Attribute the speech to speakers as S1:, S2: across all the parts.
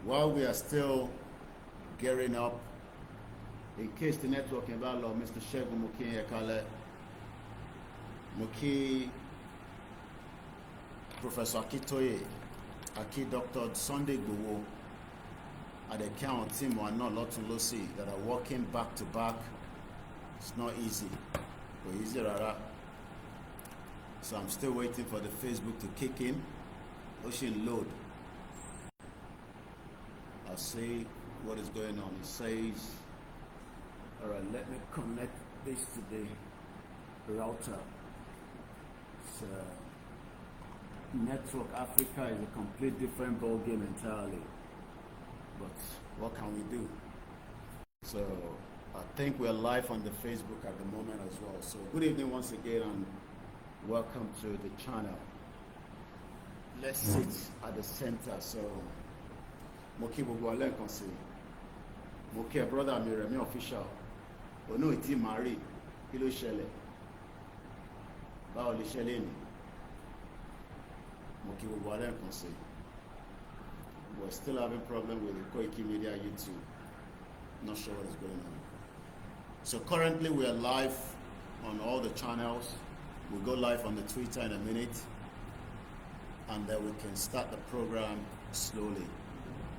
S1: while we are still gearing up, in case the network in Balo, Mr. Shegun Muki Ekale, Muki, Professor Akitoye, Aki Dr. Sunday Gbowo, at the count team or not Lotun Losi that are working back to back. It's not easy, but easy rara. So I'm still waiting for the Facebook to kick in. Ocean load. I'll see what is going on. It says, all right, let me connect this to the router. So, Network Africa is a complete different ball game entirely. But what can we do? So I think we're live on the Facebook at the moment as well. So good evening once again and welcome to the channel. Let's sit at the center. So Moki Bugwale can say Moki brother Miremi official. Oh no, it's married. Kilo Shele. Bao li Shele ni. Moki Bugwale can say. We're still having problem with the Koikimedia YouTube. Not sure what is going on. So currently we are live on all the channels. We'll go live on the Twitter in a minute. And then we can start the program slowly.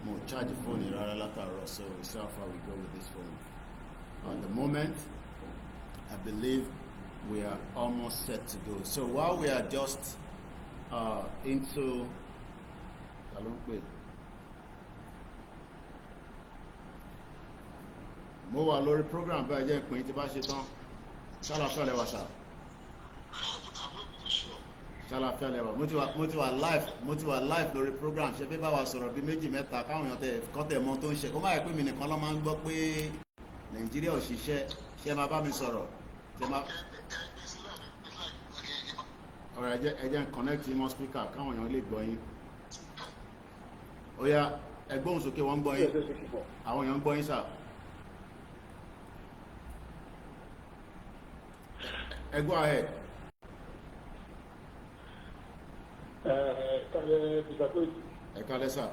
S1: More charge the phone in Raralataro, so we see how far we go with this phone. At the moment, I believe we are almost set to go. So while we are just into mo wà lórí program bá jẹ́ ìpín tí bá ṣe tán ṣàlàfíà lẹ́wà ṣá ṣàlàfíà lẹ́wà mo ti wà live lórí program ṣe pé bá wa sọ̀rọ̀ bí méjì mẹ́ta káwọn èèyàn kọ́tẹ̀ mọ́ tó ń ṣe kó má yẹ pé mi nìkan ló máa ń gbọ́ pé Nàìjíríà ò ṣiṣẹ́ ṣe máa bá mi sọ̀rọ̀ ṣe máa ọ̀rọ̀ ẹ̀jẹ̀ ń connect mọ́ speaker káwọn èèyàn lè gbọ́ yín ó yá ẹgbọ́n sókè wọ́n ń gbọ́ yín àwọn èèyàn ń gbọ́ yín sà. Go ahead. Kálẹ̀ sà.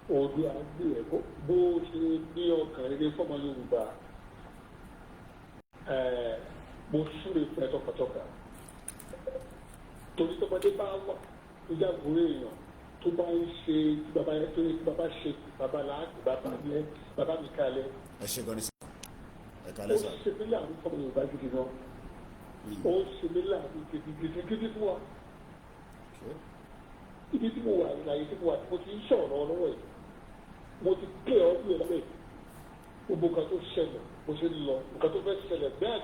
S2: Òdu àgbè ẹ̀kọ́ bó ṣe ní ọkàn rere fọ́mọ Yorùbá. Mo súre fún ẹ tọkàntọkà. Torí tọmọdé bá wà tó jágore èèyàn tó bá ń ṣe tí bàbá yẹn tó ní bàbá ṣe bàbá láàkì bàbá yẹn bàbá mi kalẹ̀.
S1: Ẹ ṣe gan ni sà. Ẹ kálẹ̀ sà.
S2: Ó ṣe nílẹ̀ àwọn fọ́mọ Yorùbá gidi gan. Ó ṣe mí láàbí gidigidi fún wa. Ibi tí mo wà ìlàyé tí mo wà mo ti ń sọ̀rọ̀ lọ́wọ́ yìí. Mo ti pè ọ́ bí ẹ̀rọ yìí. Gbogbo nǹkan tó ṣẹlẹ̀ bó ṣe lọ nǹkan tó fẹ́ ṣẹlẹ̀ bẹ́ẹ̀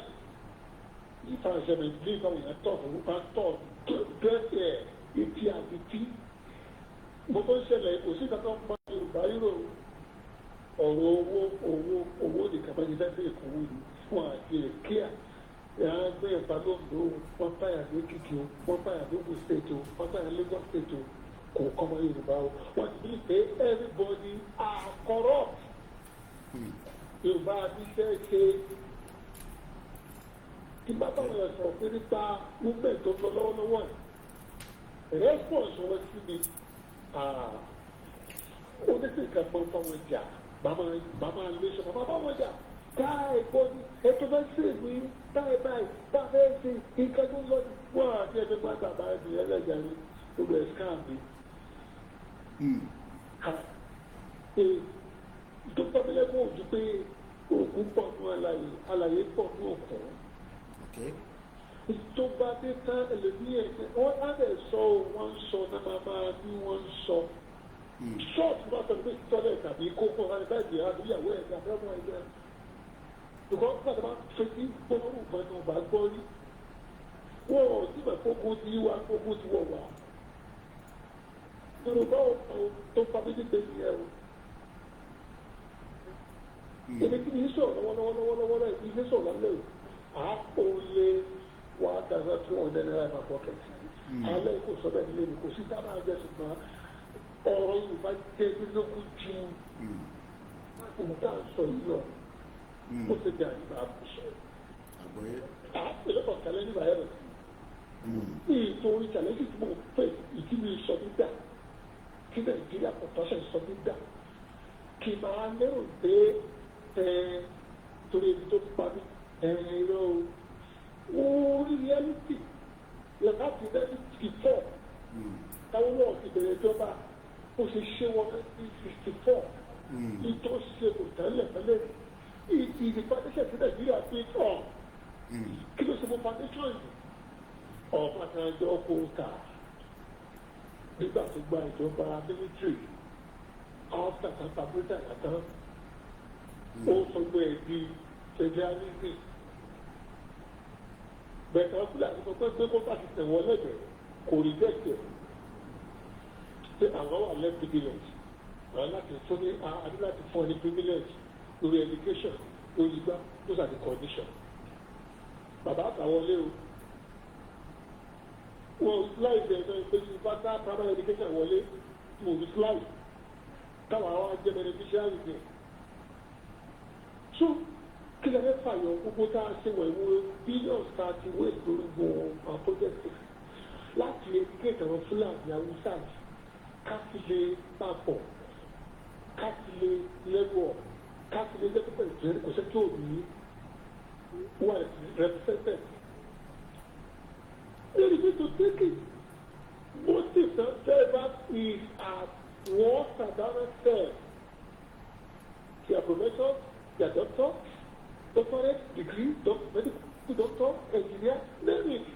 S2: ni ìfàṣẹ̀mẹ̀ bí ìfàwọn èèyàn tọ̀ fún wa tọ̀ bẹ́ẹ̀ etí àti tí. Mo tó ń ṣẹlẹ̀ kò sí kankan pa Yorùbá yúrò ọ̀rọ̀ owó nìkan bá ti fẹ́ fẹ́ ìkòwò ni fún àti èkéà. Yàrá gbé ìpàdóńdó wọ́n táyà ní Èkìtì o wọ́n táyà ní Ògùn state o wọ́n táyà ní Lagos state o kò kọ́mọ Yorùbá o wọ́n ti bí pé everybody are corrupt. Yorùbá ti fẹ́ ṣe tí bàbá wọn sọ̀rọ̀ pé nípa movement tó lọ lọ́wọ́lọ́wọ́ ẹ̀ response wọn sí mi ó ní sí ìkàpọ̀ fáwọn jà bàbá lè ṣe bàbá wọn jà. Táì bọ́dí ètò bá ṣe ìwé táì báyìí bá fẹ́ ṣe nǹkan tó lọ sí wọ́n àti ẹgbẹ́ gbàgbà bá ẹbí ẹlẹ́jà ní gbogbo ẹ̀ṣká mi. Tó tọ́bílẹ̀ fún òjú pé òògùn pọ̀ fún àlàyé pọ̀ fún òkun. Tó bá dé tán ẹlẹ́bí ẹ̀sẹ̀ wọ́n á lè sọ wọ́n ń sọ náà máa bí wọ́n ń sọ. Ṣọ́ọ̀tù bá sọ pé tọ́lẹ̀ tàbí kókó láti báyìí àbíyàwó ẹ̀dá fẹ́ràn ẹ̀dá. Because nígbà tó bá ṣe kí gbọ́dọ̀ ìgbàdàn ọba gbọ́ rí wọ́n ò síbẹ̀ kókó tí wá kókó tí wọ̀ wá. Yorùbá ọ̀pọ̀ tó fàbílì pé ní ẹ̀rọ. Èmi kí ni sọ̀rọ̀ lọ́wọ́lọ́wọ́ rẹ̀ ilé sọ̀rọ̀ lálẹ́ o. Àpò lé wà dáná tí wọ́n dẹ́nu láì máa pọ̀kẹ̀ sí. Alẹ́ kò sọ bẹ́ẹ̀ nílé mi kò sí dáná jẹ́ ṣùgbọ́n ọ̀rọ̀ Yorùbá jẹ́ lógún ju nǹkan sọ yìí lọ. Ó ti di àyíká àbùsọ̀. Àpèlọ́pọ̀ kálẹ̀ nígbà yẹn rẹ̀. Ìtòrí challenge tí mo fẹ́ ìdí mi sọ nígbà tí Nàìjíríà proportion sọ nígbà kì máa lérò pé torí ibi tó parí irọ́ o reality láti 1964 táwọn náà ti bẹ̀rẹ̀ ìjọba ó ṣe ṣe wọn 1964 ìtò ṣe kò tẹ́lẹ̀ tẹ́lẹ̀ ìdí foundation ti Nàìjíríà fi tọ̀ kí ló ṣe fún foundation yìí ọ̀pá kan jọ kó ta nígbà tó gba ìjọba military after santa brita yàtọ̀ ó sọgbọ́ ẹ̀ di federalism bẹ̀rẹ̀ fúlàní sọ pé kó bá ti tẹ̀wọ́ lẹ́gbẹ̀ẹ́ kò rí bẹ́ẹ̀ pé àwọn wà left privilege àwọn láti fún ní adé láti fún ọ ní privilege lórí education lórí gbá those are the conditions bàbá àtàwọlé o wọn slide ẹ̀ náà pé bá dá primary education wọlé mo fi slide táwọn àwọn ajẹ́ beneficiary dẹ̀ so kí lè fẹ́ fàyọ gbogbo tá a ṣe wẹ̀wò billions tá a ti wé lórí gbogbo project láti educate àwọn Fúlàní Haúsá káfílé papọ̀ káfílé lẹ́wọ̀ káfílé lẹ́kọ̀ọ́ ìjẹ́rìí kò sẹ́ tó ní wà represented. There is to take it. Most of the servers is at war Sadana said. Their professors, their doctor, doctorate, degree, medical doctor, engineer, name it.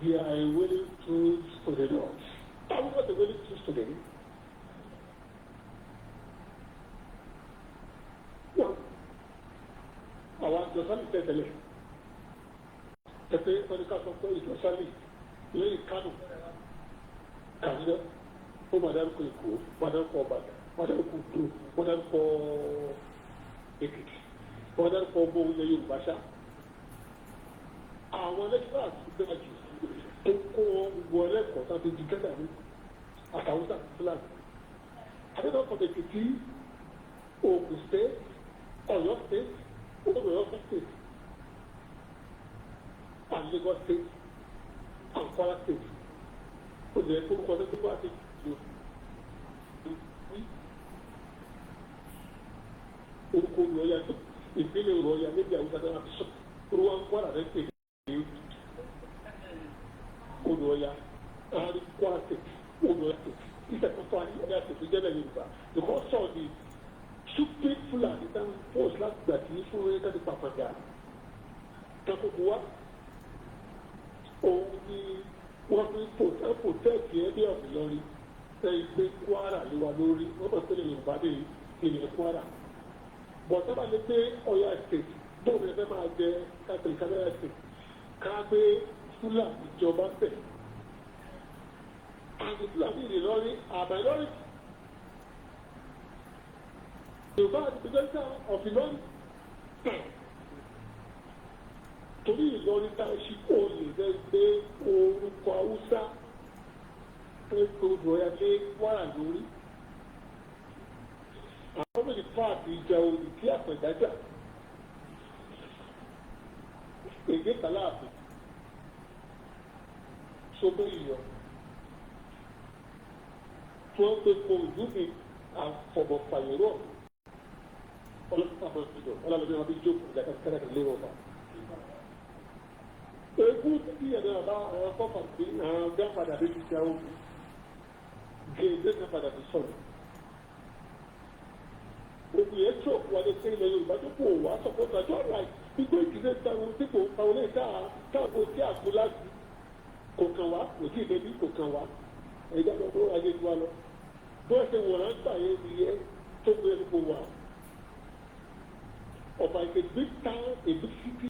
S2: They are a willing tools for the Lord. How about the willing tools today? Well, àwọn àjọsán tẹ̀tẹ̀lẹ̀ tẹ̀tẹ̀ oníkà sọ pé ìjọsánì lẹ́yìn Kánò Kàdúná ó máa dárúkọ Èkó máa dárúkọ Ìbàdàn máa dárúkọ Oǹdó máa dárúkọ Èkìtì máa dárúkọ ọmọ ilẹ̀ Yorùbá ṣá àwọn ẹlẹ́gbẹ́ àti ìgbẹ́jù tó kó gbogbo ẹlẹ́kọ̀ọ́ tàbí di gẹ́gà ní àtàwọn Fúlàní adédọ́kọ̀ Èkìtì Ògùn State Ọ̀yọ́ State Ọ̀yọ́ State and Lagos State and Kwara State ó lè kó kọ́ tó bá ti lò orúkọ olùwọ́yà ìpínlẹ̀ olùwọ́yà níbi àwùjọ tó wà sọ olùwà ń Kwara rẹ̀ pè é olùwọ́yà àárín Kwara State olùwọ́yà State ìṣẹ̀kọ̀tọ̀ àyíká State jẹ́lẹ̀ Yorùbá because of the stupid Fúlàní táwọn post láti gbà tí fún ẹ̀ka ti pàpàdà kakoko wa òun ni wọ́n fi protect ẹbí ọ̀sìn lórí ẹ̀yìn pé Kwara lé wa lórí wọ́n bọ̀ pé Yorùbá dé ilẹ̀ Kwara bọ̀ sábà ní pé Ọ̀yọ́ State bóun ẹgbẹ́ máa jẹ káàkiri kámẹ́rà State ká gbé Fúlàní ìjọba bẹ̀ àti Fúlàní Ìlọrin àbẹ̀lọ́rin Yorùbá àti pẹ̀lẹ́sà ọ̀fìlọ́rin torí Ìlọrin tá a ṣe kó lè rẹ gbé orúkọ Haúsá pé gbogbo ẹ̀ lé Kwara lórí àwọn méjì páàkì ìjà òní tí àpẹ̀dájà èdè kàláàbù sóbó ìyọ tí wọ́n pe kó ìlú mi àfọ̀bọ̀ fàyẹ̀rọ̀ ọlọ́pàá ìjọ ọlọ́pàá wọn bí jókòó ìjàkà kẹ́rẹ́ lé wọn bá. Egu tí ẹ̀dá bá àwọn kọ́kọ́ sí àwọn ọ̀gá padà bí ti ṣe àwọn gèdè náà padà bí sọ̀rọ̀. Òkú yẹn tó wà lè ṣe ilẹ̀ Yorùbá tó kò wá sọ̀pọ̀tà àjọ àrà gbígbé ìdílé táwọn tí kò táwọn lè káàbò tí àgbo láti kò kàn wá kò tí ì débi kò kàn wá ẹ̀dá lọ tó ayé tiwa lọ. Bí wọ́n ṣe wọ̀rán gbà yẹn ni yẹn tó gbé ẹni kò wà. Ọ̀pá is a big town, a big city,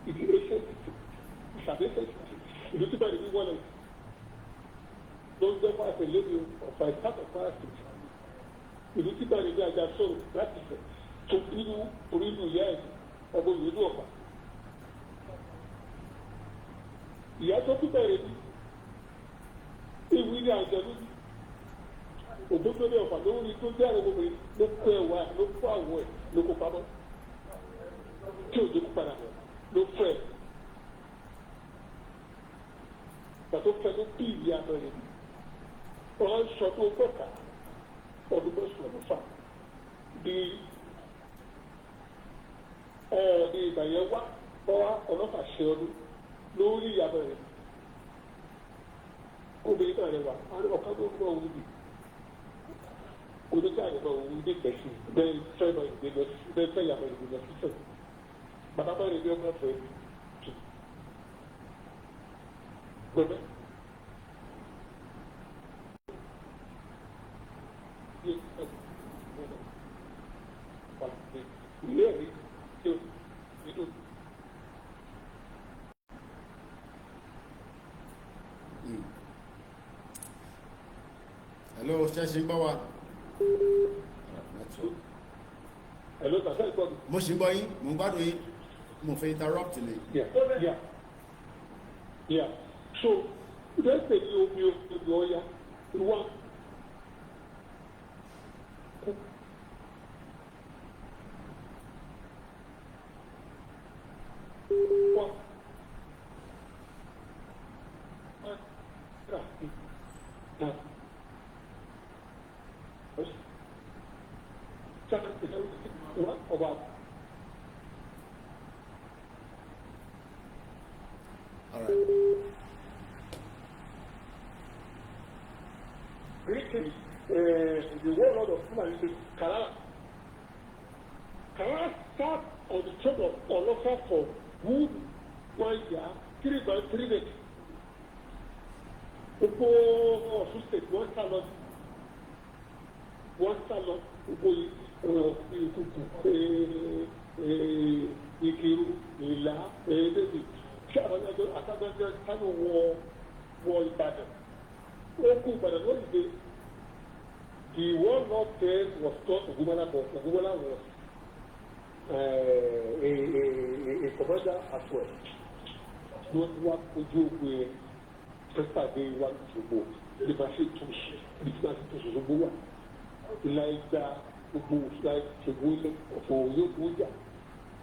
S2: is the ancient city. Ìṣàbẹ̀sẹ̀ ìlú tí báyìí ní wọ́n lọ. Ló ń jẹ́ fún àpèlébi ọ̀pá ìpàtàkì Kwara State. Ìlú tí báyìí ní ajá sọ̀rọ̀ láti fẹ̀ tó bínú orí inú ìyá ẹ̀ ọmọ ìlú ọ̀pá. Ìyá tó tún bẹ̀rẹ̀ ní ìwé ní àjọ lójú. Òbótó ní ọ̀pá ló ń rí tó jẹ́ àwọn ọmọ rẹ̀ ló kó ẹ̀wà ló kó àwọ̀ ẹ̀ ló kó pamọ́. Tí òjò kó padà ló fẹ́ ẹ̀. Pàtó fẹ́ẹ́ bí ìyá àtọ̀ yẹn. Wọ́n sọ tó gbọ́ta ọdún mẹ́sàn-án ló fà. di ìgbà yẹn wá bọ́wá ọlọ́pàá ṣe ọdún lórí ìyàbọ̀ rẹ̀ obìnrin náà rẹ̀ wá ọ̀kan tó ń bọ̀ òun bì onígbà yẹn bọ̀ òun dé gbẹ̀sì bẹ́ẹ̀ fẹ́ lọ ìgbélọ bẹ́ẹ̀ fẹ́ yàbọ̀ ìgbélọ sísẹ̀ bàbá bá rẹ̀ bí ọmọ fẹ́ tù gbẹ̀mẹ́. Ilé ẹ̀rí tí o nínú.
S1: Hello, ṣe ń gbọ́ wa?
S2: Hello, tàṣà ìgbọ́dù.
S1: Mo ṣì ń gbọ́ yín, mo ń gbádùn yín, mo fẹ́ interrupt ni.
S2: Yeah. So, lẹ́sẹ̀ ní omi ọya, ìwà.
S1: All right.
S2: Greetings, the warlord of Fulani says, Kalala sat on the throne of Olofa for good 1 year, 3 months, 3 days. Gbogbo Ọ̀ṣun state wọ́n sá lọ gbogbo ìkùkù ìkírù ìlà èdèdè tí àwọn ẹgbẹ́ àtàgbẹ́jẹ́ sánú wọ Ìbàdàn ó kú Ìbàdàn lórí ìgbé the one not there was taught Ogunmọ́lá but Ogunmọ́lá was a commander as well ló wá ojú ogun yẹn pẹ́pàdé wa ṣògbó ní bá ṣe tó ṣògbó wà ìlà ìgbà gbogbo ìlà ṣògbó ilẹ̀ ọ̀pọ̀ yóò kú jà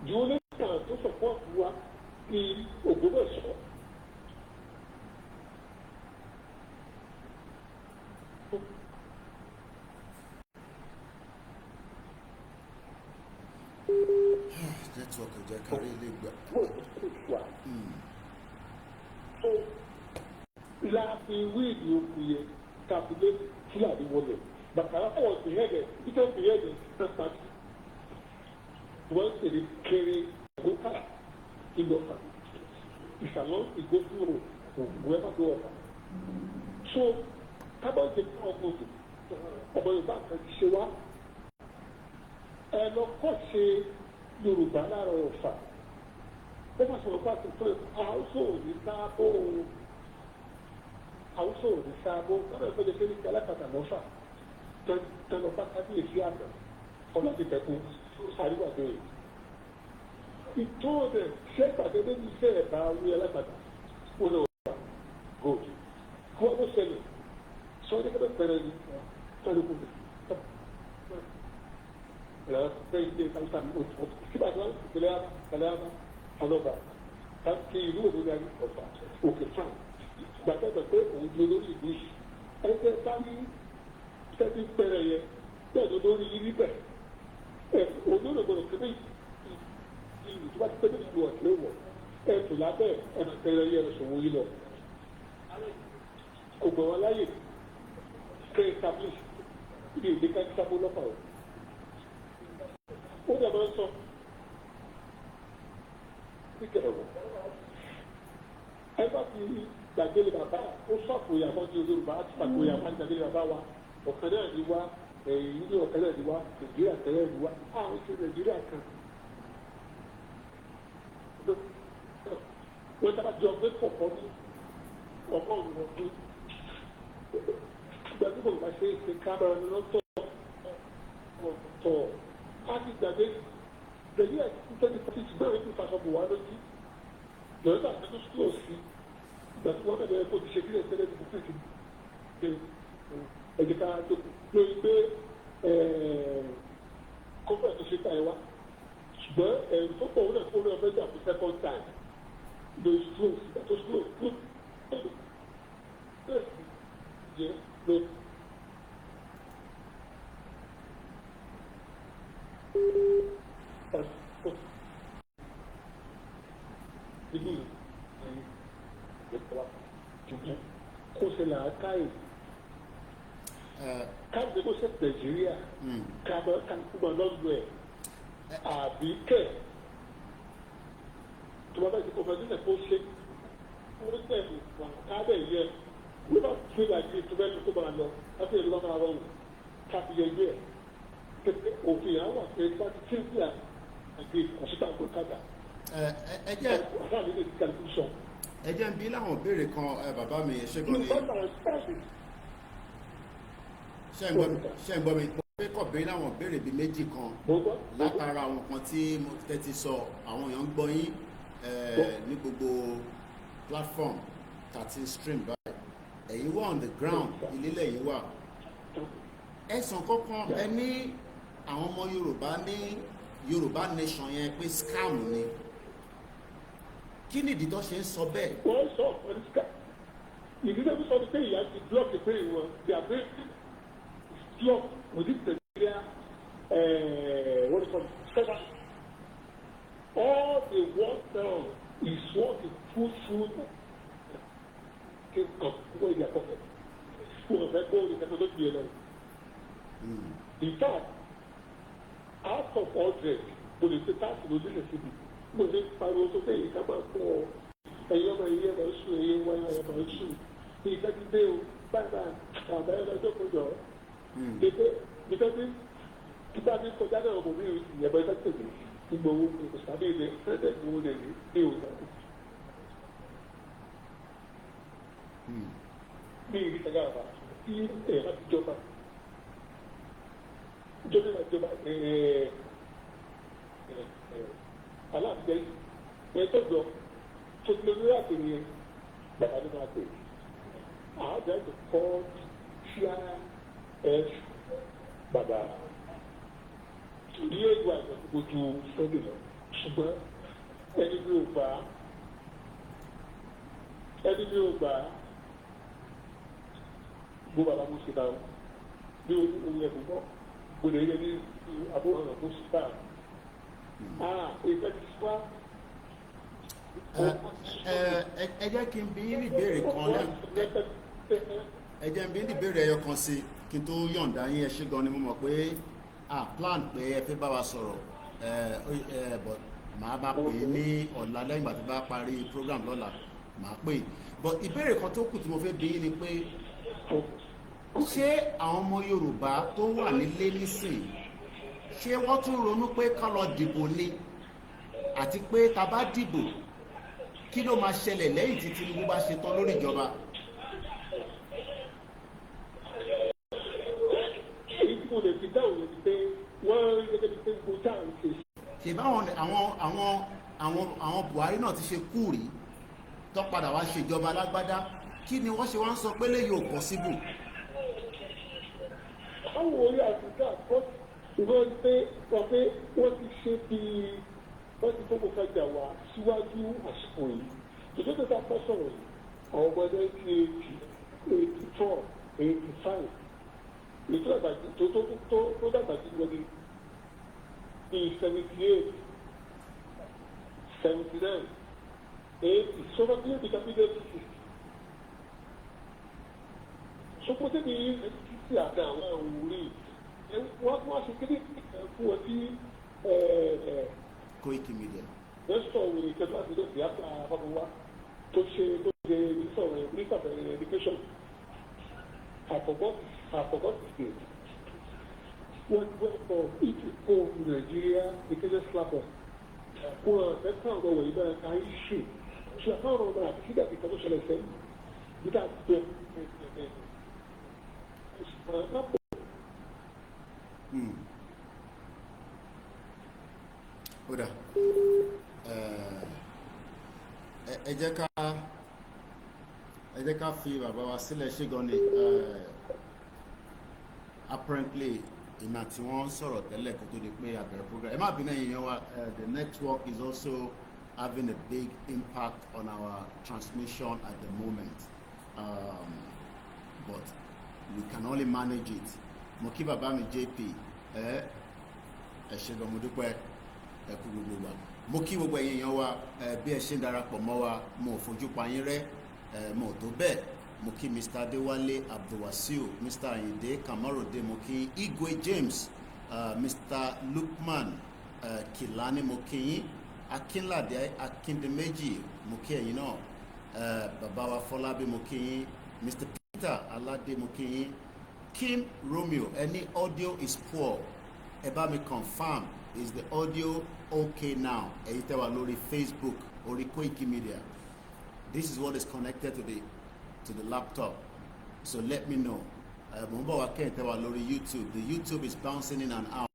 S2: jù lé kàn tó sọ̀pọ̀tù wa ní Ògbómọ̀ṣọ́
S1: Network ò jẹ́ kárí ilé gbà.
S2: Láàfin wíìlì òkú yẹn kàbílẹ̀ Fúlàní wọlé bàtàrà fọwọ́ sí ẹ̀dẹ̀ títọ́ sí ẹ̀dẹ̀ pẹ́pàdé wọ́n tẹ̀lé kéré ìgbókà ìgbọ̀fà ìsàlọ́ ìgbófúrò whoever go over. So kábọ̀dé fún ọgbọ̀dọ̀ ọmọ Yorùbá kan ti ṣe wá ẹ lọ kọ́ ṣe Yorùbá lára Ọ̀fà ó má sọ̀rọ̀ bá ti pé àwùsọ̀ òní sáábò kọ́nà ìpẹ́jẹ pé ní alápàtà lọ́fà tẹ́lọ bá kábíyèsí àgbà ọ̀nà ti tẹ̀kún àríwájọ́ yìí. Ìtọ́ rẹ̀ ṣé gbàgede ní iṣẹ́ ẹ̀bá wí alápàtà ó lọ wà gold. Wọ́n ló ṣẹlẹ̀ sọ ní kẹ́kẹ́ pẹ̀rẹ̀ ní tọ́lùkù rẹ̀. Ilé kálífà ní oṣù síbà tí wọ́n ti tẹ̀lé ọlọ́ba kí ìlú òdòdó ní Ọ̀fà òkè fún gbàgbọ́ pé òun di olórí ìlú yìí ẹgbẹ́ bá ní tẹ́tí pẹ̀rẹ̀ yẹ bẹ́ẹ̀ ló lórí yìí níbẹ̀ olórí gbọdọ̀ kébé ìlú tó bá ti tẹ́tí ìlú ọ̀tún wọ̀ ẹ̀tù lábẹ́ ẹ̀nà pẹ̀rẹ̀ yẹ ẹ̀sùn wọ́n yìí lọ. Ògbọ̀n wọn láyè kẹ́ establish ibi ìdí ká sábó lọ́pàá rẹ̀. Ó dàbọ̀ ń sọ kíkẹ̀rẹ̀ wọ̀ ẹ bá fi gbàgbélé bàbá ó sọ̀kò ìyàwó di Yorùbá á ti pàgọ́ ìyàwó gbàgbélé bàbá wa ọ̀kan náà ni wá ìlú ọ̀kan náà ni wá Nàìjíríà tẹ́lẹ̀ ni wá àwọn ṣe Nàìjíríà kan. Wọ́n sábà jọ gbé pọ̀pọ̀ ní ọ̀pọ̀ òwúrọ̀ pé gbàgbé bá ṣe é ṣe kábàá ni wọ́n tọ̀ á ti gbàgbé Nàìjíríà ti tẹ́lẹ̀ pàṣẹ ṣùgbọ́n ètò ìfàṣọ̀bù wa lójú lọ́yìn náà tó sùkúrò sí ìgbà tí wọ́n bẹ̀rẹ̀ kó ti ṣe kílẹ̀ tẹ́lẹ̀ tó fẹ́ kí ẹ̀jẹ̀ ká tó lórí pé kọ́fẹ́ tó ṣe káyẹ̀ wá ṣùgbọ́n ẹ̀rù tó pọ̀ wọlé fún ọ̀fẹ́ jà fún second time lórí sùkúrò sí ìgbà tó sùkúrò tó bẹ́ẹ̀ sì yẹ lórí. ibi kó ṣe làákàyè káàdì kó ṣe Nàìjíríà káàdì lọ́dún ẹ̀ àbí kẹ̀ tó bá bá ti kó fẹ́ sílẹ̀ kó ṣe kó tẹ̀lé káàdì yẹ ló bá fi làjì tó bẹ́ẹ̀ tó bá lọ láti ìlú lọ́kàn ara wọn káàdì yẹ yẹ pépé òfin àwọn àti ẹgbẹ́ ti tí ń bí àgbè kọ̀sítà tó kájà.
S1: ẹ jẹ́ ń bí láwọn ìbéèrè kan bàbá mi ṣẹ́gun ní ṣe ń gbọ́ mi mo fẹ́ kọ̀ béèrè láwọn ìbéèrè bíi méjì kan látara àwọn kan tí mo tẹ́tí sọ àwọn èèyàn ń gbọ́ yín ní gbogbo platform tàti stream báyìí ẹ̀yin wà on the ground ìlélẹ̀ yìí wà ẹ̀sán kọ́kàn ẹ ní àwọn ọmọ Yorùbá ní Yorùbá nation yẹn pé scam ni kí ni ìdí tó ṣe ń sọ bẹ́ẹ̀.
S2: wọ́n sọ ọ̀pọ̀ scam ìdílé tó sọ pé ìyá ti block the pay wọn they are very block within Nigeria what do you call it seven all they want now is what they put through wọ́n ìyá kọ́kẹ́ wọ́n fẹ́ gbọ́ ìkẹ́kọ̀ọ́ tó ti yẹ lọ. in fact out of 100 mo lè ṣe táàsì lójú lè síbi mo lè pariwo tó bẹ́ẹ̀ ká máa fún ọ ẹ̀yin ọmọ ìyẹn máa ń sùn ẹ̀yin wáyà ẹ̀ máa ń sùn ní ìtẹ́kídé o báyìí àbáyọ lọ́jọ́ kọjọ nítorí kíkà ní kọjá náà mo rí ìyẹ̀bọ̀ ẹ̀fẹ́ tèmi nígbà owó kò sábẹ́ ilẹ̀ ẹ̀ẹ́dẹ̀ ìgbòho lè ní òòjà. bí ìrìnsẹ̀gá àbá tí ẹ̀ bá ti jọba ìjọba aláàbẹ̀ ẹ̀tọ́jọ tó ti lórí àpèrè yẹn bàbá nínú àpè àádọ́ ẹ̀jọ̀ kọ́ crs bàbá ilé ìwà ìgbàgbójú sọ́dọ̀ lọ ṣùgbọ́n ẹni bí ó gbà gbó bàbá mú sí náà bí orí ẹ̀kọ́ gbọ́ gbọ́dọ̀ yẹ ní àbúrò ọ̀nà tó síta ìfẹ́ ti sá.
S1: ẹ jẹ́ kí n bí ní ìbéèrè kan ẹ jẹ́ n bí ní ìbéèrè ẹyọ kan sí kí n tó yọ̀ǹda yín ẹ ṣé gan ni mo mọ̀ pé plan pé ẹ fẹ́ bá wa sọ̀rọ̀ but màá bá pè é ní ọ̀la lẹ́yìn ìgbà tí bá parí program lọ́la màá pè é but ìbéèrè kan tó kù tí mo fẹ́ bí ni pé ṣé àwọn ọmọ Yorùbá tó wà nílé nísìn ṣé wọ́n tún ronú pé ká lọ dìbò ni àti pé tá bá dìbò kí ló máa ṣẹlẹ̀ lẹ́yìn tí Tinubu bá ṣe tán lórí ìjọba.
S2: ìdìbò lè fi dáhùn lè fi pé wọ́n rí gẹ́gẹ́ bí pé kò tá à ń ṣe.
S1: ṣe báwọn àwọn Buhari náà ti ṣe kú rí tó padà wá ṣèjọba alágbádá kí ni wọ́n ṣe wá ń sọ pé léyìí ò possible.
S2: àwọn orí àfíríkà kọ́ ìwọ́n pé wọ́n ti ṣe bí wọ́n ti tó kó kájà wá síwájú àsìkò yìí ìjọba tó bá sọ̀rọ̀ yìí àwọn ọmọdé 84 85 ètò àgbàjì tó dàgbàjì lórí bíi 78 79 80 sọ́dọ̀ bí ebi tàbí lẹ́ẹ̀tì 60 sọ́kò tẹ́bi títí àti àwọn òwúrí wọ́n ṣe kéde fún ọ sí
S1: Koikimedia.
S2: Lẹ́sọ̀ òwúrò ìkẹta àti lẹ́sìn àpá àpapọ̀ wa tó ṣe ìsọ̀rọ̀ nípasẹ̀ education àkọ́kọ́ ti ṣe. Wọ́n fọ ìtìkó Nàìjíríà ìkéde slapper. Wọ́n ẹ̀ka ọ̀rọ̀ wọ̀nyí náà ká yí ṣe. Ṣé àká ọ̀rọ̀ náà àti sídà kíkà tó ṣẹlẹ̀ sẹ́yìn? Nígbà tó
S1: ó dà ẹ jẹ́ ká fi bàbá wa sílẹ̀ ṣé gan ni apparently ìmọ̀ tí wọ́n sọ̀rọ̀ tẹ́lẹ̀ kó tó di pé àbẹ̀rẹ̀ program ẹ má bínú ẹ̀yin wa the network is also having a big impact on our transmission at the moment but we can only manage it mo kí bàbá mi JP ẹ ṣé gan mo dúpẹ́ ẹ kú gbogbo wa mo kí gbogbo ẹ̀yin èèyàn wa bí ẹ ṣe ń darapọ̀ mọ́ wa mo ò fojú pa yín rẹ́ mo ò tó bẹ́ẹ̀ mo kí Mr. Adéwálé Abdulwasiu Mr. Ayinde Kamarode mo kí Igwe James Mr. Lukman Kilani mo kí yín Akínládé Akíndeméjì mo kí ẹ̀yin náà bàbá wa Fọlábí mo kí yín Mr. Peter Aládé mo kí yín Kim Romeo any audio is poor ẹ bá mi confirm is the audio okay now ẹ̀yin tẹ́ wà lórí Facebook orí Koikimedia this is what is connected to the laptop so let me know mo ń bọ̀ wá kẹ́hìn tẹ́ wà lórí YouTube the YouTube is bouncing in and out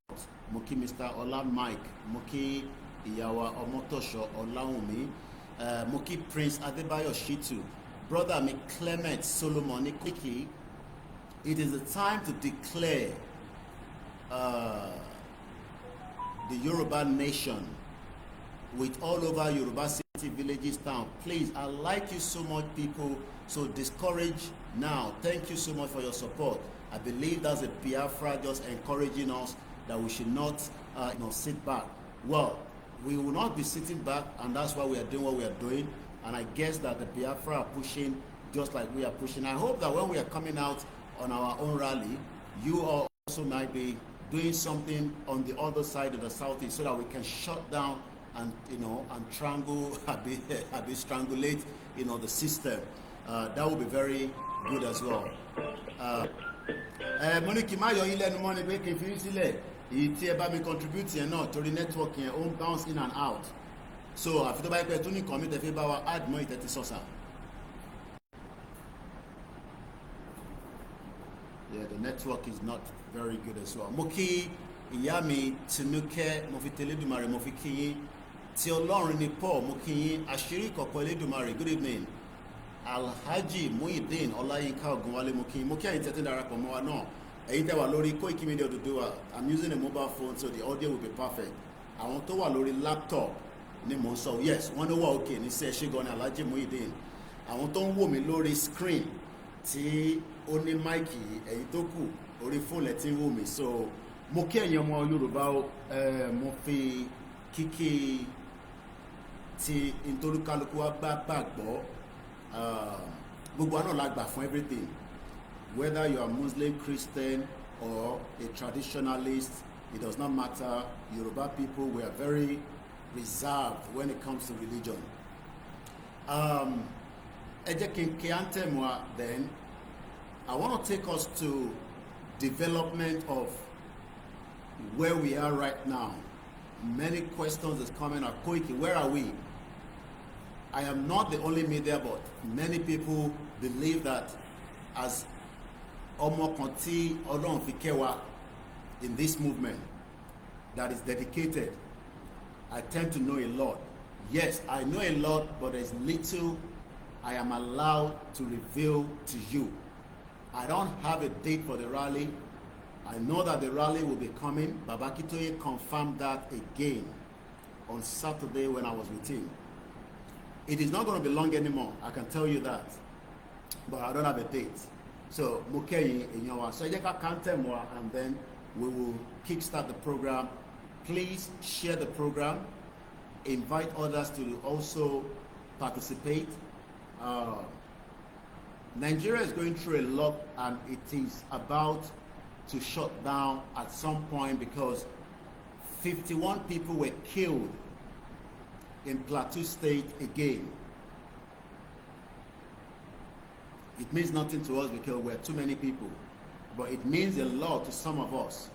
S1: mo kí Mr. Ọlá Mike mo kí ìyàwó Ọmọtọ́ṣọ Ọláwùnmí mo kí Prince Adébáyọ̀ Shitu brother mi Clement Solomon ní Koiki it is the time to declare the Yoruba nation with all over Yoruba city, villages, town. Please, I like you so much, people. So discourage now. Thank you so much for your support. I believe that's a Biafra just encouraging us that we should not sit back. Well, we will not be sitting back, and that's why we are doing what we are doing. And I guess that the Biafra are pushing just like we are pushing. I hope that when we are coming out on our own rally, you all also might be doing something on the other side of the southeast so that we can shut down and and strangulate the system. That would be very good as well. Mo ní kí n má yọ yín lẹ́nu mọ́ ni pé kí n fi yín sílẹ̀ èyí tí ẹ bá mi contribute yẹn náà torí network yẹn ó ń bounce in and out so àfi tó bá yẹ pé tún ní kàn mí tẹ̀ fi bá wa add mọ́ ìtẹ́tí sọ́sà. Yeah, the network is not very good as well. Mo kí ìyá mi Tinúkẹ́ mo fi tẹlẹ́dùmarè mo fi kí yín tí Ọlọ́run ní Paul mo kí yín àṣírí ìkọ̀kọ̀ Ẹlẹ́dùmarè good evening Alhaji Muhyiddin Ọláyínká Ògúnwálé mo kí yín mo kí ẹ̀yin tẹ́tí darapọ̀ mọ́ wa náà ẹ̀yin tẹ́ wà lórí Koikimedia Odùduwà I'm using a mobile phone so the audio will be perfect àwọn tó wà lórí laptop ni mo ń sọ yes wọ́n ní wà òkè ní sẹ́ ṣé gan ni Alhaji Muhyiddin àwọn tó ń wò mí lórí screen tí ó ní máìkì ẹ̀yin tó kù orí fóònù ẹ̀ tí ń wò mí so mo kí ẹ̀yin ọmọ Yorùbá mo fi kíkí tí nítorí kálukú wa bá gbàgbọ́ gbogbo àná la gbà fún everything whether you are Muslim, Christian or a traditionalist it does not matter Yoruba people we are very reserved when it comes to religion. Ẹ jẹ́ kí n kí anthem wa then I want to take us to development of where we are right now. Many questions is coming at Koiki. Where are we? I am not the only media, but many people believe that as Ọmọ kan tí Ọlọ́run fi kẹ́ wa in this movement that is dedicated, I tend to know a lot. Yes, I know a lot, but there's little I am allowed to reveal to you. I don't have a date for the rally. I know that the rally will be coming. Baba Akintoye confirmed that again on Saturday when I was with him. It is not going to be long anymore, I can tell you that. But I don't have a date. So, Mukeyi Inyawa. So, and then we will kickstart the program. Please share the program. Invite others to also participate. Nigeria is going through a lot and it is about to shut down at some point because 51 people were killed in Plateau State again. It means nothing to us because we're too many people, but it means a lot to some of us.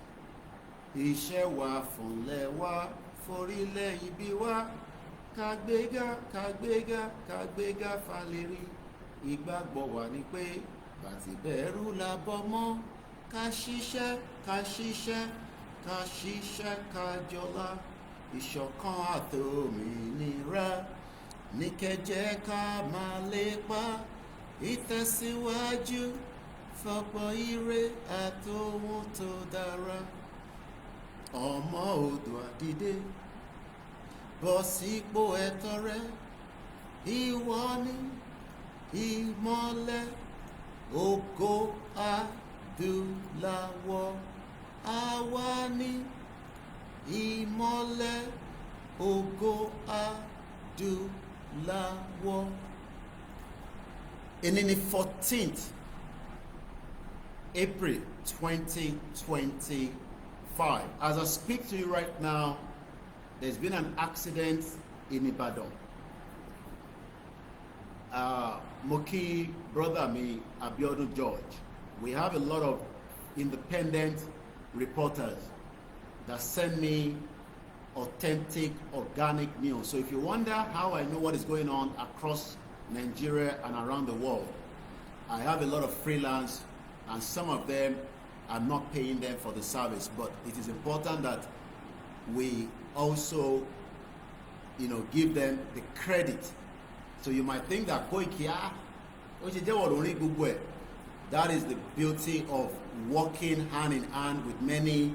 S1: Iṣẹ́ wa fúnlẹ̀ wa forílẹ̀ ibi wa kàgbéga kàgbéga kàgbéga falérí ìgbàgbọ́ wa ni pé bàtì bẹ̀rù la bọ́ mọ́ ká ṣiṣẹ́ ká ṣiṣẹ́ ká ṣiṣẹ́ ká jọlá ìṣọ̀kan àtòmìnira ní kẹjẹ ká máa lépa ìtẹ̀síwájú fọ̀pọ̀ ire àtòhun tó dára ọmọ Oòduà dìde bọ́ sípò ẹ̀tọ́ rẹ ìwọ ni ìmọ́lẹ̀ ògo adúláwọ̀ àwa ni ìmọ́lẹ̀ Ogo Adulawo. And in the 14th April 2025. As I speak to you right now, there's been an accident in Ibadan. Moki, brother me, Abiodun George. We have a lot of independent reporters that send me authentic, organic news. So if you wonder how I know what is going on across Nigeria and around the world, I have a lot of freelance, and some of them I'm not paying them for the service, but it is important that we also, give them the credit. So you might think that Koikia, that is the beauty of working hand in hand with many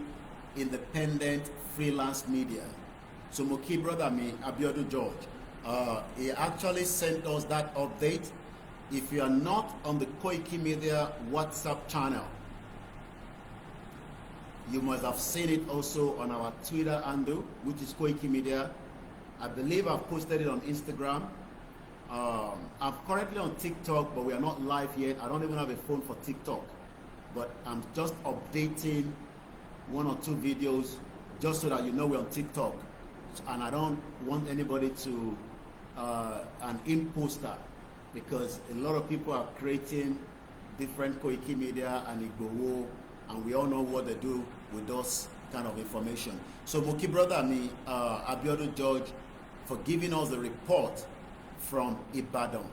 S1: independent freelance media. So Moki brother me, Abiodun George, he actually sent us that update. If you are not on the Koikimedia WhatsApp channel, you must have seen it also on our Twitter handle, which is Koikimedia. I believe I've posted it on Instagram. I'm currently on TikTok, but we are not live yet. I don't even have a phone for TikTok, but I'm just updating 1 or 2 videos just so that you know we're on TikTok. And I don't want anybody to an imposter, because a lot of people are creating different Koikimedia and Igbowo, and we all know what they do with those kind of information. So Moki brother me, Abiodun George, for giving us the report from Ibadan.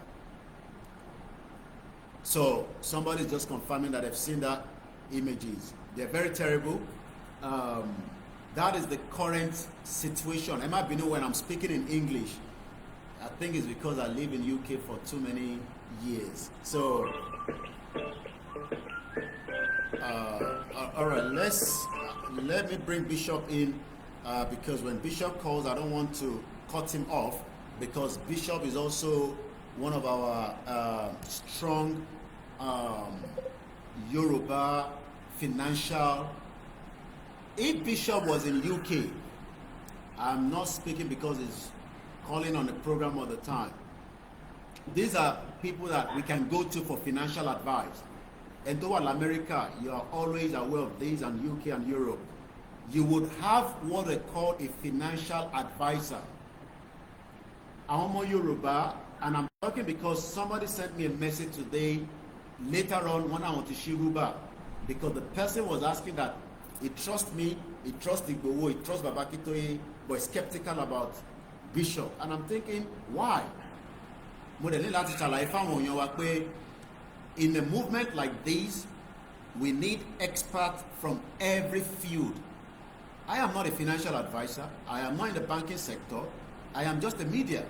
S1: So somebody's just confirming that they've seen that images. They're very terrible. That is the current situation. Emma Binu, when I'm speaking in English, I think it's because I live in UK for too many years. So, all right, let me bring Bishop in, because when Bishop calls, I don't want to cut him off, because Bishop is also one of our strong Yoruba financial. If Bishop was in UK, I'm not speaking because he's calling on the program all the time. These are people that we can go to for financial advice. And though in America, you are always aware of this, and UK and Europe, you would have what they call a financial advisor. I'm a Yoruba, and I'm talking because somebody sent me a message today, later on when I went to Shiruba, because the person was asking that he trusts me, he trusts Igbowo, he trusts Babakitoye, but is skeptical about Bishop. And I'm thinking, why? In a movement like this, we need experts from every field. I am not a financial advisor. I am not in the banking sector. I am just a media.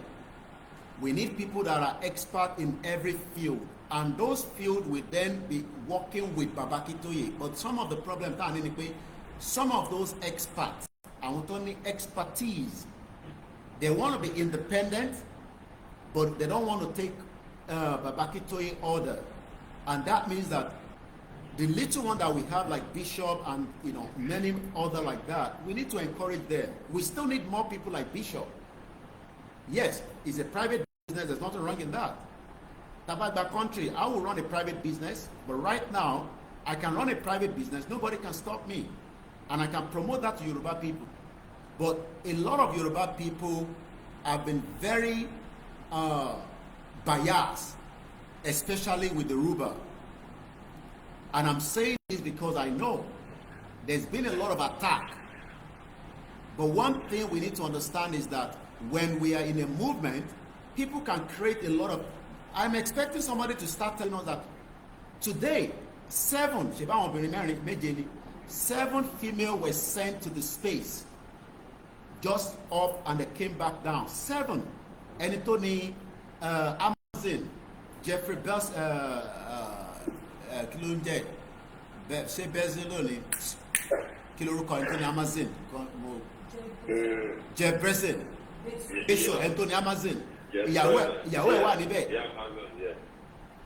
S1: We need people that are expert in every field. And those fields will then be working with Babakitoye. But some of the problems, some of those experts, I want only expertise. They want to be independent, but they don't want to take Babakitoye order. And that means that the little one that we have, like Bishop and many other like that, we need to encourage them. We still need more people like Bishop. Yes, it's a private business. There's nothing wrong in that. About that country, I will run a private business, but right now, I can run a private business. Nobody can stop me. And I can promote that to Yoruba people. But a lot of Yoruba people have been very biased, especially with the Yoruba. And I'm saying this because I know there's been a lot of attack. But one thing we need to understand is that when we are in a movement, people can create a lot of... I'm expecting somebody to start telling us that today, 7 females were sent to the space, just up, and they came back down. 7. And it only Amazon, Jeffrey Bells, Kilunde, say Beziloli, Kiloruko, Anthony Amazon, Jeff Bresson, Bishop Anthony Amazon, Yahweh, wà níbẹ̀.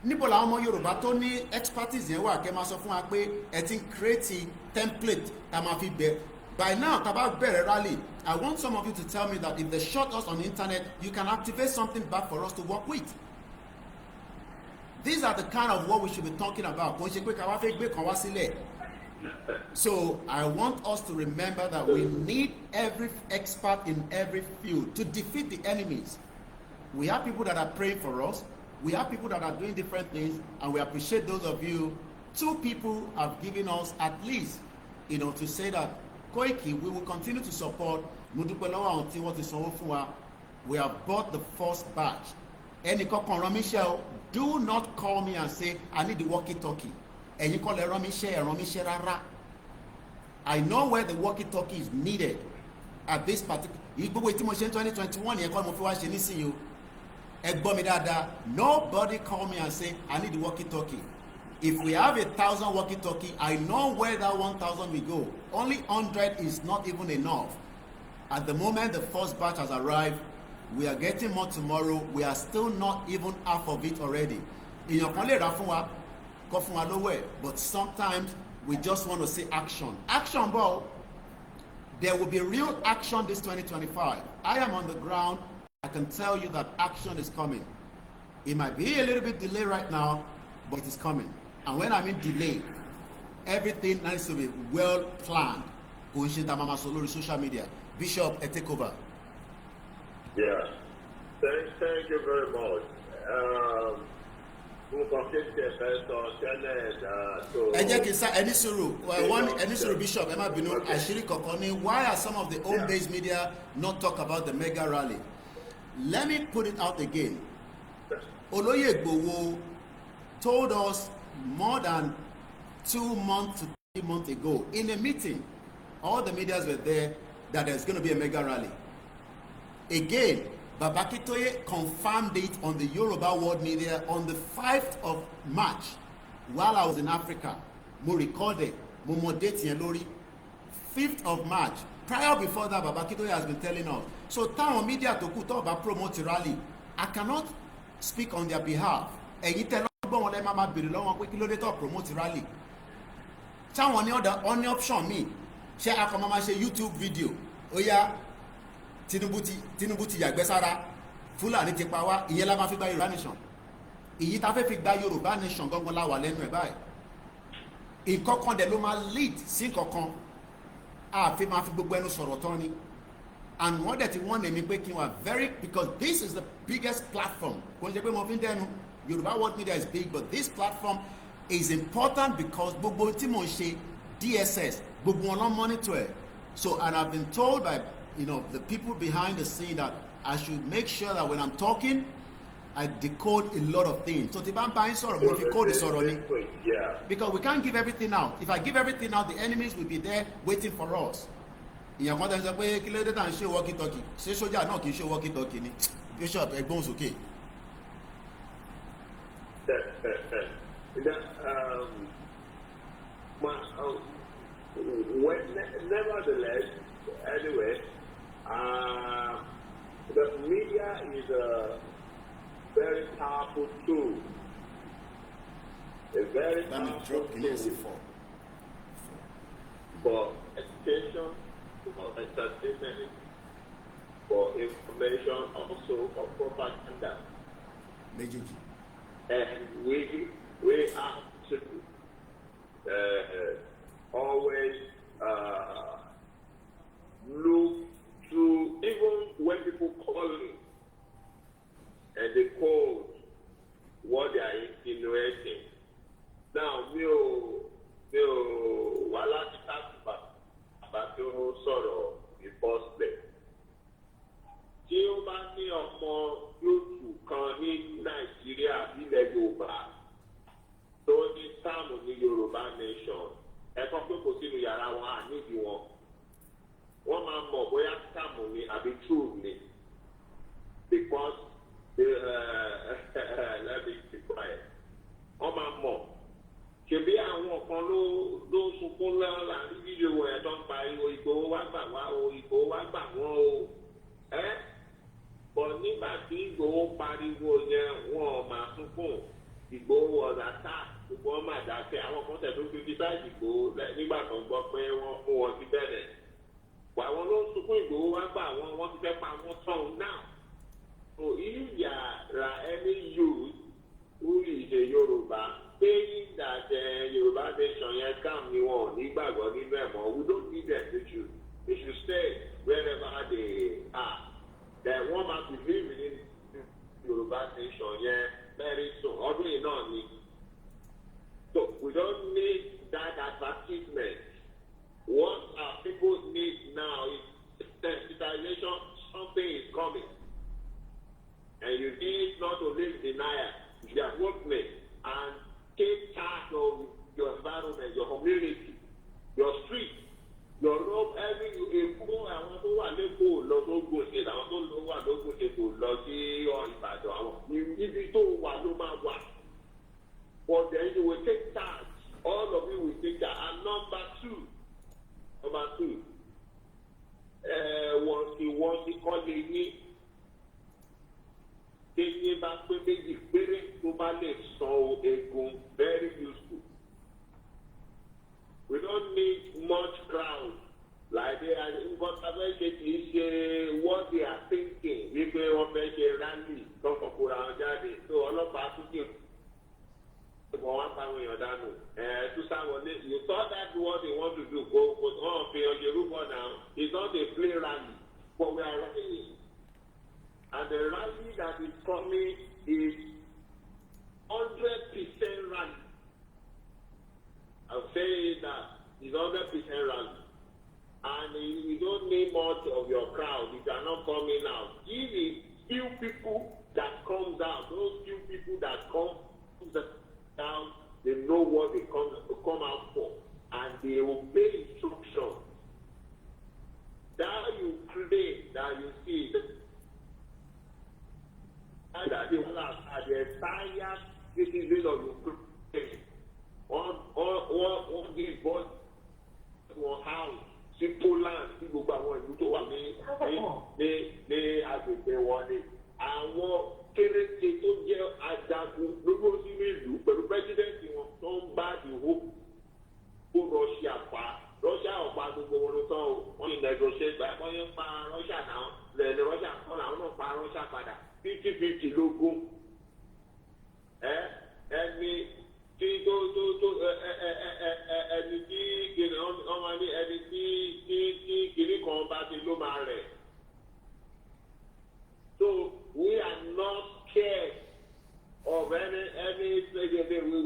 S1: Níbo làwọn ọmọ Yorùbá tó ní expertise yẹn wà kẹ́ máa sọ fún wa pé ẹ ti ń create template tá máa fi bẹ̀ By now, Tabak Bere Rally, I want some of you to tell me that if they shut us on the internet, you can activate something back for us to work with. These are the kind of what we should be talking about. So I want us to remember that we need every expert in every field to defeat the enemies. We have people that are praying for us. We have people that are doing different things, and we appreciate those of you. 2 people have given us at least, to say that Koiki, we will continue to support. We have bought the first batch. Michelle, do not call me and say, I need the walkie-talkie. And you call Michelle. I know where the walkie-talkie is needed at this particular. 2021, nobody call me and say, I need the walkie-talkie. If we have 1,000 walkie-talkie, I know where that 1,000 will go. Only 100 is not even enough. At the moment the first batch has arrived, we are getting more tomorrow. We are still not even half of it already. But sometimes we just want to see action. Action, bro. There will be real action this 2025. I am on the ground. I can tell you that action is coming. It might be a little bit delayed right now, but it is coming. And when I mean delay, everything needs to be well planned. Social media. Bishop, take over.
S3: Yeah. Thank you very much.
S1: Bishop, why are some of the home-based media not talk about the mega rally? Let me put it out again. Oloye told us more than 2 months to 3 months ago in a meeting, all the medias were there, that there's going to be a mega rally. Again, Babakitoye confirmed it on the Yoruba World Media on the 5th of March while I was in Africa. Mo recorded, mo modate lori. 5th of March. Prior before that, Babakitoye has been telling us. So, town media to talk about promote rally. I cannot speak on their behalf. And you tell them about promote rally. Town on option me. Share a YouTube video. Oya. Tinubu ti yàgbẹ́ sára Fúlàní ti pa wá ìyẹn la máa fi gba Yorùbá nation ìyí ta fẹ́ fi gba Yorùbá nation gangan la wà lẹ́nu ẹ̀ báyìí nǹkankan dẹ̀ ló máa lead sí nǹkankan àfi máa fi gbogbo ẹnu sọ̀rọ̀ tán ni and wọ́n dẹ̀ ti wọ́n ní mi pé kí n wà very because this is the biggest platform kò ń ṣe pé mo fi ń dẹnu Yorùbá World Media is big but this platform is important because gbogbo tí mo ń ṣe DSS gbogbo wọn lọ monitor ẹ̀ so and I've been told by the people behind the scene that I should make sure that when I'm talking, I decode a lot of things. So because we can't give everything out. If I give everything out, the enemies will be there waiting for us. Bishop,
S3: nevertheless, anyway, the media is a very powerful tool. A very powerful tool for education, for entertainment, for information, also for propaganda. And we have to always look to, even when people call me and they quote what they are insinuating. Now, wà láti tàbí àbá tí ó sọ̀rọ̀ in first place. Tí ó bá ní ọmọ yóòtù kan ní Nàìjíríà nílẹ̀ Yorùbá tó ní sáàmù ní Yorùbá nation, ẹ̀kọ́ pé kò sínú yàrá wọn àníbi wọn. Wọ́n máa mọ̀ bóyá sáàmù ni àbí true ni because let me be quiet. Wọ́n máa mọ̀. Ṣèbí àwọn kan ló sunkún lọ́la ní fídíò ẹ̀ tó ń pariwo Ìgbòho wá gbà wá o, Ìgbòho wá gbà wọ́n o. Bọ̀ nígbà tí Ìgbòho pariwo yẹn wọ́n ò máa sunkún. Ìgbòho ọ̀dà tá gbogbo wọn máa dákẹ́. Àwọn kan tẹ̀ tó criticize Ìgbòho nígbà tó ń gbọ́ pé wọ́n mú wọn sí bẹ̀rẹ̀. wá gbà wọ́n ti fẹ́ pa wọ́n tán now. So if there are any youth who is a Yoruba saying that Yoruba nation can be one, we don't need them. They should stay wherever they are. Then one must be living in Yoruba nation very soon. So we don't need that advertisement. What our people need now is sensitization. Something is coming. And you need not to live denial. Your workplace and take charge of your environment, your community, your street, your road, every àwọn tó wà lẹ́kọ̀ọ́ lọ tó gbòòsè àwọn tó lọ wà ló gbòòsè kò lọ sí Ìbàdàn àwọn ibi tó wà ló máa wà. But then you will take charge. All of you will take charge. And number two, wọ́n ti kọ́ lé ní. Téyé bá pé méjì péré tó bá lè san egun, very useful. We don't need much crowd like they are in what they are thinking. Wípé wọ́n fẹ́ ṣe rally lọ́kọ̀ kóra wọn jáde. So ọlọ́pàá tún kí wọ́n wá pa àwọn èèyàn dànù. You thought that's what they want to do. Go on for your Yoruba now. It's not a play rally, but we are rallying. And the rally that is coming is 100% rally. I'll say that it's 100% rally. And you don't need much of your crowd if you are not coming out. If it's few people that comes out, those few people that come down, they know what they come out for. And they obey instructions. That you create, that you see. And that the entire citizens of Ukraine on this board one house, simple land, tí gbogbo àwọn ìlú tó wà ní agbègbè wọn ni. Àwọn kéréje tó jẹ́ ajagun lórí sínú ìlú pẹ̀lú pẹ́sidẹ́ǹtì wọn tó ń bá ìhó kó Russia pa. Russia ọ̀pá gbogbo wọn ló tán o. Wọ́n ní negotiate báyìí wọ́n yẹn pa Russia náà. Lẹ́yìn Russia kọ́ làwọn náà pa Russia padà. 50-50 lógún. Ẹni tí ẹni tí ọmọ ní ẹni tí kìnnì kan bá ti ló máa rẹ̀. So we are not scared of we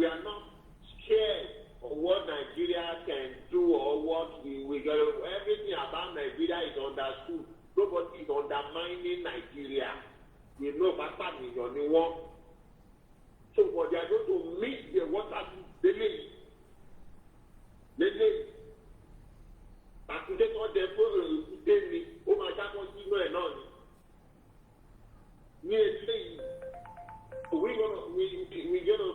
S3: are not scared of what Nigeria can do or what we get. Everything about Nigeria is understood. Nobody is undermining Nigeria. We know Papa Million ni wọ́n. So but they are going to meet the water daily. Àtúndé tó dẹ fún ìdè ni ó máa jábọ́ sínú ẹ̀ náà ni. Ní eléyìí, we're gonna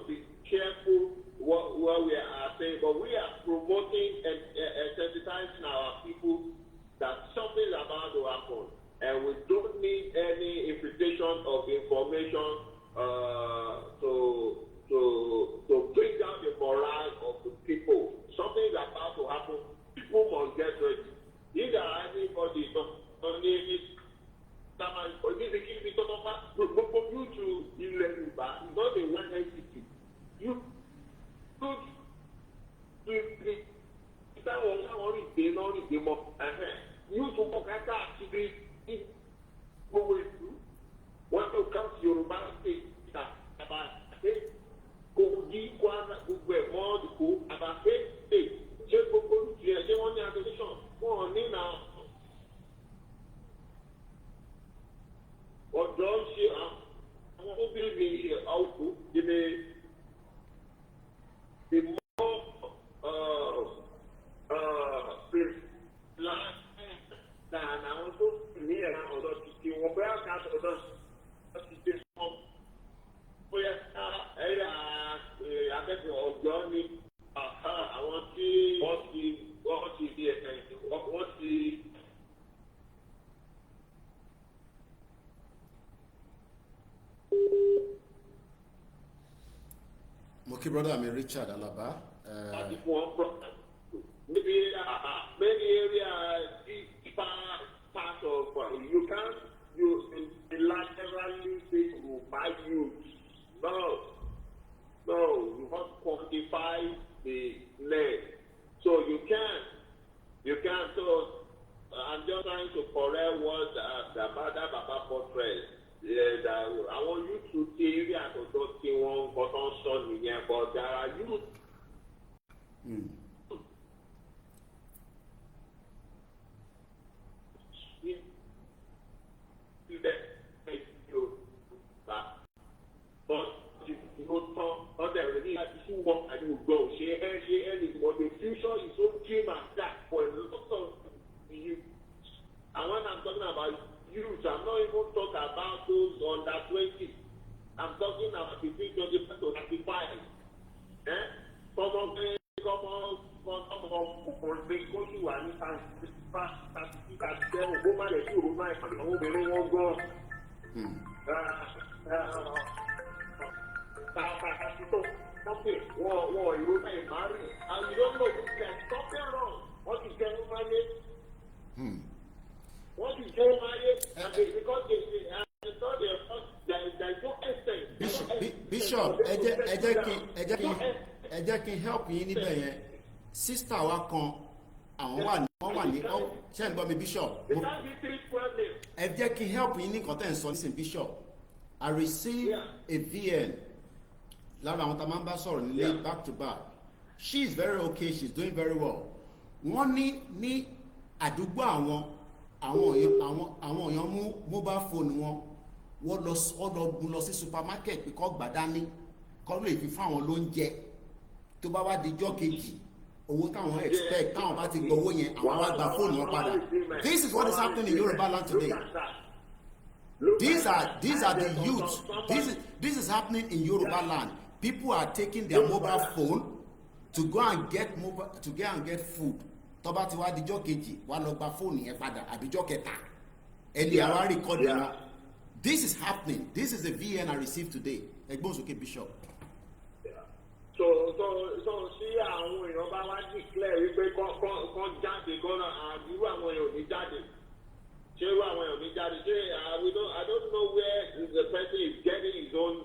S3: be careful what we are saying, but we are promoting and sensitizing our people that something is about to happen, and we don't need any invitation of information to bring down the morale of the people. Something is about to happen. People must get ready. If there are anybody you to Yoruba, it's not a one entity. You could you to walk when you come to Yoruba state, about Kogi, Kwana, Gugwe, Modico, about state, just go to the one acquisition. Go on now. Or don't you won't believe me here also the more than I also near or to one bear cat or this where I bet your journey. I want to what the
S1: Moki brother, I'm Richard Alaba.
S3: Maybe many areas, part of just trying to correct what the Baba portrait. Àwọn YouTube ti rí àtọ̀tọ̀ tí wọ́n kọ́ tó ń sọ nìyẹn, but there are youth. But the future is so dim and dark for a lot of youth. And when I'm talking about youth, I'm not even talking about those under 20. I'm talking about between 25 to 35. Some of them come on, they go to an something, you don't marry, and you don't know there's something wrong. What is getting married? What is getting married? And because they thought there's no essence.
S1: Bishop, ẹ jẹ́ kí n help yín níbẹ̀ yẹn. Sister wa kan, àwọn wà ní ṣé ń gbọ́ mi Bishop? Ẹ jẹ́ kí n help yín ní nǹkan tẹ́ ń sọ nísìnyí Bishop. I received a VN. Lára àwọn tá a máa ń bá sọ̀rọ̀ nílé back to back. She is very okay, she's doing very well. Wọ́n ní àdúgbò àwọn èèyàn mú mobile phone wọ́n lọ gun lọ sí supermarket pé kó gbà dání kó lè fi fún àwọn lóúnjẹ tó bá wá dijọ́ kejì owó táwọn expect táwọn bá ti gbọ́ owó yẹn àwọn wá gba fóònù wọn padà. This is what is happening in Yoruba land today. These are the youth. This is happening in Yoruba land. People are taking their mobile phone to go and get food. Tó bá ti wá dijọ́ kejì wá lọ gba fóònù yẹn padà àbíjọ́ kẹta. Ẹni àwa record wọn. This is happening. This is the VN I received today. Ẹgbọ́n sókè Bishop.
S3: So sí àwọn èèyàn bá wá declare wípé kán jáde gọ́nà irú àwọn èèyàn ò ní jáde. Ṣé irú àwọn èèyàn ò ní jáde? Ṣé I don't know where the person is getting his own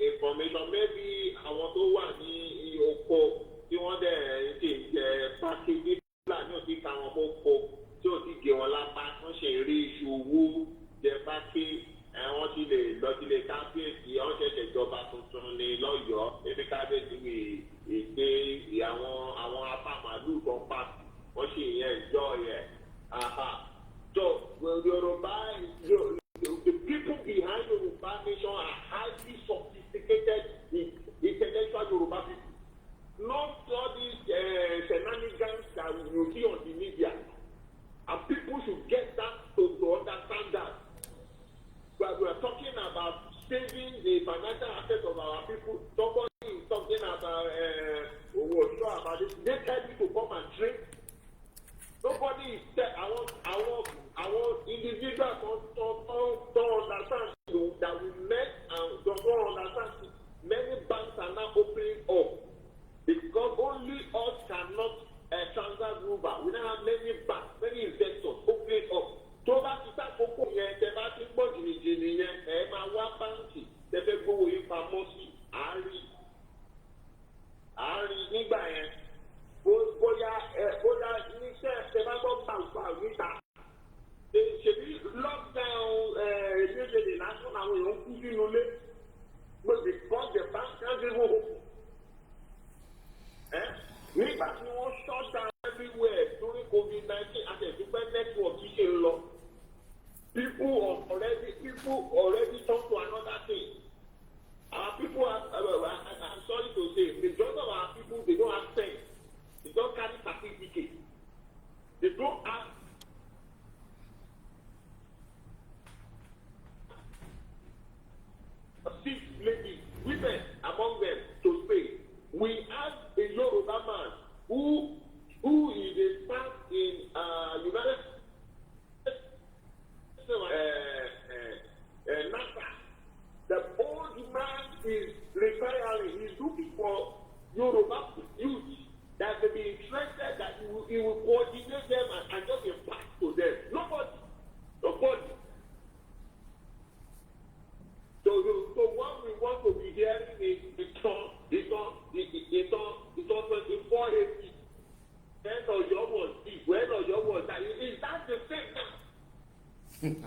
S3: information. Maybe àwọn tó wà ní oko tí wọ́n dẹ̀ ṣe jẹ́ pákéjì fúlà ní òtí káwọn mọ́kò tí ò ti gé wọn lápá wọ́n ṣe rí iṣu owó jẹ́ pákéjì. Wọ́n ti lè lọ sílé kábíyèsí wọ́n ṣẹ̀ṣẹ̀ ìjọba tuntun ní lọ́yọ̀ọ́ ebi kábíyèsí wì èdè àwọn afámàlú kan pa wọ́n sì yẹn ìjọ yẹn. So Yoruba, the people behind Yoruba nation are highly sophisticated intellectual Yoruba people. Not all these shenanigans that you see on the media. And people should get that to understand that. But we are talking about saving the financial assets of our people. Somebody is talking about this. They tell you to come and drink. Nobody is our individuals don't understand that we met and don't understand. Many banks are now opening up because only us cannot transact Uber. We don't have many banks, many investors opening up. Tó bá ti sàkókò yẹn tẹ́ bá ti pọ̀ jìnnìjìnnì yẹn máa wá báńkì tẹ́ fẹ́ gbówó yín pamọ́ sí àárín nígbà yẹn bóyá níṣẹ́ tẹ́ bá gbọ́ gbàgbà níta ṣèbí lockdown ìdíje náà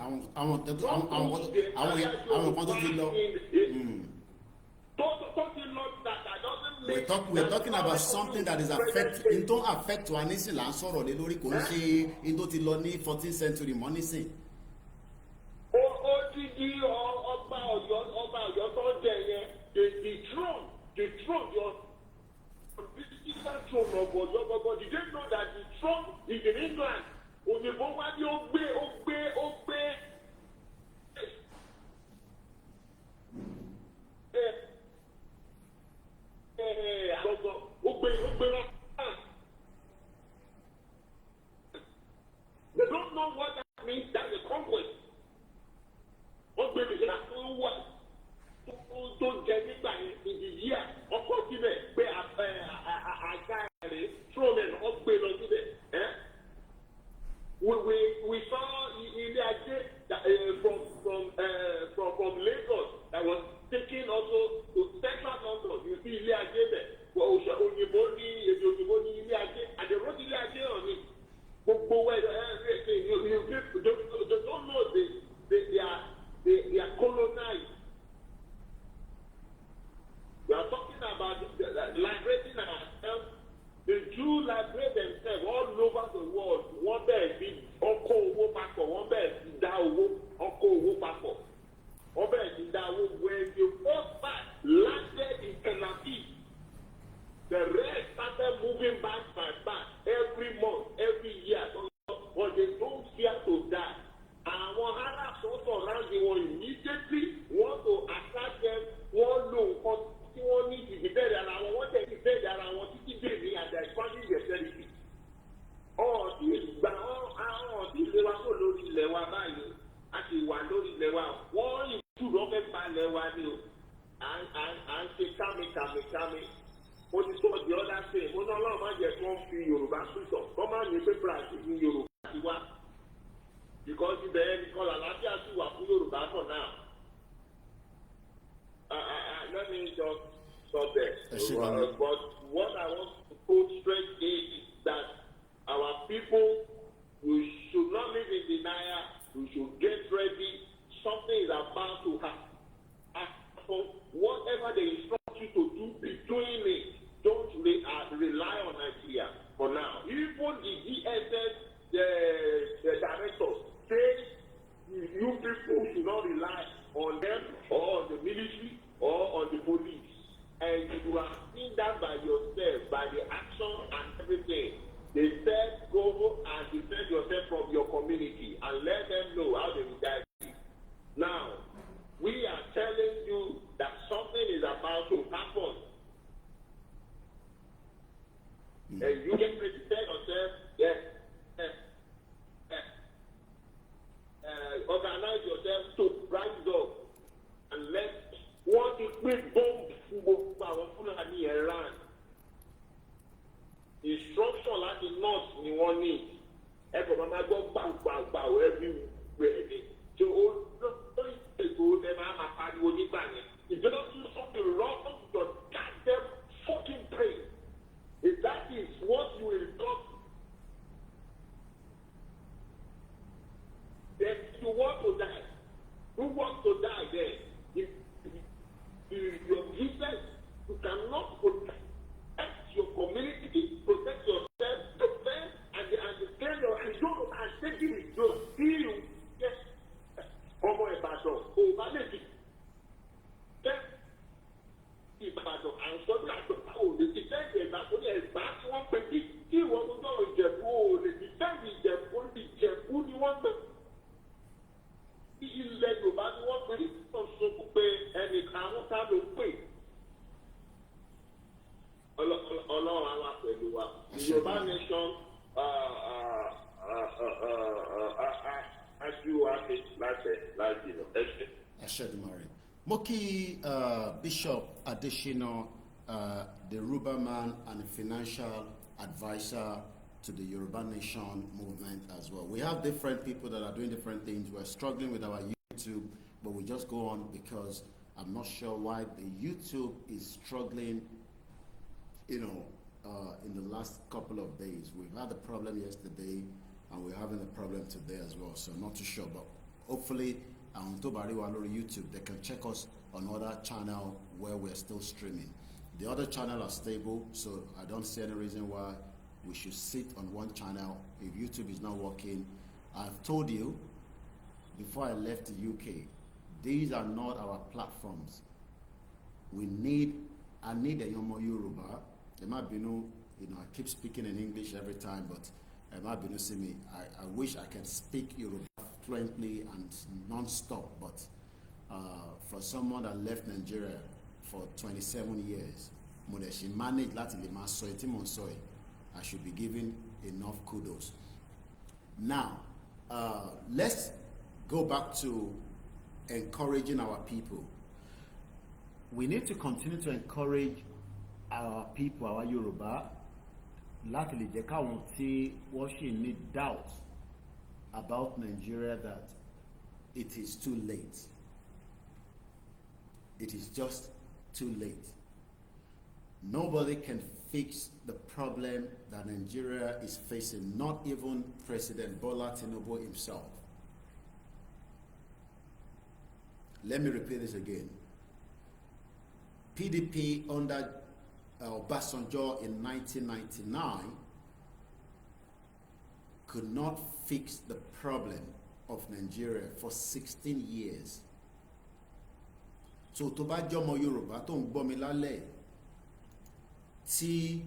S1: àwọn kan tó ti lọ. We're talking about something that is affecting, don't affect wa nísìn là ń sọ̀rọ̀ lé lórí, kò ń ṣe in tó ti lọ ní 14th century mọ́ nísìn.
S3: Ó ti di ọba Ọ̀yọ́ tó jẹ yẹn, the throne, your physical throne of Ọ̀yọ́, did you know that the throne is in England? Òyìnbó wá ní ó gbé. They don't know what that means. That's a conquest. Wọ́n gbé mi ìlà wà tó jẹ nígbà ìdí yíyà ọkọ̀ síbẹ̀ pé àga rẹ̀ trómẹ̀n wọ́n gbé lọ síbẹ̀. We saw ilé ajé from Lagos that was taken also to central London. You see ilé ajé bẹ̀. Òyìnbó ní èdè òyìnbó ní ilé ajé. Àdèrò ti ilé ajé hàn ní. Gbogbo you don't know they are colonized. We are talking about liberating ourselves. The Jews liberate themselves all over the world. Wọ́n bẹ̀rẹ̀ sí ọkọ̀ owó papọ̀. Wọ́n bẹ̀rẹ̀ sí dá ọkọ̀ owó papọ̀. Wọ́n bẹ̀rẹ̀ sí dá owó. When the first part landed in Tel Aviv, the rest started moving back by back every month, every year. But they don't fear to die. Àwọn Arabs also around the world immediately want to attack them. Wọ́n lò nǹkan tí wọ́n ní ìdìbẹ̀rẹ̀ ara wọn. Wọ́n tẹ̀ ìdìbẹ̀rẹ̀ ara wọn títí dé ní àjà ìfọ́njú ìyẹ̀sẹ̀rìsì. Ọ̀ọ́dì ìlera kò lórí ilẹ̀ wa báyìí. A ti wà lórí ilẹ̀ wa. Wọ́n ìtúrọ̀ fẹ́ ba ilẹ̀ wa ni o. À ń ṣe kámi. Mo ti sọ the other thing. Mo ní Ọlọ́run má jẹ́ kí wọ́n fi Yorùbá sùtọ̀. Wọ́n máa ń ní pépà àti ní Yorùbá ti wá. Because ibẹ̀ ẹni kan làlàáfíà sì wà fún Yorùbá for now. Let me just stop there. But what I want to put straight is that our people, we should not live in denial. We should get ready. Something is about to happen. Whatever they instruct you to do, be doing it. Don't rely on Nigeria for now. Even the DSS, the directors, say you people should not rely on them or on the military or on the police. And you are seeing that by yourself, by the action and everything. They said go and defend yourself from your community and let them know how they will guide you. Now, we are telling you that something is about to happen. And you can prepare yourself, organize yourself to rise up and let what you put bomb Fulani Iran. Instruction like the north ni wọ́n ní. Ẹ̀kọ́ máa gbọ́ gbàgbàgbà everywhere. So ó ètò ẹ̀ máa pariwo nígbà yẹn. If you don't do something wrong, just goddamn fucking pray. If that is what you will talk, then you want to die. Who wants to die then? If your business, you cannot protect your community, protect yourself, defend and defend your control and take it to see you. Yes. Ọmọ Ìbàdàn, òbálẹ̀jì. Ìbàdàn, à ń sọ́dún àjọpá ò lè ti fẹ́ẹ̀dì ẹ̀gbá tó ní ẹ̀gbá tí wọ́n pe tí ìwọ́n tó náà Ìjẹ̀bú ò lè ti fẹ́ẹ̀dì Ìjẹ̀bú ni wọ́n pè. Ilẹ̀ Yorùbá ni wọ́n pè ní sọ́sọ́ pé ẹnìkan àwọn tá ló pè. Ọlọ́run àwa pẹ̀lú wa. The Yorùbá nation aṣíwájú àti láti lọ.
S1: Ashedumare. Moki Bishop Adeshina, the Ruberman and financial advisor to the Yoruba Nation movement as well. We have different people that are doing different things. We're struggling with our YouTube, but we just go on because I'm not sure why the YouTube is struggling, in the last couple of days. We've had a problem yesterday and we're having a problem today as well. So not too sure, but hopefully on YouTube, they can check us on other channel where we're still streaming. The other channel are stable, so I don't see any reason why we should sit on one channel if YouTube is not working. I've told you before I left the UK, these are not our platforms. I need a Yomo Yoruba. I keep speaking in English every time, but I wish I can speak Yoruba fluently and non-stop, but for someone that left Nigeria for 27 years, she managed I should be given enough kudos. Now, let's go back to encouraging our people. We need to continue to encourage our people, our Yoruba, láti lè jẹ́ káwọn tí wọ́n ṣì ní doubt about Nigeria that it is too late. It is just too late. Nobody can fix the problem that Nigeria is facing, not even President Bola Tinubu himself. Let me repeat this again. PDP under Obasanjo in 1999 could not fix the problem of Nigeria for 16 years. So tó bá jẹ́ ọmọ Yorùbá tó ń gbọ́ mi lálẹ́ tí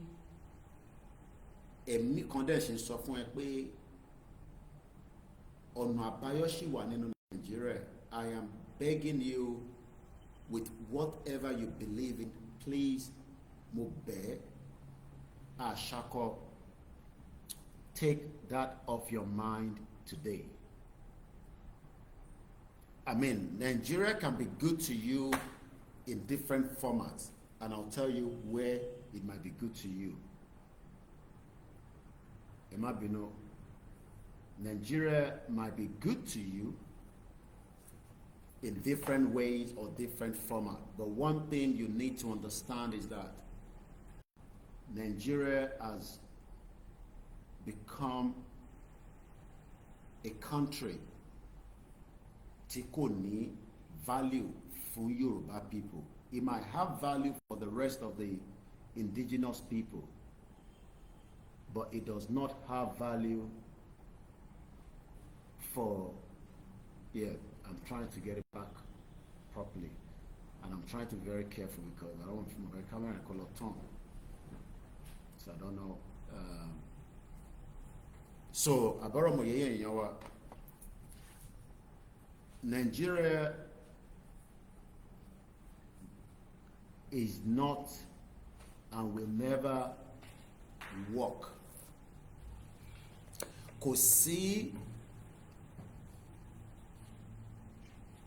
S1: ẹ̀mí kan dẹ̀ ṣe sọ fún ẹ pé ọ̀nà àbáyọ ṣì wà nínú Nigeria, I am begging you, with whatever you believe in, please, mo bẹ̀ ẹ́, àṣàkọ, take that off your mind today. I mean, Nigeria can be good to you in different formats, and I'll tell you where it might be good to you. Nigeria might be good to you in different ways or different formats. But one thing you need to understand is that Nigeria has become a country tí kò ní value for Yoruba people. It might have value for the rest of the indigenous people, but it does not have value for, I'm trying to get it back properly, and I'm trying to be very careful because I don't want my camera to color tongue, so I don't know. So abaro mo yeye yawa, Nigeria is not and will never work. Kò sí.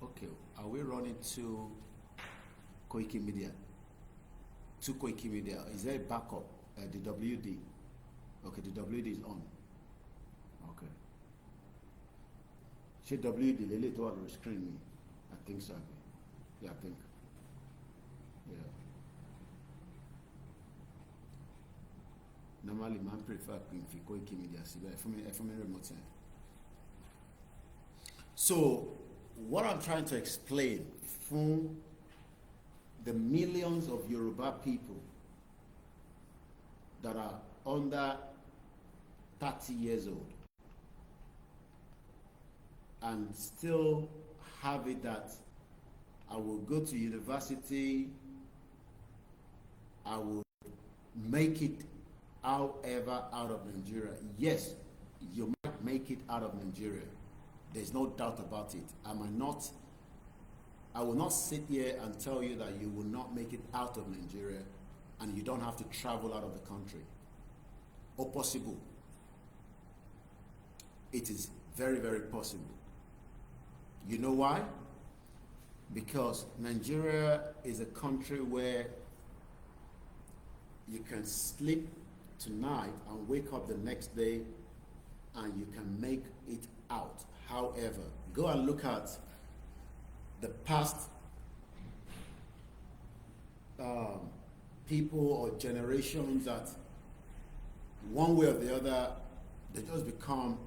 S1: Okay, are we running to Koikimedia? To Koikimedia, is there a backup? The WD. Okay, the WD is on. Okay. Should WD lele to on the screen? I think so. Yeah, I think. Yeah. Normally, man prefer Koikimedia. For me remote. So, what I'm trying to explain from the millions of Yoruba people that are under 30 years old and still have it that I will go to university, I will make it however out of Nigeria. Yes, you might make it out of Nigeria. There's no doubt about it. I will not sit here and tell you that you will not make it out of Nigeria and you don't have to travel out of the country. Or possible. It is very, very possible. You know why? Because Nigeria is a country where you can sleep tonight and wake up the next day and you can make it out. However, go and look at the past people or generations that one way or the other, they just become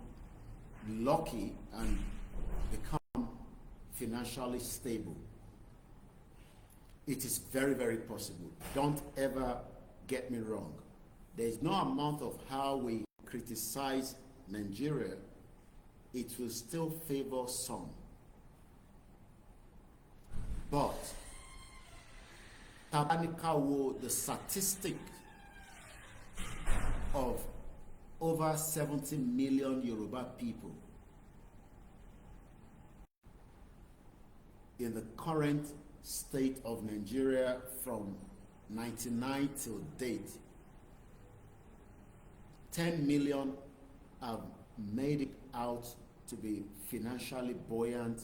S1: lucky and become financially stable. It is very, very possible. Don't ever get me wrong. There is no amount of how we criticize Nigeria, it will still favor some. But Tabanikawo, the statistic of over 70 million Yoruba people in the current state of Nigeria from 99 till date, 10 million have made it out to be financially buoyant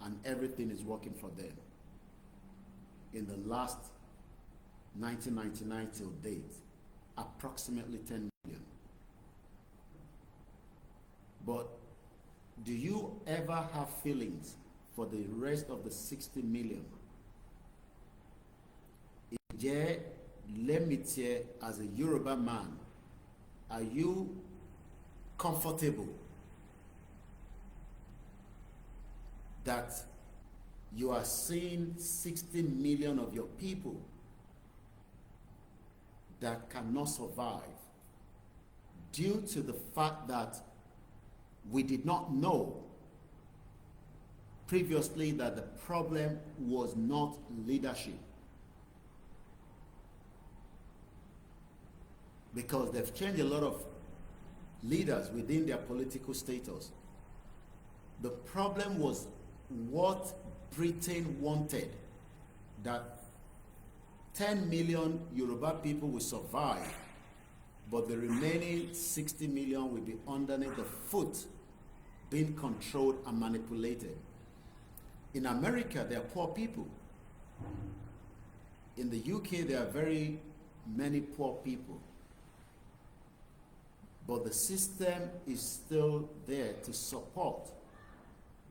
S1: and everything is working for them in the last 1999 till date, approximately 10 million. But do you ever have feelings for the rest of the 60 million? Let me tell you, as a Yoruba man, are you comfortable that you are seeing 60 million of your people that cannot survive due to the fact that we did not know previously that the problem was not leadership? Because they've changed a lot of leaders within their political status. The problem was what Britain wanted, that 10 million Yoruba people will survive, but the remaining 60 million will be underneath the foot, being controlled and manipulated. In America, there are poor people. In the UK, there are very many poor people. But the system is still there to support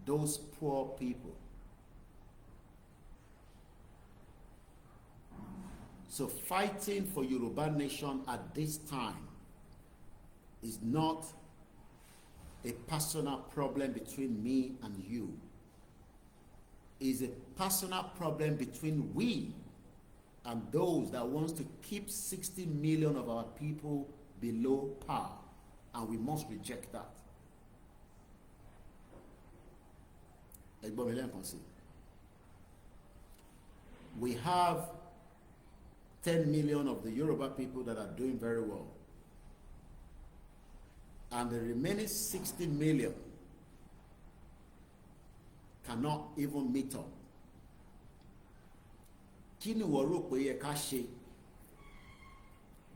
S1: those poor people. So fighting for Yoruba nation at this time is not a personal problem between me and you. It's a personal problem between we and those that wants to keep 60 million of our people below par. And we must reject that. We have 10 million of the Yoruba people that are doing very well. And the remaining 60 million cannot even meet up.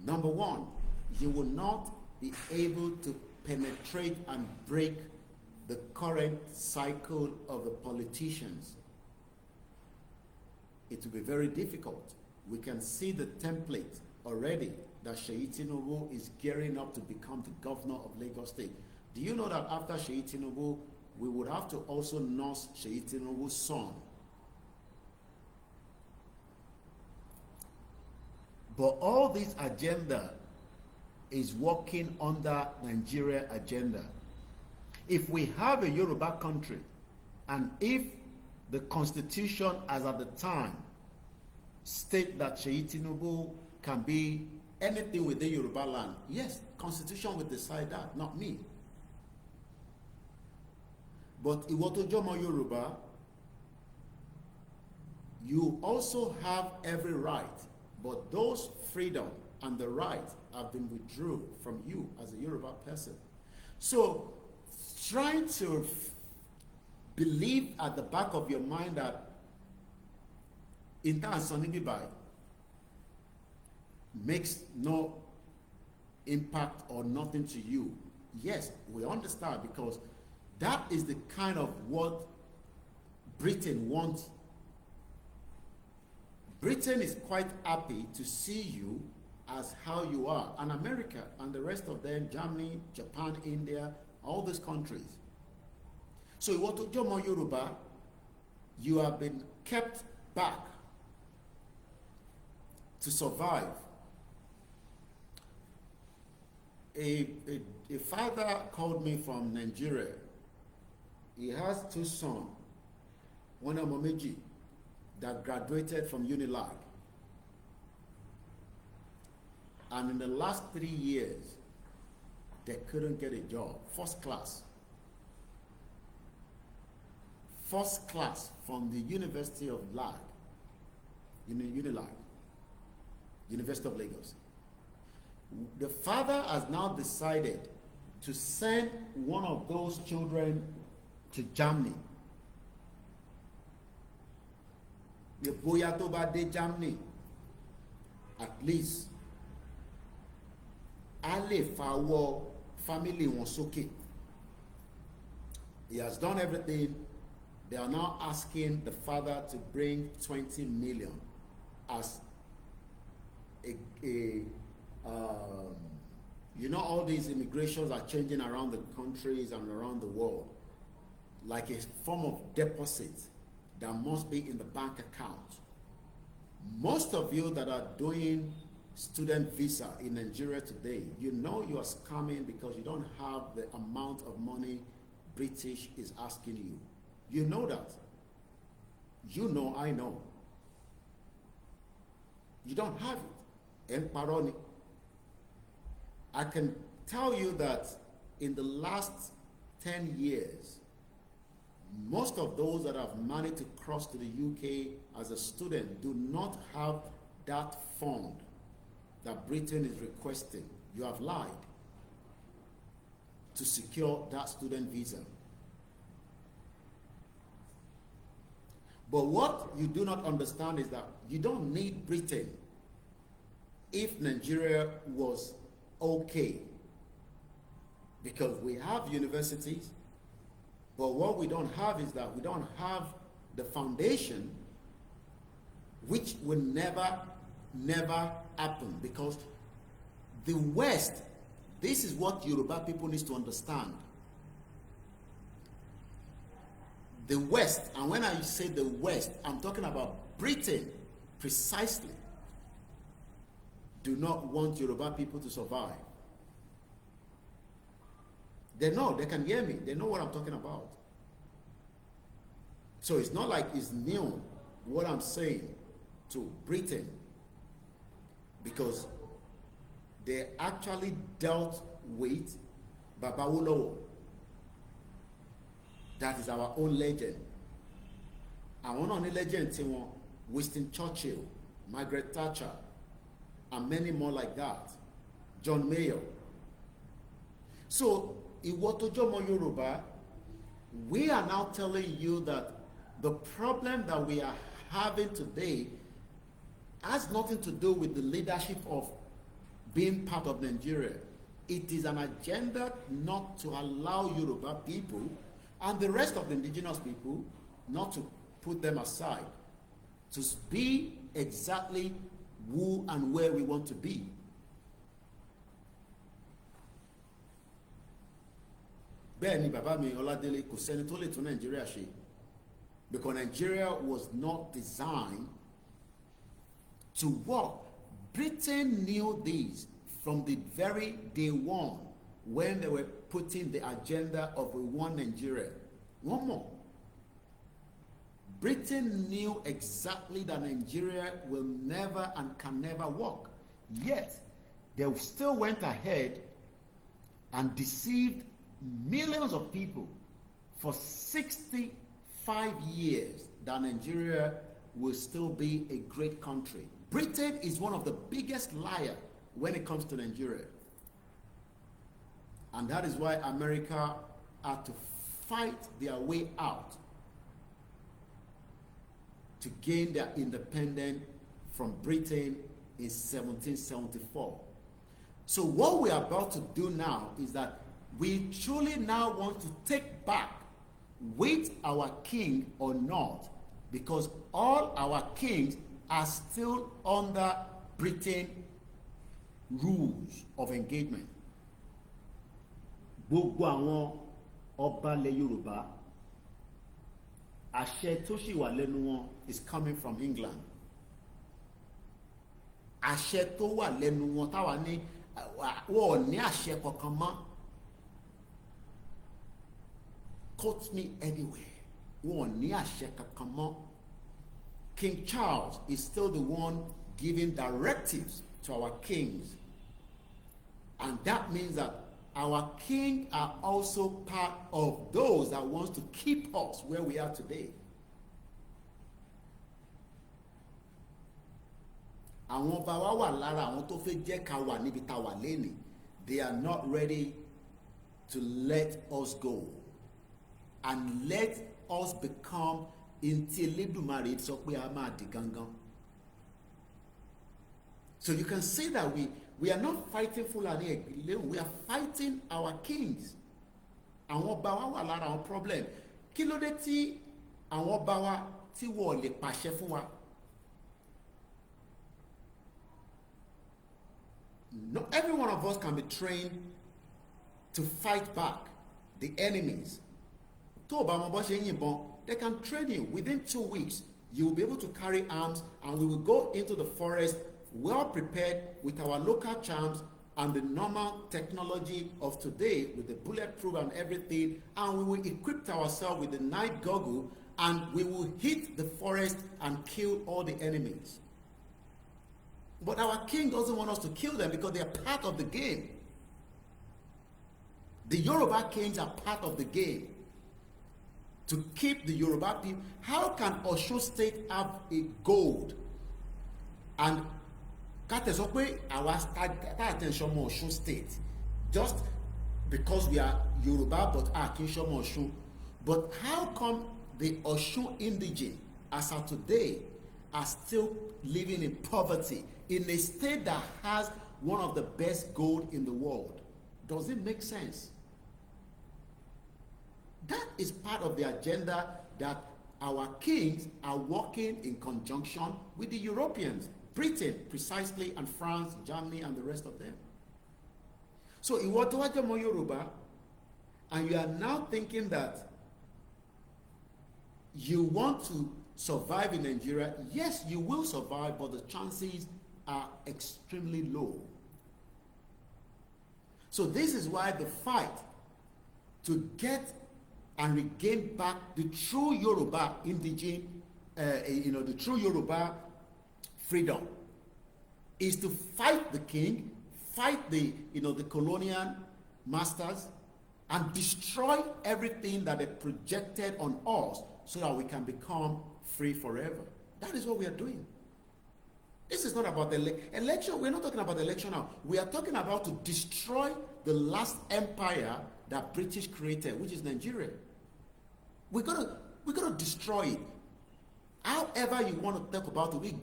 S1: Number one, you will not be able to penetrate and break the current cycle of the politicians. It will be very difficult. We can see the template already that Seyi Tinubu is gearing up to become the governor of Lagos State. Do you know that after Seyi Tinubu, we would have to also nurse Seyi Tinubu's son? But all this agenda is working under Nigeria agenda. If we have a Yoruba country, and if the constitution as at the time state that Seyi Tinubu can be anything within Yoruba land, yes, constitution will decide that, not me. But Iwotojomo Yoruba, you also have every right, but those freedom and the right have been withdrawn from you as a Yoruba person. So trying to believe at the back of your mind that Inter-Sonibibai makes no impact or nothing to you. Yes, we understand, because that is the kind of what Britain wants. Britain is quite happy to see you as how you are, and America and the rest of them, Germany, Japan, India, all these countries. So Iwotojomo Yoruba, you have been kept back to survive. A father called me from Nigeria. He has two sons. one of Momeji that graduated from Unilag. And in the last 3 years, they couldn't get a job. First class. First class from the University of Lag, Unilag, University of Lagos. The father has now decided to send one of those children to Germany. The bóyá tó bá dé Germany, at least, a lè fawọ́ family wọn sókè. He has done everything. They are now asking the father to bring 20 million as you know, all these immigrations are changing around the countries and around the world, like a form of deposit that must be in the bank account. Most of you that are doing student visa in Nigeria today, you know you are scamming because you don't have the amount of money British is asking you. You know that. You know, I know. You don't have it. And paroni. I can tell you that in the last 10 years, most of those that have managed to cross to the UK as a student do not have that fund that Britain is requesting. You have lied to secure that student visa. But what you do not understand is that you don't need Britain if Nigeria was okay. Because we have universities, but what we don't have is that we don't have the foundation, which will never happen. Because the West, this is what Yoruba people need to understand. The West, and when I say the West, I'm talking about Britain precisely, do not want Yoruba people to survive. They know, they can hear me, they know what I'm talking about. So it's not like it's new what I'm saying to Britain, because they actually dealt with Babawolowo. That is our own legend. Àwọn náà ní legend tí wọn, Winston Churchill, Margaret Thatcher, and many more like that. John Mayer. So, ìwọ tó jọmọ Yorùbá, we are now telling you that the problem that we are having today has nothing to do with the leadership of being part of Nigeria. It is an agenda not to allow Yoruba people and the rest of the indigenous people, not to put them aside, to be exactly who and where we want to be. Bẹ́ẹ̀ni bàbá mi Ọládélé kò sẹ́ni tó lè tún Nigeria ṣe, because Nigeria was not designed to work. Britain knew this from the very day one when they were putting the agenda of a one Nigeria. One more. Britain knew exactly that Nigeria will never and can never work. Yet, they still went ahead and deceived millions of people for 65 years that Nigeria will still be a great country. Britain is one of the biggest liars when it comes to Nigeria. And that is why America had to fight their way out to gain their independence from Britain in 1774. So what we are about to do now is that we truly now want to take back, with our king or not, because all our kings are still under Britain rules of engagement. Gbogbo àwọn ọba ilẹ̀ Yorùbá, àṣẹ tó ṣì wà lẹ́nu wọn is coming from England. Àṣẹ tó wà lẹ́nu wọn táwa ní wọ́n ní àṣẹ kankan mọ́. Quote me anywhere. wọn ní àṣẹ kankan mọ́. King Charles is still the one giving directives to our kings. And that means that our king are also part of those that wants to keep us where we are today. Àwọn ọba wa wà lára àwọn tó fẹ́ jẹ́ ká wà níbi tá wà lénìí. They are not ready to let us go and let us become inti Elédùmarè sọ pé a máa di gangan. So you can see that we are not fighting Fulani alone. We are fighting our kings. Àwọn ọba wa wà lára àwọn problem. Kí ló dé tí àwọn ọba wa tí wọ́n lè pàṣẹ fún wa? Not every one of us can be trained to fight back the enemies. Tó o bá mọ bó ṣe ń yìnbọn, they can train you. Within 2 weeks, you will be able to carry arms, and we will go into the forest well prepared with our local charms and the normal technology of today with the bulletproof and everything, and we will equip ourselves with the night goggle, and we will hit the forest and kill all the enemies. But our king doesn't want us to kill them because they are part of the game. The Yoruba kings are part of the game. To keep the Yoruba people, how can Osun State have a gold and our attention more Osun State just because we are Yoruba but our kingship Osun? But how come the Osun indigene as of today are still living in poverty in a state that has one of the best gold in the world? Does it make sense? That is part of the agenda that our kings are working in conjunction with the Europeans, Britain precisely, and France, Germany, and the rest of them. So ìwọ tó wá jẹ́ ọmọ Yorùbá, and you are now thinking that you want to survive in Nigeria. Yes, you will survive, but the chances are extremely low. So this is why the fight to get and regain back the true Yoruba indigene, the true Yoruba freedom is to fight the king, fight the colonial masters, and destroy everything that they projected on us so that we can become free forever. That is what we are doing. This is not about the election. We're not talking about the election now. We are talking about to destroy the last empire that British created, which is Nigeria. We're gonna destroy it. However you want to talk about it,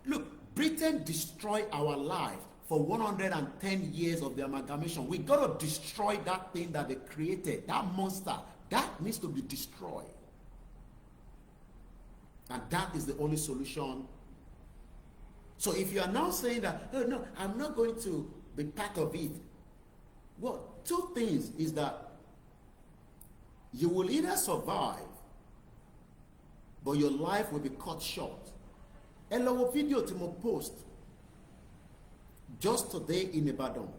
S1: look, Britain destroyed our life for 110 years of the amalgamation. We gotta destroy that thing that they created, that monster. That needs to be destroyed. And that is the only solution. So if you are now saying that, oh, no, I'm not going to be part of it. Well, two things is that you will either survive, but your life will be cut short. A little video to post just today in Ibadan.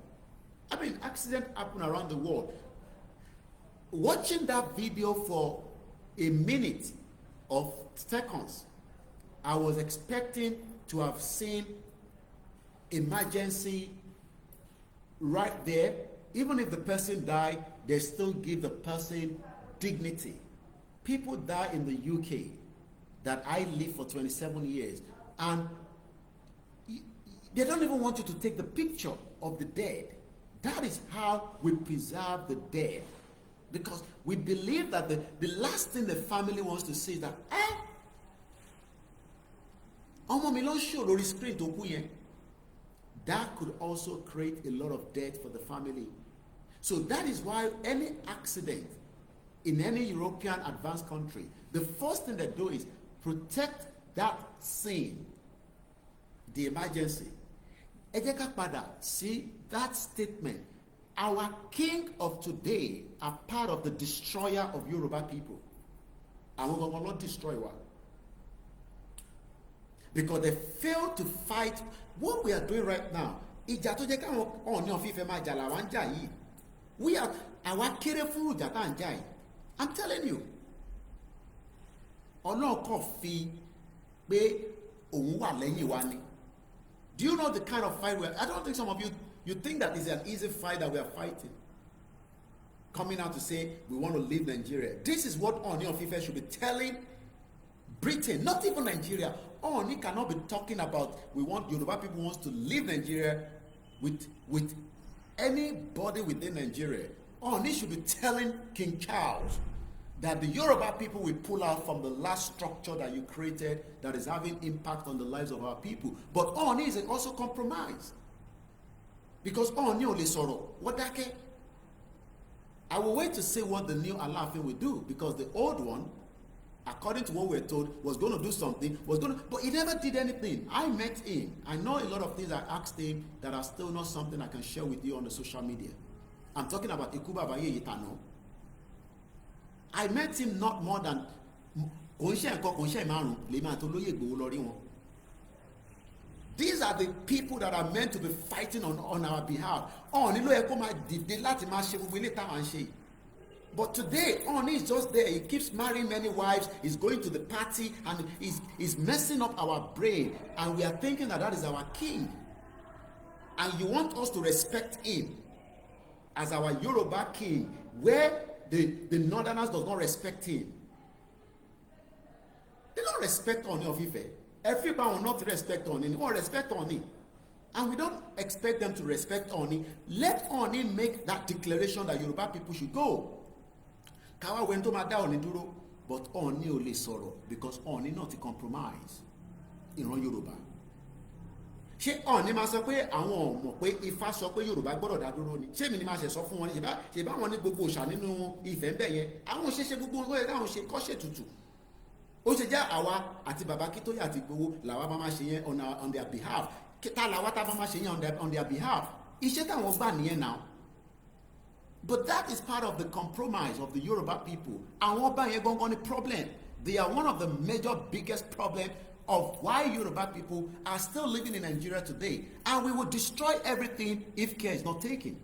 S1: I mean, accident happen around the world. Watching that video for a minute of seconds, I was expecting to have seen emergency right there. Even if the person died, they still give the person dignity. People die in the UK that I lived for 27 years, and they don't even want you to take the picture of the dead. That is how we preserve the dead, because we believe that the last thing the family wants to see is that ọmọ mi ló ń show lórí screen tó kú yẹn. That could also create a lot of death for the family. So that is why any accident in any European advanced country, the first thing they do is protect that scene, the emergency. Ẹ jẹ́ ká padà sí that statement. Our king of today are part of the destroyer of Yoruba people. Àwọn gbogbo ló destroy wa. Because they fail to fight what we are doing right now. Ìjà tó jẹ́ káwọn ọ̀nà fífẹ́ máa jà làwọn ń jà yìí. We are àwa kéré fún ìjà tá à ń jà yìí. I'm telling you. Ọlọ́run kàn fi pé òun wà lẹ́yìn wa ni. Do you know the kind of fight I don't think some of you think that is an easy fight that we are fighting. Coming out to say we want to leave Nigeria. This is what Ooni of Ife should be telling Britain, not even Nigeria. Ooni cannot be talking about Yoruba people wants to leave Nigeria with anybody within Nigeria. Ooni should be telling King Charles that the Yoruba people will pull out from the last structure that you created that is having impact on the lives of our people. But Ooni is also compromised. Because Ooni ò lè sọ̀rọ̀, wọ́n dákẹ́. I will wait to see what the new Alaafin will do, because the old one, according to what we're told, was going to do something, but he never did anything. I met him. I know a lot of things I asked him that are still not something I can share with you on the social media. I'm talking about Ikuba Baye Yitano. I met him not more than these are the people that are meant to be fighting on our behalf. But today, Ooni is just there. He keeps marrying many wives. He's going to the party and he's messing up our brain. And we are thinking that is our king. And you want us to respect him as our Yoruba king, where the Northerners does not respect him. They don't respect Ooni of Ife. Everybody will not respect Ooni. Or respect Ooni. And we don't expect them to respect Ooni. Let Ooni make that declaration that Yoruba people should go. Kawa went to Mada Ooni dúró, but Ooni ò lè sọ̀rọ̀ because Ooni not to compromise. Ìran Yorùbá. Ṣé Ooni máa sọ pé àwọn mọ̀ pé Ifá sọ pé Yorùbá gbọ́dọ̀ dá dúró ni? Ṣé mi ni máa ṣe sọ fún wọn ni? Ṣé bá wọn ní gbogbo òòṣà nínú Ifẹ̀ ń bẹ̀ yẹn? Àwọn ṣe gbogbo ẹ̀ káwọn ṣe kọ́ṣẹ́ tutù. Ó ṣe jẹ́ àwa àti bàbá Kítóyè àti Ìgbòho làwa máa ṣe yẹn on their behalf. Kíta làwa tá máa ṣe yẹn on their behalf. Iṣẹ́ táwọn gbà nìyẹn now. But that is part of the compromise of the Yoruba people. Àwọn ọba yẹn gangan ni problem. They are one of the major biggest problem of why Yoruba people are still living in Nigeria today. And we will destroy everything if care is not taken.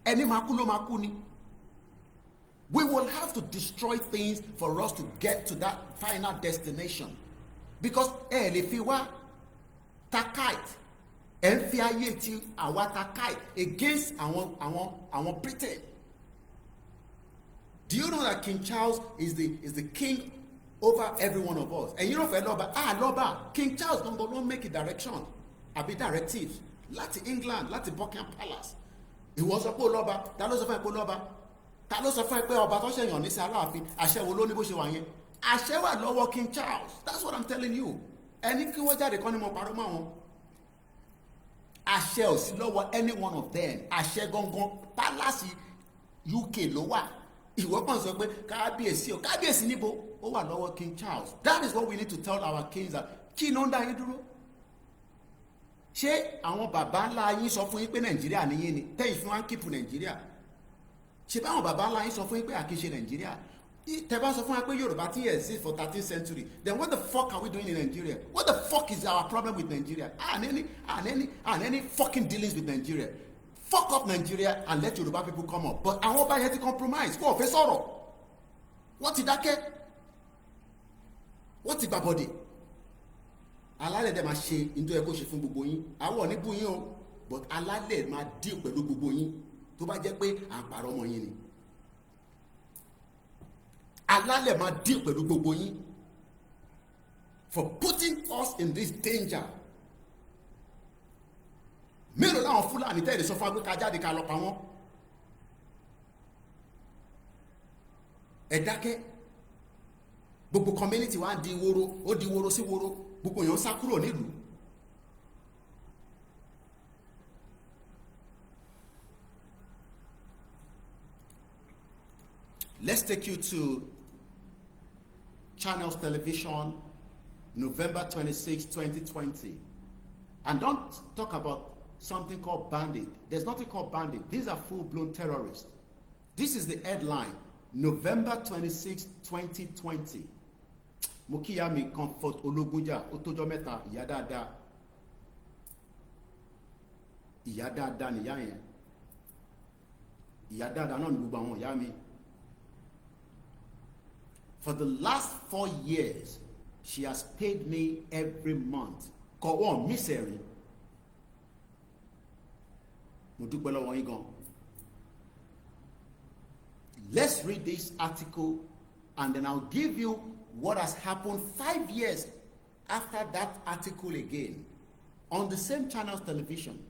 S1: Ẹni máa kú ló máa kú ni. We will have to destroy things for us to get to that final destination. Because lè fi wá takite. Ẹ fi ayé ti àwa takite against àwọn Britain. Do you know that King Charles is the king over every one of us? And you know for Loba, King Charles don't make a direction, àbí directives. Láti England, láti Buckingham Palace. Ìwọ sọ pé Loba, ta ló sọ fún ẹ pé Loba? Ta ló sọ fún ẹ pé ọba tó ṣẹ̀yàn ní sí Aláàfin, àṣẹ wo ló ní bó ṣe wà yẹn? Àṣẹ wà lọ́wọ́ King Charles. That's what I'm telling you. Ẹni kí wọ́n jáde kọ́ ni mo parọ́ mọ́ wọn. Àṣẹ ò sí lọ́wọ́ any one of them. Àṣẹ gangan palace UK ló wà. Ìwọ kàn sọ pé kábíyèsí níbo ó wà lọ́wọ́ King Charles. That is what we need to tell our kings, that kí ló ń dá yín dúró. Ṣé àwọn bàbá ńlá yín sọ fún yín pé Nàìjíríà nìyẹn ni tẹ́yìn fún wa ń kíìpù Nàìjíríà? Ṣé báwọn bàbá ńlá yín sọ fún yín pé àkíṣe Nàìjíríà? Tẹ́ bá sọ fún wa pé Yorùbá ti exist for 13th century, then what the fuck are we doing in Nigeria? What the fuck is our problem with Nigeria? And any fucking dealings with Nigeria? Fuck up Nigeria and let Yoruba people come up. But àwọn ọba yẹn ti compromise. Wọ́n fẹ́ sọ̀rọ̀. Wọ́n ti dákẹ́. Wọ́n ti gbàbọ̀dẹ̀. Alálẹ̀ dẹ̀ máa ṣe ní tó yẹ kó ṣe fún gbogbo yín. Àwọn ò ní bú yín o, but alálẹ̀ máa deal pẹ̀lú gbogbo yín tó bá jẹ́ pé à ń parọ́ ọmọ yín ni. Alálẹ̀ máa deal pẹ̀lú gbogbo yín for putting us in this danger. Mélòó láwọn Fúlàní tẹ́lẹ̀ sọ fún agbéka jáde ká lọ pa wọ́n? Ẹ dákẹ́. Gbogbo community wa di woro, ó di woro sí woro, gbogbo èèyàn sá kúrò nílùú. Let's take you to Channels Television, November 26, 2020. And don't talk about something called bandit. There's nothing called bandit. These are full-blown terrorists. This is the headline, November 26, 2020. Mokiyami Comfort Ologunja, Otojo Meta, ìyá dáadáa. Ìyá dáadáa ni ìyá yẹn. Ìyá dáadáa náà ni gbogbo àwọn ìyá mi. For the last 4 years, she has paid me every month. Kò wọ́n miss ẹ̀rín. Mo dúpẹ́ lọ́wọ́ yín gan. Let's read this article and then I'll give you what has happened 5 years after that article again on the same channel's television.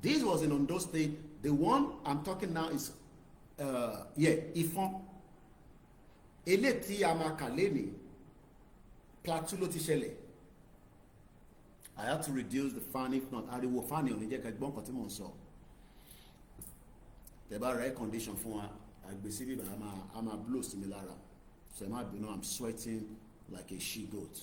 S1: This was in Ondo State. The one I'm talking now is Ifon. Eleti Amakaleni, Plateau ló ti ṣẹlẹ̀. I had to reduce the fan, if not, ariwo fan ni ò ní jẹ́ ká gbọ́ nǹkan tí mò ń sọ. Tẹ́ bá ra air condition fún wa, àgbèsí bíbá a máa blow sí mi lára. So ẹ má bínú, I'm sweating like a she-goat.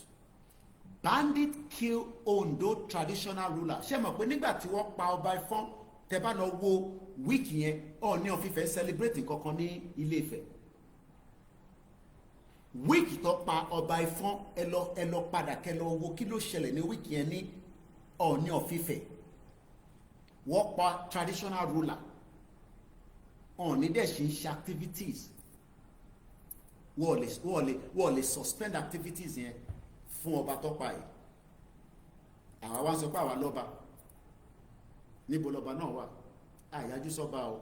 S1: Bandit kill Ondo traditional ruler. Ṣé mọ̀ pé nígbà tí wọ́n pa ọba Ifọ̀n, tẹ́ bá lọ wo wíìkì yẹn, Ọọ̀ni of Ifẹ̀ celebrate nǹkankan ní Ilé Ifẹ̀. Wíìkì tó pa ọba Ifọ̀n, ẹ lọ padà kẹ́ lọ wo kí ló ṣẹlẹ̀ ní wíìkì yẹn ní Ọọ̀ni of Ifẹ̀. Wọ́n pa traditional ruler. Ọọ̀ni dẹ̀ ṣe ń ṣe activities. Wọ́n lè suspend activities yẹn fún ọba tó pa yìí. Àwa wá sọ pé àwa lọ́ba. Níbo lọ́ba náà wà? Àyájú sọ́ba o.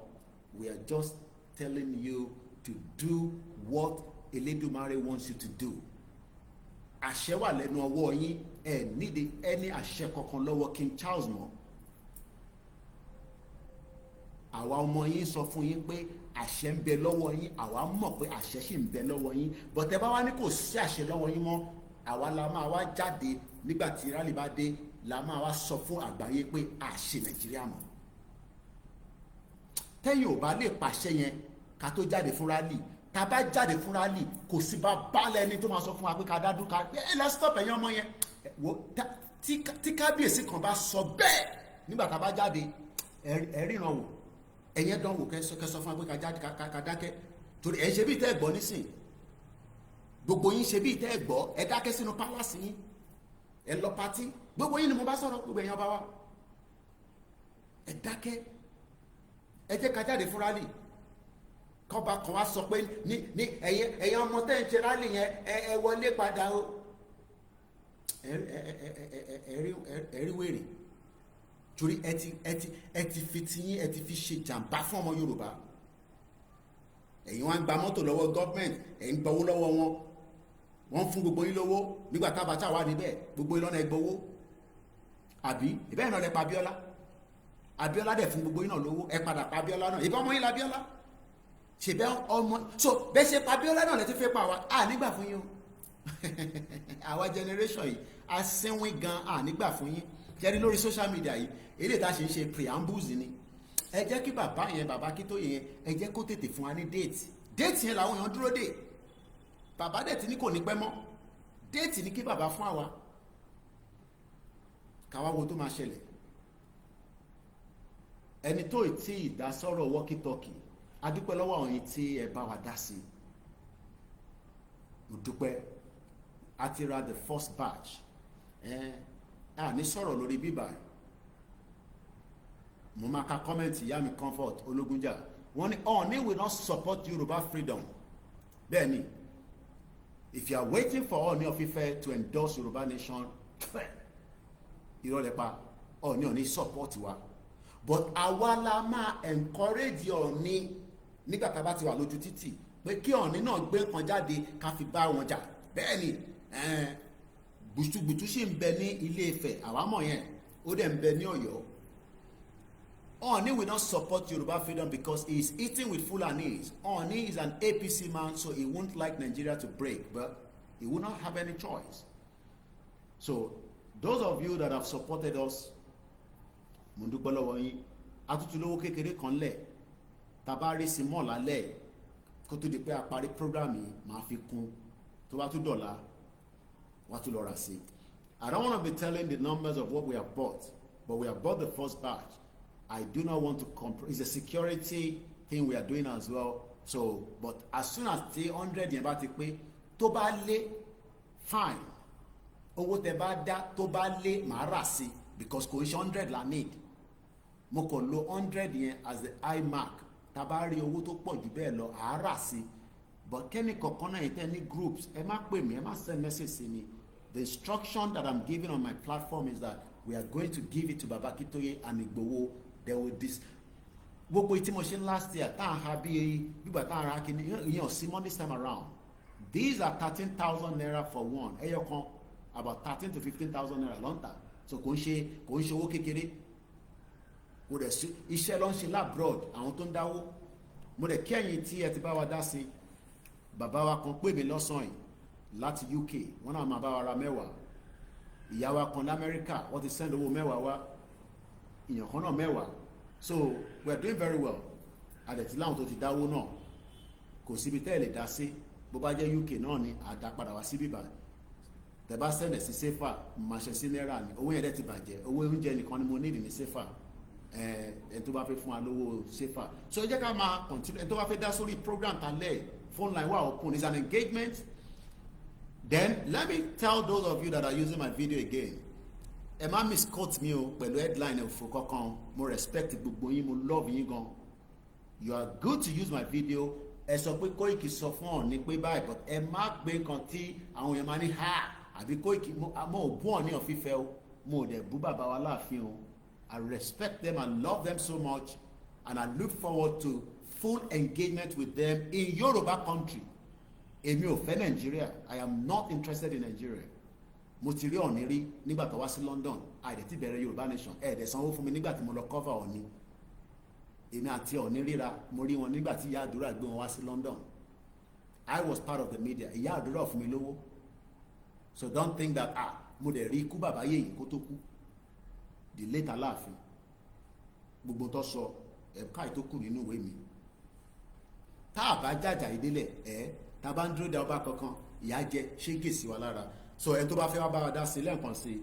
S1: We are just telling you to do what Elédùmarè wants you to do. Àṣẹ wà lẹ́nu ọwọ́ yín. Ẹ nídìí ẹni àṣẹ kankan lọ́wọ́ King Charles mọ́. Àwa ọmọ yín sọ fún yín pé àṣẹ ń bẹ lọ́wọ́ yín. Àwa mọ̀ pé àṣẹ sì ń bẹ lọ́wọ́ yín. But ẹ bá wá ní kò sí àṣẹ lọ́wọ́ yín mọ́. Àwa la máa wá jáde nígbà tí rally bá dé, la máa wá sọ fún àgbáyé pé àṣẹ Nàìjíríà mọ́. Tẹ́yìn ò bá lè pàṣẹ yẹn ká tó jáde fún rally. Tá bá jáde fún rally, kò sí bá balẹ̀ ẹni tó máa sọ fún wa pé ká dádú ká lọ stop ẹ̀yin ọmọ yẹn. Tí kábíyèsí kan bá sọ bẹ́ẹ̀ nígbà tá bá jáde, ẹ ríran wò. Ẹ̀yẹn dán wò kẹ́ sọ fún wa pé ká jáde ká dákẹ́. Torí ẹ̀ ń ṣe bí tẹ́ ẹ̀ gbọ́ nísìn. Gbogbo yín ṣe bí tẹ́ ẹ̀ gbọ́, ẹ dákẹ́ sínú pálásì yín. Ẹ lọ patí. Gbogbo yín ni mo bá sọ̀rọ̀, gbogbo ẹ̀yin ọba wa. Ẹ dákẹ́. Ẹ jẹ́ ká jáde fún rally. Kọ́ba kan wá sọ pé ní ẹ̀yin ọmọ tẹ́ ń ṣe rally yẹn ẹ wọlé padà o. Ẹ̀rí wèrè. Torí ẹ ti fi tiyín, ẹ ti fi ṣe jàǹbá fún ọmọ Yorùbá. Ẹ̀yin wá ń gba mọ́tò lọ́wọ́ gọ́ọ̀mẹ̀ntì, ẹ̀yin gbowó lọ́wọ́ wọn. Wọ́n fún gbogbo yín lówó nígbà tá Abacha wà níbẹ̀, gbogbo yín lọ́nà ẹgbowó. Àbí ìbẹ́ẹ̀ náà lẹ pa Abíọ́lá. Abíọ́lá dẹ̀ fún gbogbo yín náà lówó, ẹ padà pa Abíọ́lá náà. Ìbọn ọmọ yín la Abíọ́lá. Ṣèbẹ́ ọmọ so bẹ́ẹ̀ ṣe pa Abíọ́lá náà lẹ ti fẹ́ pa wa. Nígbà fún yín o. Àwa generation yìí asínwín gan nígbà fún yín. Jẹ́rí lórí social media yìí, eléyìí tá a ṣe ń ṣe preambles ni. Ẹ jẹ́ kí bàbá yẹn, bàbá Akíntóyè yẹn, ẹ jẹ́ kó tètè fún wa ní déètì. Déètì yẹn làwọn èèyàn dúró dè. Bàbá dẹ̀ ti ní kò ní pẹ́ mọ́. Déètì ní kí bàbá fún àwa. Káwá wo tó máa ṣẹlẹ̀. Ẹni tó tí ìdásọ́rọ̀ walkie-talkie, a dúpẹ́ lọ́wọ́ àwọn yìí tí ẹ bá wa dá sí. Mo dúpẹ́. A ti ra the first batch. Ní sọ̀rọ̀ lórí bíbá. Mo máa ka comment ìyá mi Comfort Ológunjà. Wọ́n ní Ọọ̀ni will not support Yoruba freedom. Bẹ́ẹ̀ni, if you are waiting for Ọọ̀ni of Ife to endorse Yoruba nation, irọ́ lẹ pa. Ọọ̀ni support wa. But àwa la máa encourage Ọọ̀ni nígbà tá a bá ti wà lójú títì pé kí Ọọ̀ni náà gbé nǹkan jáde ká fi bá wọn jà. Bẹ́ẹ̀ni, gbùtùgbùtù sì ń bẹ ní Ilé Ifẹ̀, àwa mọ̀ yẹn, ó dẹ̀ ń bẹ ní Ọ̀yọ́. Ọọ̀ni will not support Yoruba freedom because he is eating with Fulanis. Ọọ̀ni is an APC man, so he won't like Nigeria to break, but he will not have any choice. So those of you that have supported us, mo dúpẹ́ lọ́wọ́ yín. Àtútù lówó kékeré kan lẹ̀, tabari sí mọ́ lálẹ́ kó tó di pé a parí program yìí máa fi kún tó bá tún dọ̀la wá tún lọ rà sí. I don't want to be telling the numbers of what we have bought, but we have bought the first batch. I do not want to compromise. It's a security thing we are doing as well. So, but as soon as the 100 yẹn bá ti pé, tó bá lé, fine. Owó tẹ́ bá dá tó bá lé màá rà sí because kò ń ṣe 100 la need. Mo kàn lo 100 yẹn as the high mark. Tá bá rí owó tó pọ̀ jù bẹ́ẹ̀ lọ, àá rà sí. But kẹ́ni kọ̀ọ̀kan náà yìí tẹ́ ní groups, ẹ má pè mí, ẹ má send message sí mi. The instruction that I'm giving on my platform is that we are going to give it to Baba Akintoye and Igboho. There will this. Gbogbo tí mo ṣe last year, tá à ń ha bí gbígbà tá à ń ha kí ni yíyan sí money this time around. These are 13,000 naira for one. Ẹyọ kan about 13 to 15,000 naira lọ́ntà. So kò ń ṣe owó kékeré. Kò dẹ̀ sí iṣẹ́ ló ń ṣe labroad àwọn tó ń dáwó. Mo dẹ̀ kẹ́yìn tí ẹ ti bá wa dá sí. Bàbá wa kan pè mí lọ́sàn-án yìí láti UK. Wọ́n náà máa bá wa ra mẹ́wàá. Ìyá wa kan l'Amẹ́ríkà wọ́n ti send owó mẹ́wàá wá. Ìyàn kan náà mẹ́wàá. So we are doing very well. Àdẹ̀tí láwọn tó ti dáwó náà kò síbi tẹ́ ẹ̀ lè dá sí. Bó bá jẹ́ UK náà ni àdápadà wá sí bíbá. Tẹ́ bá sẹ́ndẹ̀ sí sefa máa ṣe sí náírà ni owó yẹn dẹ̀ ti bàjẹ́ owó oúnjẹ nìkan ni mo need ní sefa ẹ̀ tó bá fẹ́ fún wa lówó sefa. So ẹ jẹ́ ká máa continue ẹ̀ tó bá fẹ́ dá sórí program tálẹ̀ phone line wà open is an engagement. Then let me tell those of you that are using my video again. Ẹ má misquote mi o pẹ̀lú headline òfò kankan. Mo respect gbogbo yín, mo love yín gan. You are good to use my video. Ẹ sọ pé Koiki sọ fún ọ ní pé báyìí but ẹ má gbé nǹkan tí àwọn èèyàn máa ní ha àbí Koiki mo ò bú ọ ní ọ̀fífẹ́ o mo ò dẹ̀ bú bàbá wa láàfin o. I respect them and love them so much and I look forward to full engagement with them in Yoruba country. Èmi ò fẹ́ Nigeria. I am not interested in Nigeria. Mo ti rí Ọ̀ọ̀ni rí nígbà tó wá sí London àìdẹ̀ ti bẹ̀rẹ̀ Yorùbá nation ẹ̀ẹ́dẹ̀ sanwó fún mi nígbà tí mo lọ cover Ọ̀ọ̀ni. Èmi àti Ọ̀ọ̀ni ríra mo rí wọn nígbà tí ìyá àdúrà gbé wọn wá sí London. I was part of the media. Ìyá àdúrà fún mi lówó. So don't think that mo dẹ̀ rí ikú bàbá yèyí kó tó kú. The late Aláàfin. Gbogbo tó sọ ẹ̀ka ètò kù nínú ìwé mi. Tá a bá jàjà ìdílẹ̀ tá a bá ń dúró de ọba kankan ìyá jẹ ṣégè sí wa lára. So ẹ tó bá fẹ́ wá bá wa dá sí lẹ́ẹ̀kan sí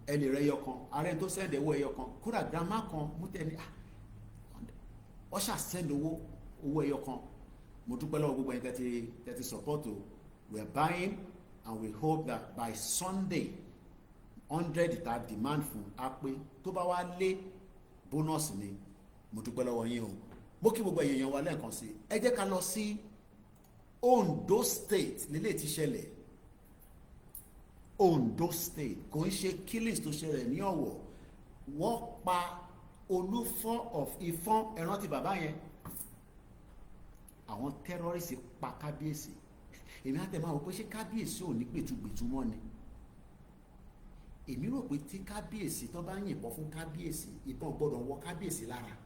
S1: ẹ lè rẹ ẹyọ kan ààrẹ tó sẹ́ndẹ̀ owó ẹyọ kan kódà grandma kan mú tẹ́ni ọ̀ṣà sẹ́ndẹ̀ owó ẹyọ kan mo dúpẹ́ lọ́wọ́ gbogbo ẹni tẹ́tí support o we are buying and we hope that by Sunday 100 ta demand fún apé tó bá wá lé bonus ni mo dúpẹ́ lọ́wọ́ yín o mo kí gbogbo èèyàn wa lẹ́ẹ̀kan sí ẹ jẹ́ ká lọ sí Ondo State nílé tí ṣẹlẹ̀ Ondo State kò ń ṣe killings tó ṣẹlẹ̀ ní Ọ̀wọ̀ wọ́n pa Olúfọ́n of Ifọ̀n ẹ̀rán ti bàbá yẹn àwọn terrorists pa kábíyèsí èmi àti ẹ̀ma wò pé ṣé kábíyèsí ò ní gbètúgbètú mọ́ ni èmi rò pé tí kábíyèsí tó bá yìnbọn fún kábíyèsí ìbọn gbọ́dọ̀ wọ kábíyèsí lára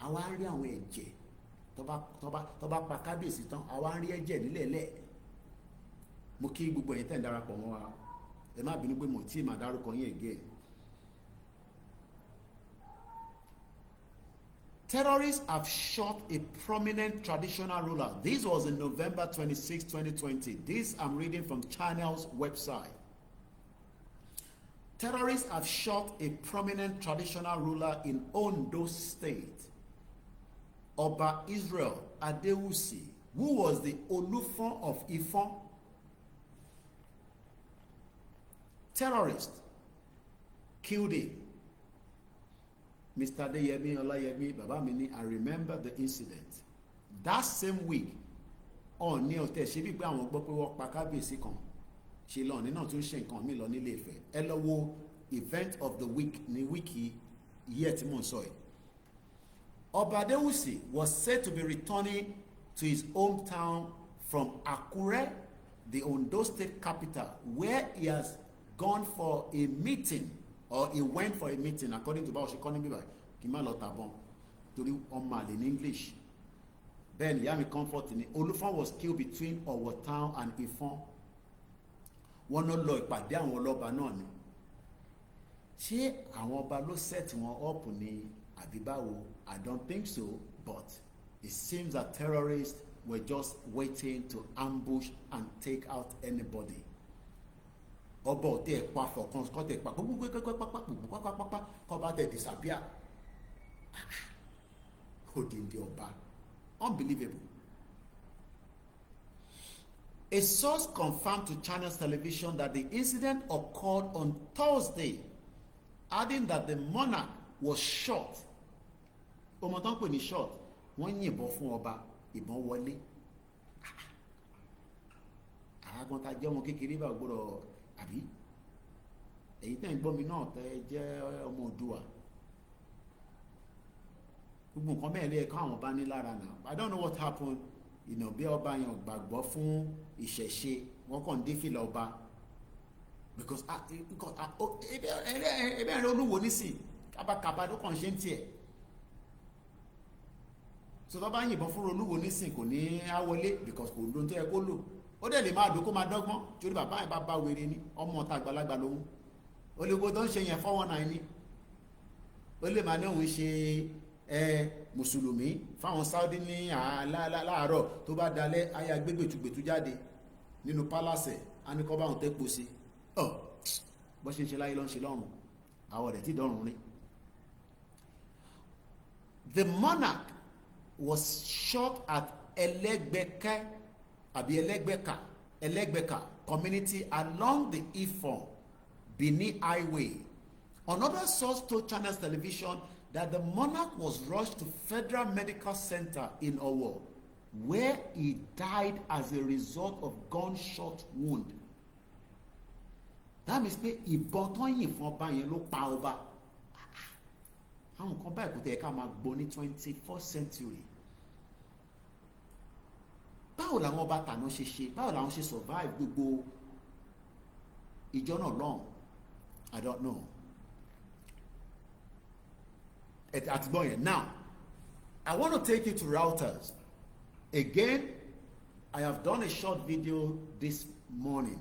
S1: àwa ń rí àwọn ẹ̀jẹ̀ tó bá pa kábíyèsí tán àwa ń rí ẹ̀jẹ̀ nílẹ̀ẹ́lẹ̀ mo kí gbogbo ẹ̀yin tẹ́ ń darapọ̀ mọ́ wa ẹ má bínú pé mo tí ì máa dárúkọ yín again. Terrorists have shot a prominent traditional ruler. This was in November 26, 2020. This I'm reading from Channel's website. Terrorists have shot a prominent traditional ruler in Ondo State, Oba Israel Adewusi, who was the Olúfọ́n of Ifọ̀n. Terrorists killed him. Mr. Adeyemi Olayemi bàbá mi ní I remember the incident. That same week Ọọ̀ni ọ̀tẹ̀ ṣe bí pé àwọn gbọ́ pé wọ́n pa kábíyèsí kan ṣe lọ́ọ̀ni náà tún ṣe nǹkan mi lọ nílé Ifẹ̀ ẹ lọ wo event of the week ní wíìkì yíyẹ tí mò ń sọ yìí. Ọba Adewusi was said to be returning to his hometown from Akure, the Ondo State capital, where he has gone for a meeting. Or he went for a meeting according to báwo ṣe kọ́ ní bíbá kí n má lọ tàbọn torí ọmọ àlè ní English. Then ìyá mi comfort ni Olúfọ́n was killed between Ọ̀wọ̀ town and Ifọ̀n. Wọ́n náà lọ ìpàdé àwọn ọlọ́ba náà ni. Ṣé àwọn ọba ló set wọn up ni àbí báwo? I don't think so, but it seems that terrorists were just waiting to ambush and take out anybody. Ọba ọ̀tẹ̀ ẹ̀pá fọ̀kan kọ́tẹ̀ ẹ̀pá pápápápápápápápápápá kọ́ba tẹ̀ disappear. Odindi ọba. Unbelievable. A source confirmed to Channels Television that the incident occurred on Thursday, adding that the monarch was shot. Ọmọ tán pè ní shot, wọ́n yìnbọn fún ọba, ìbọn wọlé. gan ta jẹ́ ọmọ kékeré bá gbọ́dọ̀ àbí èyí tẹ́ ń gbọ́ mi náà tẹ́ jẹ́ ọmọ Oòduà gbogbo nǹkan bẹ́ẹ̀ lé ẹ̀kọ́ àwọn bá ní lára náà. I don't know what happened, you know, bí ọba yẹn gbàgbọ́ fún ìṣẹ̀ṣe wọ́n kàn dé fìlà ọba because ebe ẹ̀rọ olúwo nísìn kábàkàbà ló kàn ṣe ń tiẹ̀ so tó bá yìnbọn fún olúwo nísìn kò ní á wọlé because kò lóun tó yẹ kó lò ó dẹ̀ lè máa dùn kó máa dọ́gbọ́n torí bàbá yẹn bá wèrè ní ọmọ ọ̀tá àgbàlagbà lòun olùkó tó ń ṣe yẹn 419 ní ó lè máa ní òun ṣe mùsùlùmí fáwọn Saudi ní láàárọ̀ tó bá dalẹ̀ ayé agbégbètúgbètú jáde nínú pálásẹ̀ á ní kọ́ bá òun tẹ́pọ̀ sí bó ṣe ń ṣe láyé ló ń ṣe lọ́run àwọn rẹ̀ tí dọ́rùn rí. The monarch was shot at Elegbeka community along the Ifon Benin Highway. Another source told Channels Television that the monarch was rushed to Federal Medical Center in Owo, where he died as a result of gunshot wound. That means pé ìbọn tó ń yìnbọn ọba yẹn ló pa ọba. Àwọn nǹkan báyìí kò tẹ̀ ká máa gbọ́ ní 21st century. Báwo làwọn ọba tàná ṣe ṣe? Báwo làwọn ṣe survive gbogbo ìjọ náà lọ́hùn? I don't know. Àtìgbọ́n yẹn. Now, I want to take you to Reuters. Again, I have done a short video this morning.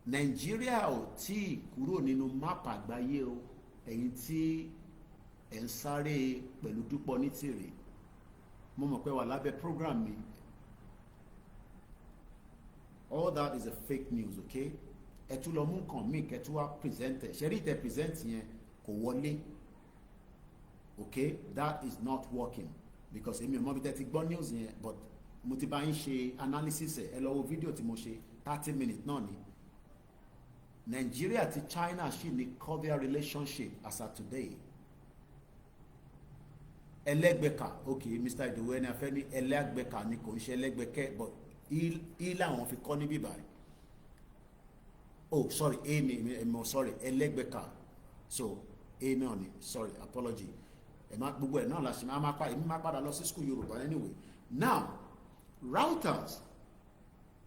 S1: Nigeria ò tí kúrò nínú máàpù àgbáyé o, ẹ̀yin tí ẹ̀ ń sáré pẹ̀lú Dúpọ̀ Nítìrì. Mo mọ̀ pé wà lábẹ́ program mi. All that is a fake news, okay? Ẹ tún lọ mú nǹkan míì kẹ́ tún wá present ẹ̀. Ṣé rí ìtẹ̀ present yẹn kò wọlé? Okay, that is not working because èmi ò mọ̀ bí tẹ́ ti gbọ́ news yẹn, but mo ti bá yín ṣe analysis ẹ̀ lọ wo fídíò tí mo ṣe 30 minutes náà ni. Nigeria àti China ṣì ní cordial relationship as of today. Ẹlẹ́gbẹ̀ka, okay, Mr. Idowu ẹni afẹ́ ní ẹlẹ́gbẹ̀ka ni kò ń ṣe ẹlẹ́gbẹ̀kẹ́, but ilé àwọn fi kọ́ ní bíbá rẹ̀. Oh, sorry, sorry, ẹlẹ́gbẹ̀ka. So, náà ni, sorry, apology. Gbogbo ẹ̀ náà la ṣe máa padà lọ sí school Yorùbá anyway. Now, Reuters,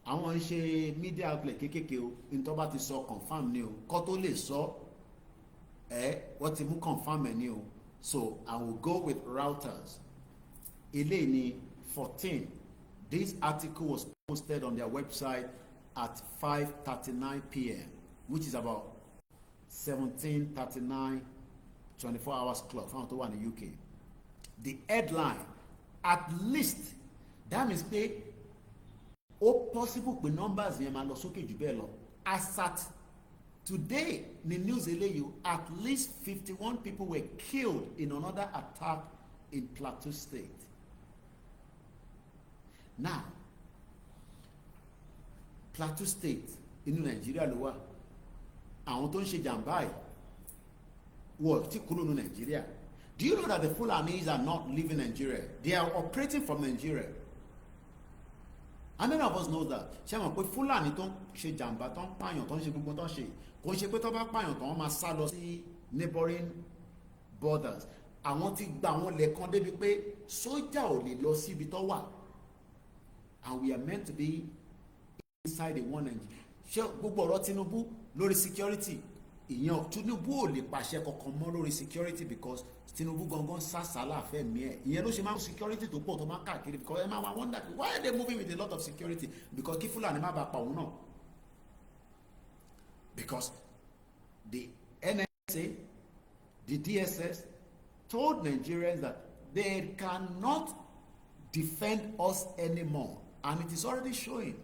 S1: àwọn ń ṣe media outlet kékèké o, ní tó bá ti sọ confam ni o, kó tó lè sọ wọ́n ti mú confam ẹ̀ ni o. So, I will go with Reuters. Eléyìí ni 14. This article was posted on their website at 5:39 p.m., which is about 17:39 24 hours clock fáwọn tó wà ní UK. The headline, at least, that means pé ó possible pé numbers yẹn máa lọ sókè jù bẹ́ẹ̀ lọ. As at today ní news eléyìí, at least 51 people were killed in another attack in Plateau State. Now, Plateau State inú Nàìjíríà ló wà. Àwọn tó ń ṣe jàǹbá yìí wọ́n ti kúrò ní Nigeria. Do you know that the Fulanis are not leaving Nigeria? They are operating from Nigeria. How many of us know that? Ṣé mọ̀ pé Fulani tó ń ṣe jàǹbá tó ń pààyàn tó ń ṣe gbogbo tó ń ṣe kò ń ṣe pé tó bá pààyàn tó wọ́n máa sá lọ sí neighboring borders. Àwọn ti gba àwọn lẹ́ẹ̀kan débi pé sójà ò lè lọ síbi tó wà. And we are meant to be inside the one Nigeria. Ṣé gbogbo ọ̀rọ̀ Tinubu lórí security? Ìyẹn Tinubu ò lè pàṣẹ kankan mọ́ lórí security because Tinubu gangan sásàlà fẹ́ mi ẹ̀. Ìyẹn ló ṣe máa ń security tó pọ̀ tó máa káàkiri because ẹ máa wá wonder why are they moving with a lot of security because kí Fúlàní má bàa pa òun náà. Because the NSA, the DSS told Nigerians that they cannot defend us anymore, and it is already showing.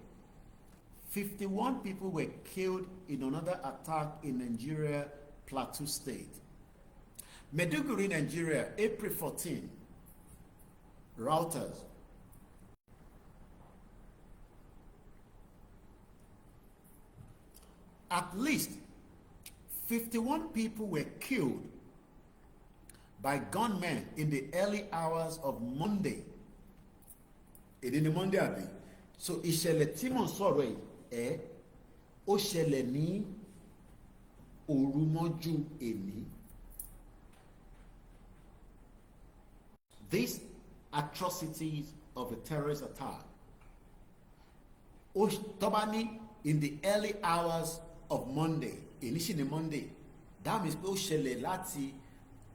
S1: 51 people were killed in another attack in Nigeria, Plateau State. Maiduguri, Nigeria, April 14. Reuters. At least 51 people were killed by gunmen in the early hours of Monday. It in the Monday, Abi. So ìṣẹ̀lẹ̀ tí mo sọ̀rọ̀ yìí, ó ṣẹlẹ̀ ní òru mọ́jú èní. These atrocities of a terrorist attack, tọ́ba in the early hours of Monday, initially Monday, that means pé ó ṣẹlẹ̀ láti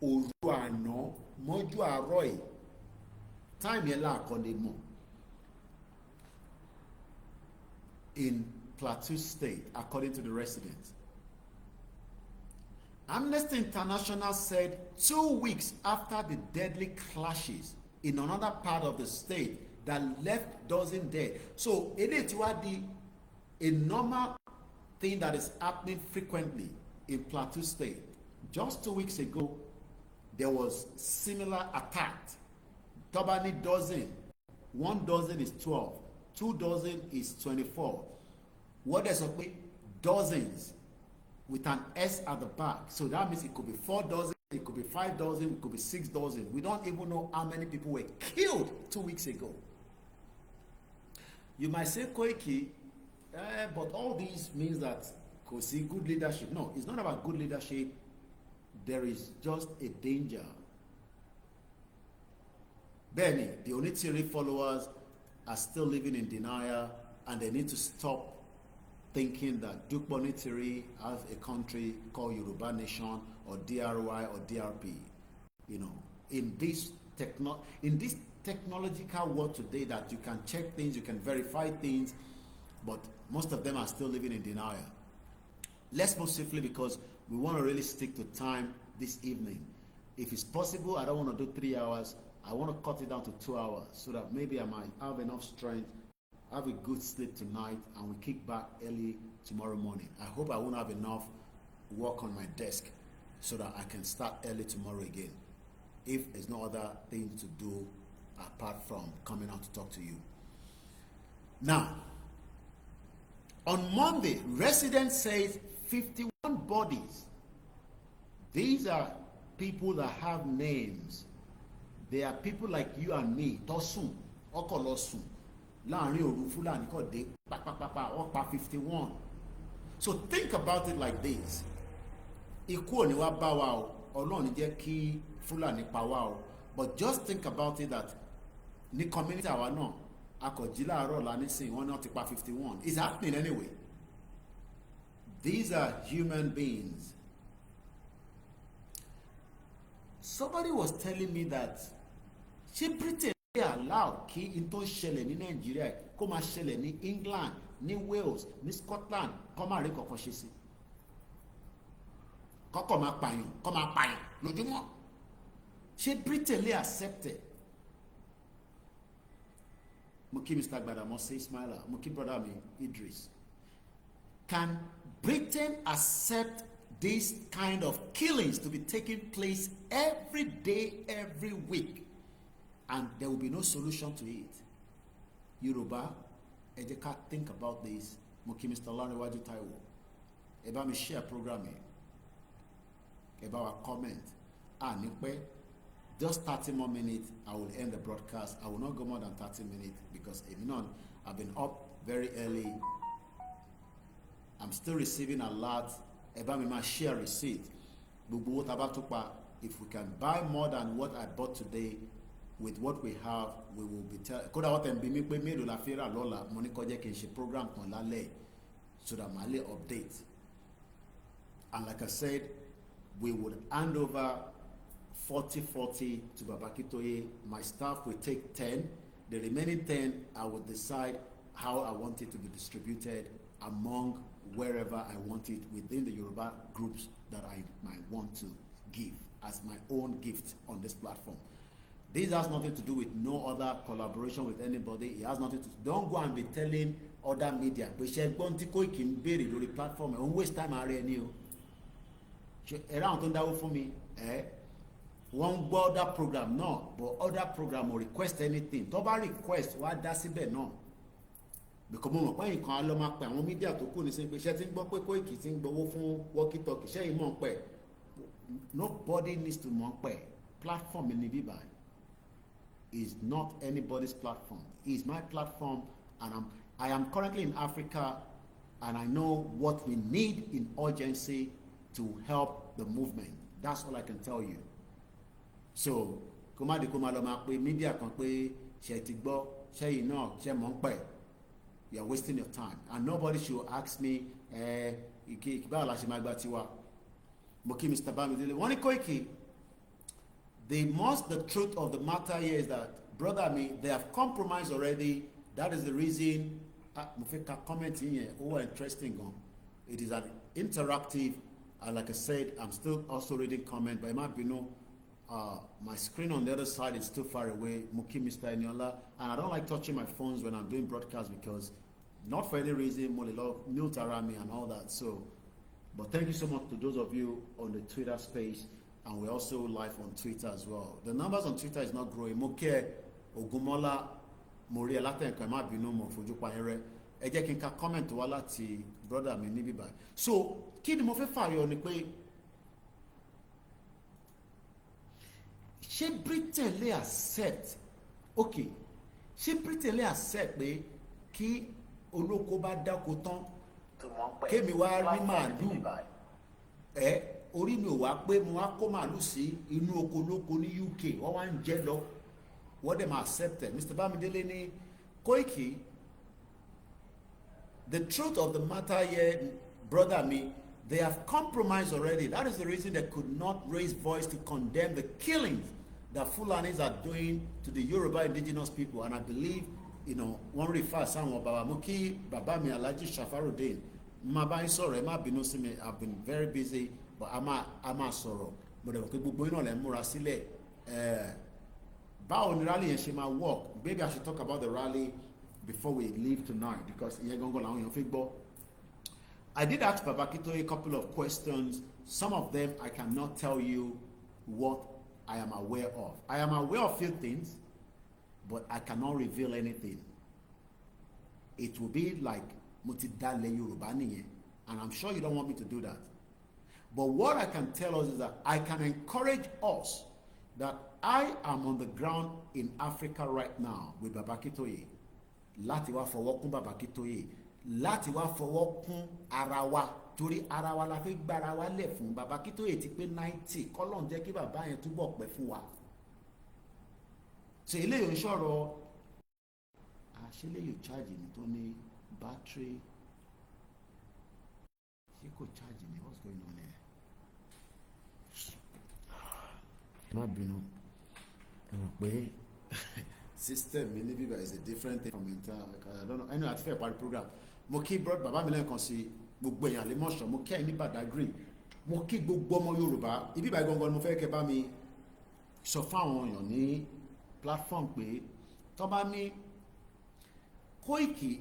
S1: òru àná mọ́jú àárọ̀ yìí, time yẹn láàkọ́lé mọ̀, in Plateau State, according to the residents. Amnesty International said 2 weeks after the deadly clashes in another part of the state that left dozens dead. So, it was a normal thing that is happening frequently in Plateau State. Just 2 weeks ago, there was similar attack. Tobani dozen, 1 dozen is 12, 2 dozen is 24. What is up with dozens with an S at the back? So that means it could be 4 dozen, it could be 5 dozen, it could be 6 dozen. We don't even know how many people were killed 2 weeks ago. You might say, Koiki, but all this means that could see good leadership. No, it's not about good leadership. There is just a danger. Benny, the Onitiri followers are still living in denial, and they need to stop thinking that Duke Bonitiri has a country called Yoruba Nation or DRY or DRP. You know, in this technological world today, that you can check things, you can verify things, but most of them are still living in denial. Let's move swiftly because we want to really stick to time this evening. If it's possible, I don't want to do 3 hours. I want to cut it down to 2 hours so that maybe I might have enough strength, have a good sleep tonight, and we kick back early tomorrow morning. I hope I won't have enough work on my desk so that I can start early tomorrow again, if there's no other thing to do apart from coming out to talk to you. Now, on Monday, residents says 51 bodies. These are people that have names. They are people like you and me. Tosun, Okolosun, Láàrin òru Fúlàní kò dé, pa 51. So think about it like this. Ikú ò ní wá bá wa o, Ọlọ́run ní jẹ́ kí Fúlàní pa wá o. But just think about it that ní community àwa náà, akọ̀jí láàárọ̀ la nísìnyí wọ́n náà ti pa 51. It's happening anyway. These are human beings. Somebody was telling me that ṣé Britain dey allow kí n tó ṣẹlẹ̀ ní Nàìjíríà kó máa ṣẹlẹ̀ ní England, ní Wales, ní Scotland, kó máa rí kankan ṣe sí. Kọ́kọ́ máa pààyàn lójúmọ́. Ṣé Britain lè accept it? Mo kí Mr. Gbadamosi Ismaila, mo kí brother mi Idris. Can Britain accept this kind of killings to be taking place every day, every week, and there will be no solution to it? Yoruba, ẹ jẹ́ ká think about this. Mo kí Mr. Laniwaju Taiwo. Ẹ bá mi share program yìí. Ẹ bá wa comment. Ní pẹ́, just 30 more minutes, I will end the broadcast. I will not go more than 30 minutes because I've been up very early. I'm still receiving a lot. Ẹ bá mi máa share receipt. Gbogbo owó tá bá tún pa, if we can buy more than what I bought today with what we have, we will be kódà wọ́n tẹ̀ ń bí mi pé mélòó la fi rà lọ́la, mo ní kó jẹ́ kí n ṣe program kan lálẹ́ so that màá lè update. And like I said, we would hand over 40-40 to Baba Akintoye. My staff will take 10. The remaining 10, I will decide how I want it to be distributed among wherever I want it within the Yoruba groups that I might want to give as my own gift on this platform. This has nothing to do with no other collaboration with anybody. It has nothing to don't go and be telling other media pé ṣé gbọ́n tí Koiki ń béèrè lórí platform ẹ̀ ń waste time ààrẹ ni o. Ẹ̀rọ àwọn tó ń dáwó fún mi wọ́n ń gbọ́ other program náà, but other program ò request anything. Tó bá request wá dá síbẹ̀ náà. Because mo mọ̀ pé nǹkan á lọ máa pe àwọn media tó kù ní sí pé ṣé tí ń gbọ́ pé Koiki ti ń gbowó fún walkie talkie ṣé ìmọ̀ ń pẹ̀. Nobody needs to mọ̀ ń pẹ̀. Platform ní bíbá is not anybody's platform. It's my platform, and I am currently in Africa and I know what we need in urgency to help the movement. That's all I can tell you. So, media kan pé ṣé ti gbọ́, ṣé yìí náà ṣé mọ̀ ń pẹ̀. You are wasting your time, and nobody should ask me báwo la ṣe máa gba tiwa. Mo kí Mr. Bamidele wọ́n ní Koiki. The truth of the matter here is that, brother, they have compromised already. That is the reason. Mo fẹ́ ka comment here. Oh, interesting. It is an interactive, and like I said, I'm still also reading comment, but it might be my screen on the other side is too far away. Muki Mr. Eniola, and I don't like touching my phones when I'm doing broadcasts because, not for any reason, Molilo, mute around me and all that. So, but thank you so much to those of you on the Twitter space, and we're also live on Twitter as well. The numbers on Twitter is not growing. Moke Ogumola Moria Latenko ma binu mo fojú pa ere. Ẹ jẹ́ kí n ka comment wá láti brother mi níbí báyìí. So, kí ni mo fẹ́ fàyọ ni pé ṣé Britain lè accept, okay, ṣé Britain lè accept pé kí olóko bá dáko tán kémi wá rí màálù orí mi ò wá pé mo wá kó màálù sí inú oko lóko ní UK wọ́n wá ń jẹ lọ wọ́n dẹ̀ máa accept it. Mr. Bamidele ní Koiki, the truth of the matter here, brother me, they have compromised already. That is the reason they could not raise voice to condemn the killings that Fulanis are doing to the Yoruba indigenous people. And I believe, one refer someone Baba Muki, Baba mi Alhaji Shafaruddin. I've been very busy, but I'm a sorrow. But Bao ni rally and Shema walk. Maybe I should talk about the rally before we leave tonight because I did ask Babakito a couple of questions. Some of them I cannot tell you what I am aware of. I am aware of few things, but I cannot reveal anything. It will be like Mutidale Yoruba niye, and I'm sure you don't want me to do that. But what I can tell us is that I can encourage us that I am on the ground in Africa right now with Babakitoye. Láti wá fọwọ́ kún Babakitoye. Láti wá fọwọ́ kún ara wa. Torí ara wa la fi gbára wa lẹ̀ fún Babakitoye ti pé 90. Kọ́lọ́n jẹ́ kí bàbá yẹn túbọ̀ pẹ́ fún wa. Ṣé eléyìí ń sọ̀rọ̀ ṣé eléyìí charge ni tó ní battery? Ṣé kò charge ni? What's going on there? Má bínú. Pé system mi ní bíbá is a different thing from internal. I don't know. Anyway, àti fẹ́ parí program. Mo kí bàbá mi lẹ́ẹ̀kan sí gbogbo èèyàn lè mọ̀ṣọ́. Mo kí ẹ̀yin ní Badagry. Mo kí gbogbo ọmọ Yorùbá. Ibi ìbá gangan ni mo fẹ́ kẹ́ bá mi sọ fáwọn èèyàn ní platform pé tó bá ní Koiki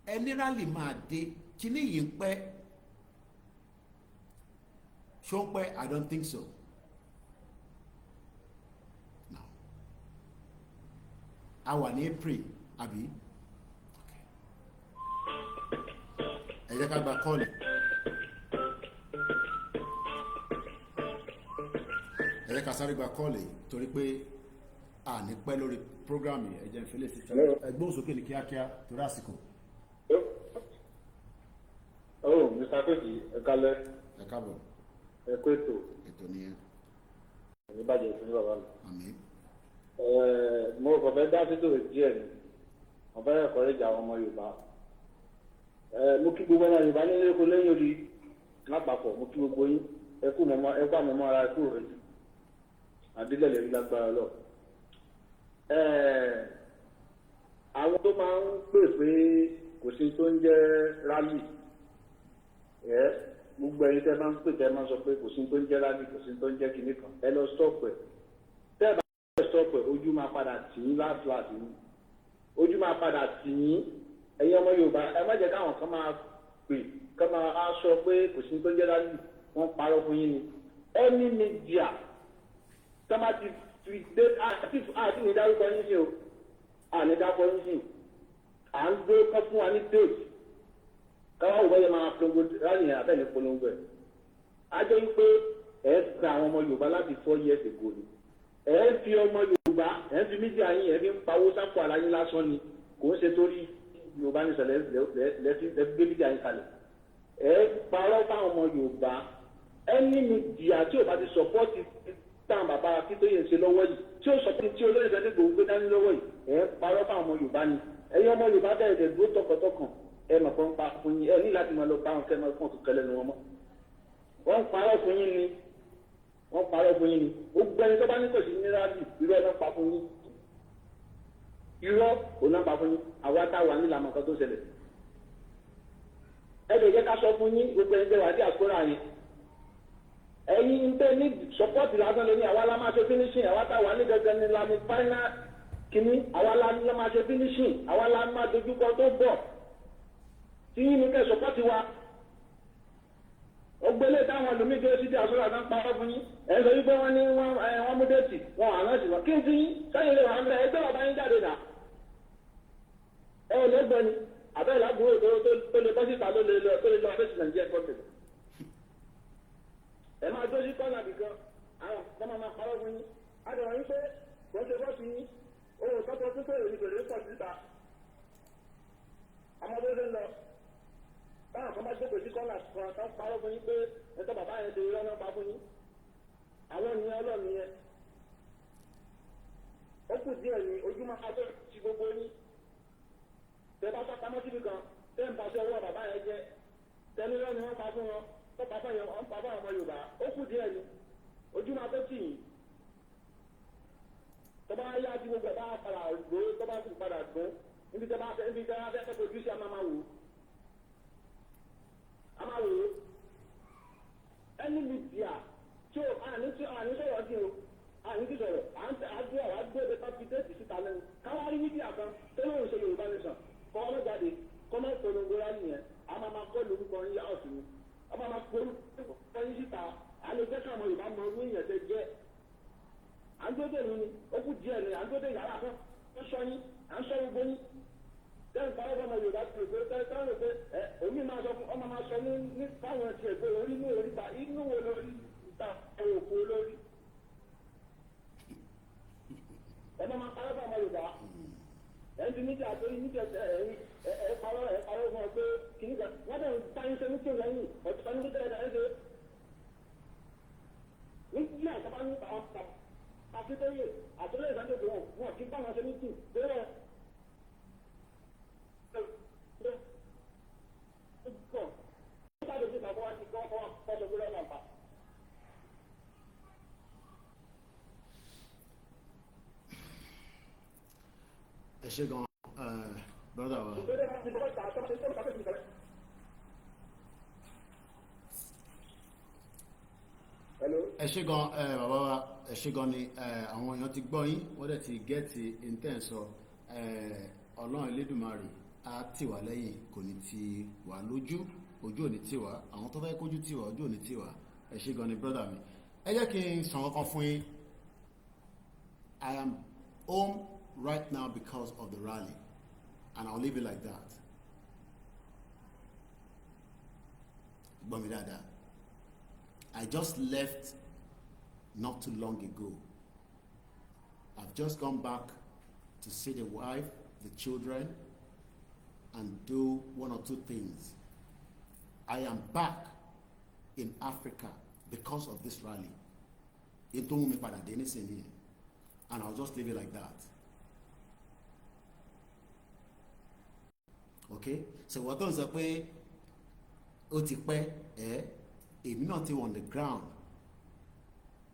S1: ẹni rally máa dé kíní yìí ń pẹ́. Ṣó ń pẹ́? I don't think so. I wà ní April, àbí? Ẹ jẹ́ ká gba kọ́ọ̀lì. Ẹ jẹ́ ká sáré gba kọ́ọ̀lì torí pé a ní pẹ́ lórí prógrámì ẹ jẹ́ n fi lè sí tẹ́lẹ̀. Ẹgbọ́n sókè ní kíákíá torí àsìkò.
S2: Mr. Koiki, ẹ kálẹ́.
S1: Ẹ káàbọ̀.
S2: Ẹ kú ètò.
S1: Ètò nìyẹn.
S2: Ẹni bàjẹ́ fún bàbá mi.
S1: Àmín.
S2: Mo kàn fẹ́ dá títò díẹ̀ ni mo fẹ́ encourage àwọn ọmọ Yorùbá. Mo kí gbogbo ọmọ Yorùbá ní eréko lẹ́yìn odi lápapọ̀. Mo kí gbogbo yín ẹ kú àmọ́mọ́ ara ẹ kú rẹ̀ àdílẹ̀ lè rí lágbára lọ. Àwọn tó máa ń pè pé kò sí tó ń jẹ́ rally gbogbo ẹ̀yin tẹ́ máa ń pè tẹ́ máa ń sọ pé kò sí tó ń jẹ́ rally kò sí tó ń jẹ́ kinní kan ẹ lọ stop ẹ̀. Tẹ́ bá stop ẹ̀ ojú máa padà tì yín láti yín ojú máa padà tì yín ẹ̀yin ọmọ Yorùbá ẹ má jẹ́ káwọn kan máa pè kán máa sọ pé kò sí tó ń jẹ́ rally wọ́n parọ́ fún yín ni ẹni media tọ́ máa ti fi dé àti ní dárúkọ yín sí o àní dákọ yín sí à ń gbé kọ́ fún wa ní date káwọn òbá yẹn máa polongo rally yẹn abẹ́ ní polongo ẹ̀ á jẹ́ pé ẹ̀ gba àwọn ọmọ Yorùbá láti 4 years ago ni ẹ̀ fi ọmọ Yorùbá ẹ̀ fi mídíà yín ẹ̀ fi ń pawó sápò ara yín lásán ni kò ń ṣe torí Yorùbá ní sọ̀lẹ̀ lẹ́fi gbé mídíà yín kalẹ̀
S4: parọ́ fáwọn ọmọ Yorùbá ẹni mídíà tí ò bá ti sọpọ́tì táwọn bàbá Akíntóyè ń ṣe lọ́wọ́ yìí tí ó sọpọ́tì tí olóyè Sunday Igboho gbé dání lọ́wọ́ yìí parọ́ fáwọn ọmọ Yorùbá ni ẹ̀yin ọmọ Yorùbá bẹ̀rẹ̀ dúró tọkàntọkàn mọ̀ fún pa fún yín ní láti máa lọ bá wọn kẹ́mọ́ fún òtún kẹlẹ́ nu wọn mọ́ wọ́n ń parọ́ fún yín ni wọ́n parọ́ fún yín ni gbogbo ẹni tó bá ní kò sí ní rádì irọ́ náà pa fún yín irọ́ ò náà pa fún yín àwa tá a wà nílànà kan tó ṣẹlẹ̀ ẹ lè jẹ́ ká sọ fún yín gbogbo ẹni tẹ́ wà sí àkórà yẹn ẹ̀yin ń tẹ́ ní sọpọ́ọ̀tì lásán lóní àwa la máa ṣe finishing àwa tá a wà ní gẹ́gẹ́ ní lami final kìíní àwa la máa ṣe finishing àwa la máa dojúkọ tó bọ̀ tí yín ní kẹ́ sọpọ́ọ̀tì wa ògbélé táwọn ẹlòmíì dé síbi àsọ̀rọ̀ àti parọ́ fún yín ẹ̀ ń sọ wípé wọ́n ní wọ́n mú déètì wọn àná sí wọn kí n ti yín sẹ́yìn lè wà ń bẹ ẹgbẹ́ bàbá yín jáde nà ẹ ò lẹ́gbẹ́ ni àbẹ́ ìlàbúrò tó lè bọ́ síta tó lè lọ abẹ́sì nàìjíríà kọ́tẹ̀ ẹ máa tó sí kọ́nà bìkan àwọn ọmọ máa parọ́ fún yín adùn yín pé kò ń ṣe bọ́ọ̀sì yín ohun tọ́tọ́ tó tó èrè pẹ̀lú pọ̀ síta ọmọdé ló ń lọ báwọn kan bá gbé pèsè kọ́nà kan tó parọ́ fún yín pé ẹ̀tọ́ bàbá yẹn ti rọ́nà pa fún yín àwọn ènìyàn ọlọ́ọ̀ni yẹn ó kù díẹ̀ ní ojúmọ́ adé ti gbogbo yín tẹ bá sọ pamọ́ síbi kan tẹ́ ń pàṣẹ owó bàbá yẹn jẹ tẹ́lẹ̀ lọ́ni wọ́n pa fún wọn tó pa fún yẹn wọ́n pa fún ọmọ Yorùbá ó kù díẹ̀ ní ojúmọ́ adé tì yín tó bá yá tí gbogbo ẹ̀ bá padà gbó tó bá sì padà gbó níbi tẹ́ bá fẹ́ kẹ́kọ̀ọ́ ojú sí amáwò ẹni mídíà tí ó àní sọ̀rọ̀ sí o àní ti sọ̀rọ̀ àdúrà wà gbé ẹgbẹ́ pápí déètì síta lẹ́nu káwárí mídíà kan tó lóun ṣe Yorùbá nation kọ́ ọmọ jáde kọ́ ọmọ ìpolongo rá nìyẹn a máa kọ́ lórúkọ yín yá ọ̀sùn ni a máa polúkọ yín síta àlejò káwọn Yorùbá mọ orí ìyẹn tẹ jẹ́ à ń dóde ìlú ni ó kù díẹ̀ ni à ń dóde yàrá kan ó sọ yín à ń sọ gbogbo yín lẹ́yìn parọ́ fọmọ Yorùbá tó pé tẹ́lẹ̀ rẹ̀ pé omi máa sọ fún ọmọ máa sọ ní fáwọn ẹtì ẹ̀gbẹ́ orí ní oríta inú wo lórí ìta òkú lórí ọmọ máa parọ́ fọmọ Yorùbá ẹ̀yìn tí níjà tó níjà ẹ̀ parọ́ fún ọ pé kìíní kan wọ́n dẹ̀ ń táyín sẹ́ni tó lẹ́yìn ọ̀tún ní níjà ẹ̀ ṣe ní àtàbá ní àwọn Akíntóyè àtúnlẹ̀ ìsàndókè wọn kí báwọn ṣe ní tù bẹ́ẹ̀
S1: ẹ ṣé gan brother wa ẹ ṣé gan bàbá wa ẹ ṣé gan ni àwọn èèyàn ti gbọ́ yín wọ́n dẹ̀ ti gẹ́ẹ̀tì intense Ọlọ́run Elédùmarè a tì wá lẹ́yìn kò ní ti wà lójú ojú ò ní tì wá àwọn tó fẹ́ kójú tì wá ojú ò ní tì wá ẹ ṣé gan ni brother mi ẹ jẹ́ kí n sàn kankan fún yín I am home right now because of the rally and I'll leave it like that gbọ́ mi dáadáa I just left not too long ago. I've just gone back to see the wife, the children, and do one or two things. I am back in Africa because of this rally. And I'll just leave it like that. Okay? So what does that way? Èmi náà ti on the ground.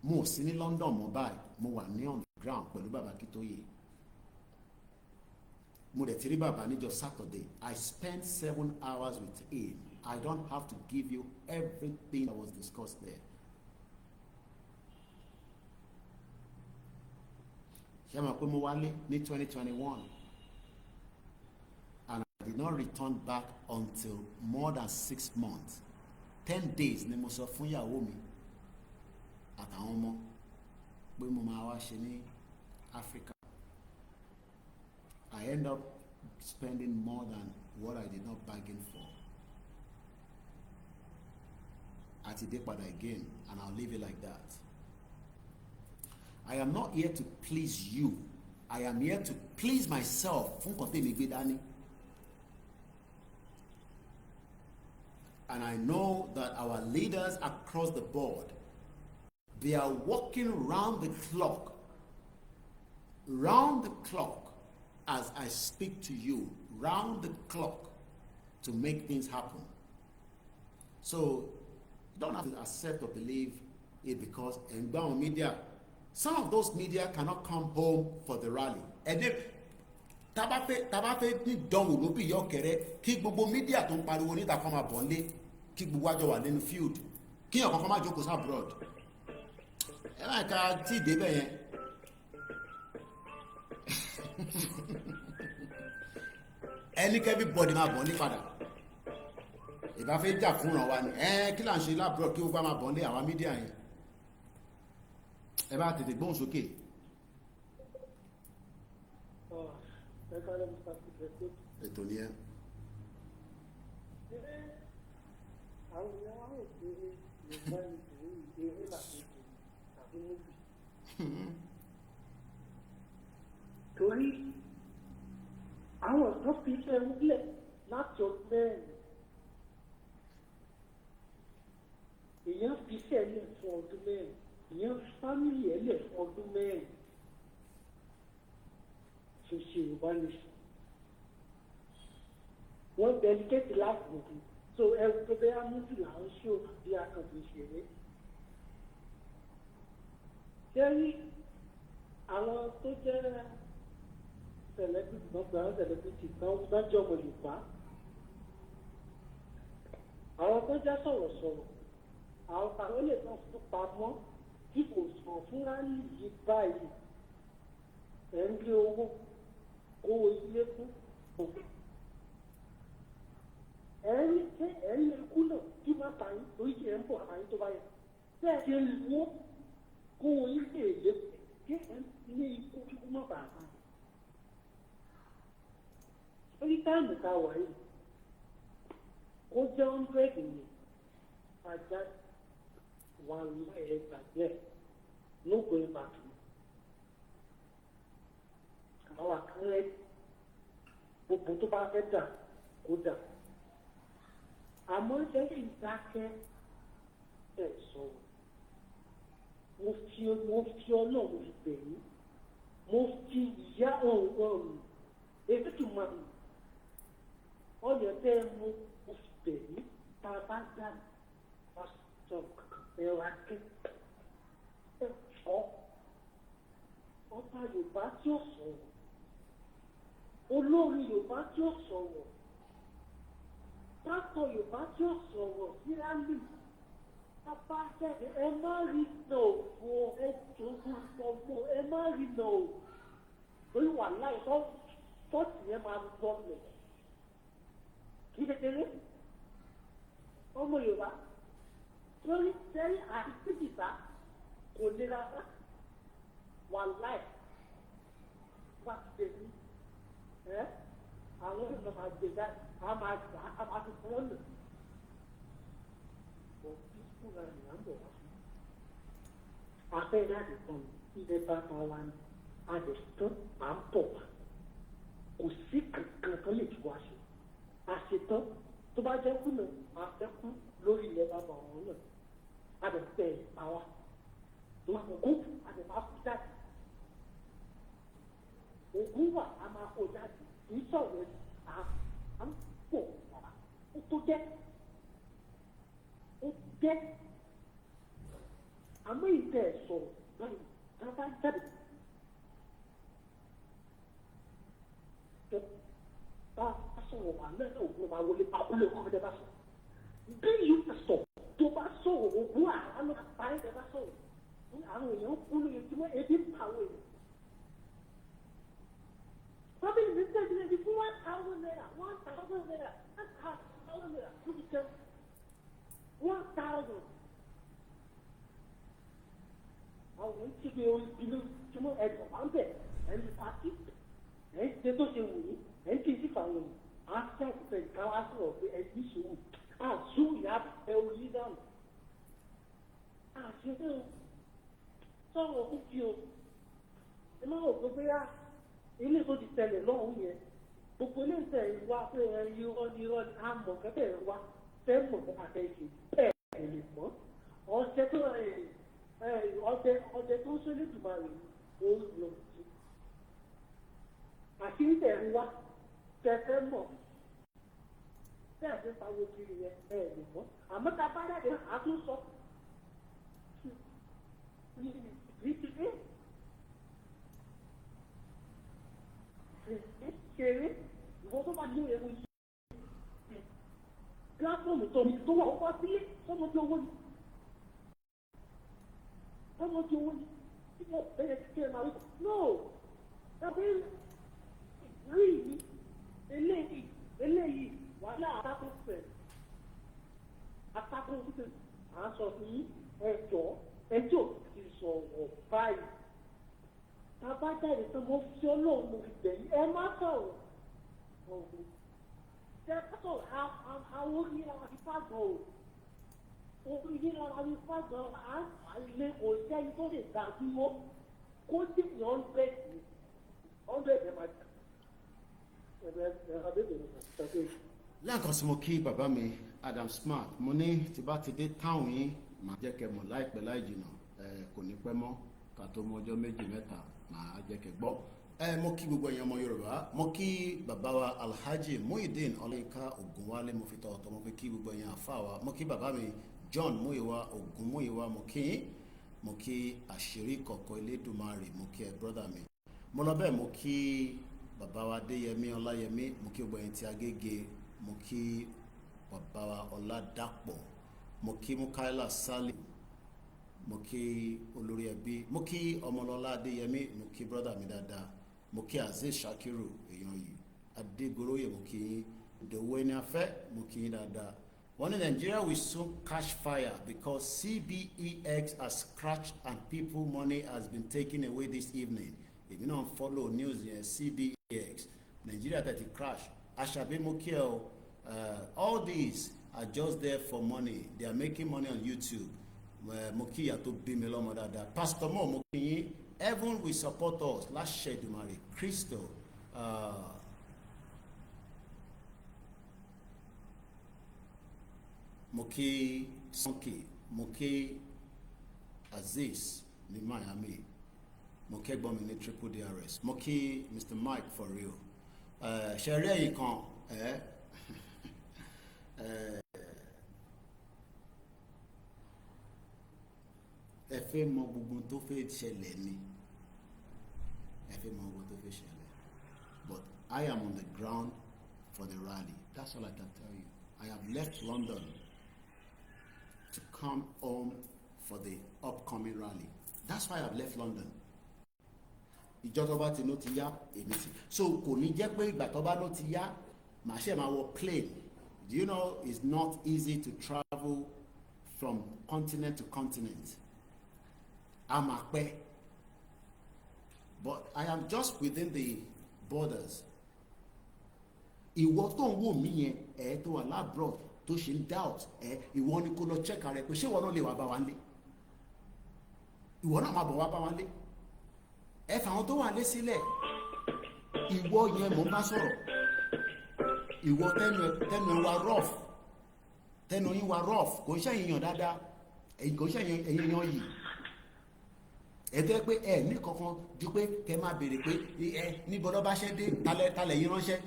S1: Mo sí ní London mo báyìí, mo wà ní on the ground pẹ̀lú bàbá Akíntóyè. Mo dẹ̀ ti rí bàbá níjọ́ Saturday. I spent 7 hours with him. I don't have to give you everything that was discussed there. Ṣé mo pé mo wálé ní 2021 and I did not return back until more than 6 months. 10 days ni mo sọ fún ìyàwó mi àtàwọn ọmọ pé mo máa wá ṣe ní Africa. I end up spending more than what I did not bargain for. Àti dé padà again and I'll leave it like that. I am not here to please you. I am here to please myself fún nǹkan tèmi gbé dání. and I know that our leaders across the board, they are working round the clock as I speak to you, round the clock to make things happen. So you don't have to accept or believe it because in media, some of those media cannot come home for the rally. And then tabafe ní dánwò ló bí yọkẹrẹ kí gbogbo media tó ń pariwo níta kan máa bọ̀ nílé kí gbogbo àjọ wà nínú field kí ọ̀kan kan máa jókòó sí abroad. Ẹ máa ka tí ì débẹ̀ yẹn. Ẹni kẹ́bí bọ́ọ̀dì máa bọ̀ ní padà. Ìbá fẹ́ jà fúnra wa ni kí là ń ṣe lábúrò kí ó bá máa bọ̀ ní àwọn mídíà yẹn. Ẹ bá tètè gbóhùn sókè. Ètò ni ẹ.
S4: Àwọn ìyá wa ò pé Yorùbá ní ìdílé eré làkejì tàbí méjì. Torí àwọn tó fi iṣẹ́ wúlẹ̀ láti ọdún mẹ́rin. Èèyàn fi iṣẹ́ lẹ̀ fún ọdún mẹ́rin. Èèyàn fi fámìlì ẹ̀ lẹ̀ fún ọdún mẹ́rin. Ṣe Yorùbá lè sùn. Wọ́n dedicate láti gbogbo. So ẹrù tó bẹ́ẹ̀ amúdù là ń ṣó bí akànfin ṣeré. Ṣẹ́rí àwọn tó jẹ́ celebrity náà gba celebrity kan lọ́jọ́ ọmọ Yorùbá. Àwọn tó jẹ́ sọ̀rọ̀sọ̀rọ̀. Àwọn kan lè tán fún pamọ́ tí kò sàn fún rálì yìí báyìí. Ẹ̀ ń gbé owó ilé fún òkè. ẹ̀yin ikú náà kí má ta yín torí kí ẹ̀ ń bọ̀ àyín tó bá yẹ. Bẹ́ẹ̀ ṣe wó kó o yín lè lé kí ẹ̀ ní ikú kíkú má bàa ta. Orí táìmù ta wà yìí, kó jẹ́ 100 ní ajá wà láyé gbàgbẹ́ no going back. Àwọn àkàrẹ́ gbogbo tó bá fẹ́ dà kó dà. Àmọ́ ṣẹ́yìn ìdákẹ́ ẹ̀ sọ̀rọ̀. Mo fi Ọlọ́run fi bẹ̀ yín. Mo fi ìyá ètò tó máa ń ọyọ tẹ́ ẹ mú mo fi bẹ̀ yín. Tá a bá dá pásítọ̀ ẹ̀rọ akẹ́ ẹ̀ fọ́. Ọba Yorùbá tí ó sọ̀rọ̀. Olórí Yorùbá tí ó sọ̀rọ̀. Pásítọ̀ Yorùbá tí ó sọ̀rọ̀ sí rálì. Bàbá jáde ẹ má rí nà òfò ẹ jòkó ọmọ ẹ má rí nà ò. Lórí wà láì tọ́ọ̀tì yẹn máa ń bọ́ lẹ̀. Kí kékeré ọmọ Yorùbá lórí sẹ́yìn àti tìjìtà kò nira wà láì wá ti dé ní. Àwọn èèyàn máa gbé jáde, a máa gbà á máa fi fún ọ́nà. Òbí fúnra rẹ̀ là ń bọ̀ wá fún. Afẹ́ láti tán ilé bàbá wa ni a lè tán à ń bọ̀ wá. Kò sí kankan tó lè tú wá ṣe. A ṣe tán tó bá jẹ́ kú náà, a fẹ́ kú lórí ilẹ̀ bàbá ọ̀hún náà. A lè tẹ̀ ẹ̀ wa. Ògún a lè máa kú jáde. Ògún wà a máa kó jáde. Ìsọ̀rọ̀ à ń pò wá. Ó tó jẹ́. Ó jẹ́. Àmọ́ ìtẹ̀ sọ̀rọ̀ báyìí tá a bá jáde. Bá a sọ̀rọ̀ wà lẹ́yìn ògùn máa wọlé abúlé ọkọ̀ bá sọ̀rọ̀. Bí yìí ti sọ̀ tó bá sọ̀rọ̀ ògùn àánú parí ẹ̀ bá sọ̀rọ̀. Àwọn èèyàn kú lóye tí wọ́n ebi ń pa àwọn èèyàn. Probably the mistake is if 1,000 naira, 1,000 naira, that's 1,000 naira. Look at them. 1,000. I went to the old people, you know, at one day, and the party, and they don't say we, and this is our after the Kawaso of the edition. Soon you have a leader. You know, so of you, you know, we are. Ilé tó ti tẹ̀lé lọ́hùn yẹn gbogbo ilé ìtẹ̀ ìwá pé irọ́ ni àmọ̀ kẹ́kẹ́ rẹ̀ wá
S5: fẹ́ mọ̀ nípa àtẹ̀jì bẹ́ẹ̀ lè mọ́ ọ̀sẹ̀ tó ọ̀sẹ̀ tó ń sọ lẹ́tùmọ̀ rẹ̀ ó ń lọ sí àṣírí tẹ̀ ń wá tẹ̀ fẹ́ mọ̀ bẹ́ẹ̀ ṣe pariwo kiri yẹn bẹ́ẹ̀ lè mọ́ àmọ́ tá a bá dàgbé àtúnṣọ kéré ìwọ tó bá ní ewu yìí pílátọ́ọ̀mù tó wà ó bá sílé tọ́mọ tí owó ni tí mo bẹ̀rẹ̀ kí ẹ máa wí no tàbí rí eléyìí wàhálà àtàkùn fẹ̀ à ń sọ fún ẹjọ́ ti sọ̀rọ̀ báyìí bàbá jáde tán mo fi ọlọ́run mo fi bẹ̀yìn ẹ má sọ̀rọ̀ ọ̀hún ṣe sọ̀rọ̀ àwọn orí ara fi fàgbọ́n o orí ara fi fàgbọ́n àlè kò sẹ́ni tó lè dá dúró kó dé ní 100 ẹ̀ máa jà
S1: lẹ́ẹ̀kan sí mo kí bàbá mi Adam Smart mo ní tí bá ti dé táwọn yín màá jẹ́ kẹ́ mọ̀ láìpẹ́ láì jìnnà kò ní pẹ́ mọ́ ká tó mọ ọjọ́ méjì mẹ́ta màá jẹ́ kẹ́ gbọ́. Mo kí gbogbo ẹ̀yin ọmọ Yorùbá mo kí bàbá wa Alhaji Muhyiddin Ọláyínká Ògúnwálé mo fi tọ̀ọ̀tọ̀ mo fi kí gbogbo ẹ̀yin àfa wa mo kí bàbá mi John Múyìwá Ògúnmúyìwá mo kí àṣírí kọ̀kọ̀ Elédùmarè mo kí ẹ brọ́dà mi mo lọ bẹ́ẹ̀ mo kí bàbá wa Adéyẹmí Ọláyẹmí mo kí gbogbo ẹ̀yin tí Agége mo kí bàbá wa Ọládàpọ̀ mo kí Mukaila Salim mo kí olórí ẹbí mo kí Ọmọlọ́lá Adéyẹmí mo kí brọ́dà mi dáadáa mo kí Azeez Shakiru èèyàn yìí Adégoróyè mo kí yín Ìdòwú Ẹniafẹ́ mo kí yín dáadáa wọ́n ní Nigeria will soon catch fire because CBEX has crashed and people money has been taken away this evening. If you don't follow news here, CBEX, Nigeria that it crashed. Ashabi Mokiel, all these are just there for money. They are making money on YouTube. Mokia to be Melomada. Pastor Mo Moki, heaven will support us. Last schedule, Mary. Crystal. Moki Sonki. Moki Aziz. Ni Miami. Mo kí ẹ̀gbọ́n mi ní triple DRS mo kí Mr. Mike for real ṣẹ̀rí ẹ̀yìn kan ẹ fẹ́ mọ gbogbo tó fẹ́ ṣẹlẹ̀ ni ẹ fẹ́ mọ gbogbo tó fẹ́ ṣẹlẹ̀ but I am on the ground for the rally. That's all I can tell you. I have left London to come home for the upcoming rally. That's why I have left London. Ìjọba bá ti ló ti yá èmi sí so kò ní jẹ́ pé ìgbà tó bá ló ti yá màá ṣe máa wọ plane. Do you know it's not easy to travel from continent to continent? A máa pẹ́ but I am just within the borders. Ìwọ tó ń wò mí yẹn tó wà lábroad tó ṣe ń doubt ìwọ ni kó lọ check ara ẹ pé ṣé ìwọ náà lè wá bá wa lé ìwọ náà máa bọ̀ wá bá wa lé ẹ fà àwọn tó wà lé sílẹ̀ ìwọ yẹn mò ń bá sọ̀rọ̀ ìwọ tẹnu wa rough tẹnu yín wa rough kò ń ṣẹ̀yìn yàn dáadáa kò ń ṣẹ̀yìn ẹ̀yìn yàn yìí ẹ̀tọ́ pé ẹ ní kankan ju pé kẹ máa béèrè pé níbo lọ́ bá ṣẹ́ dé talẹ̀ yín ránṣẹ́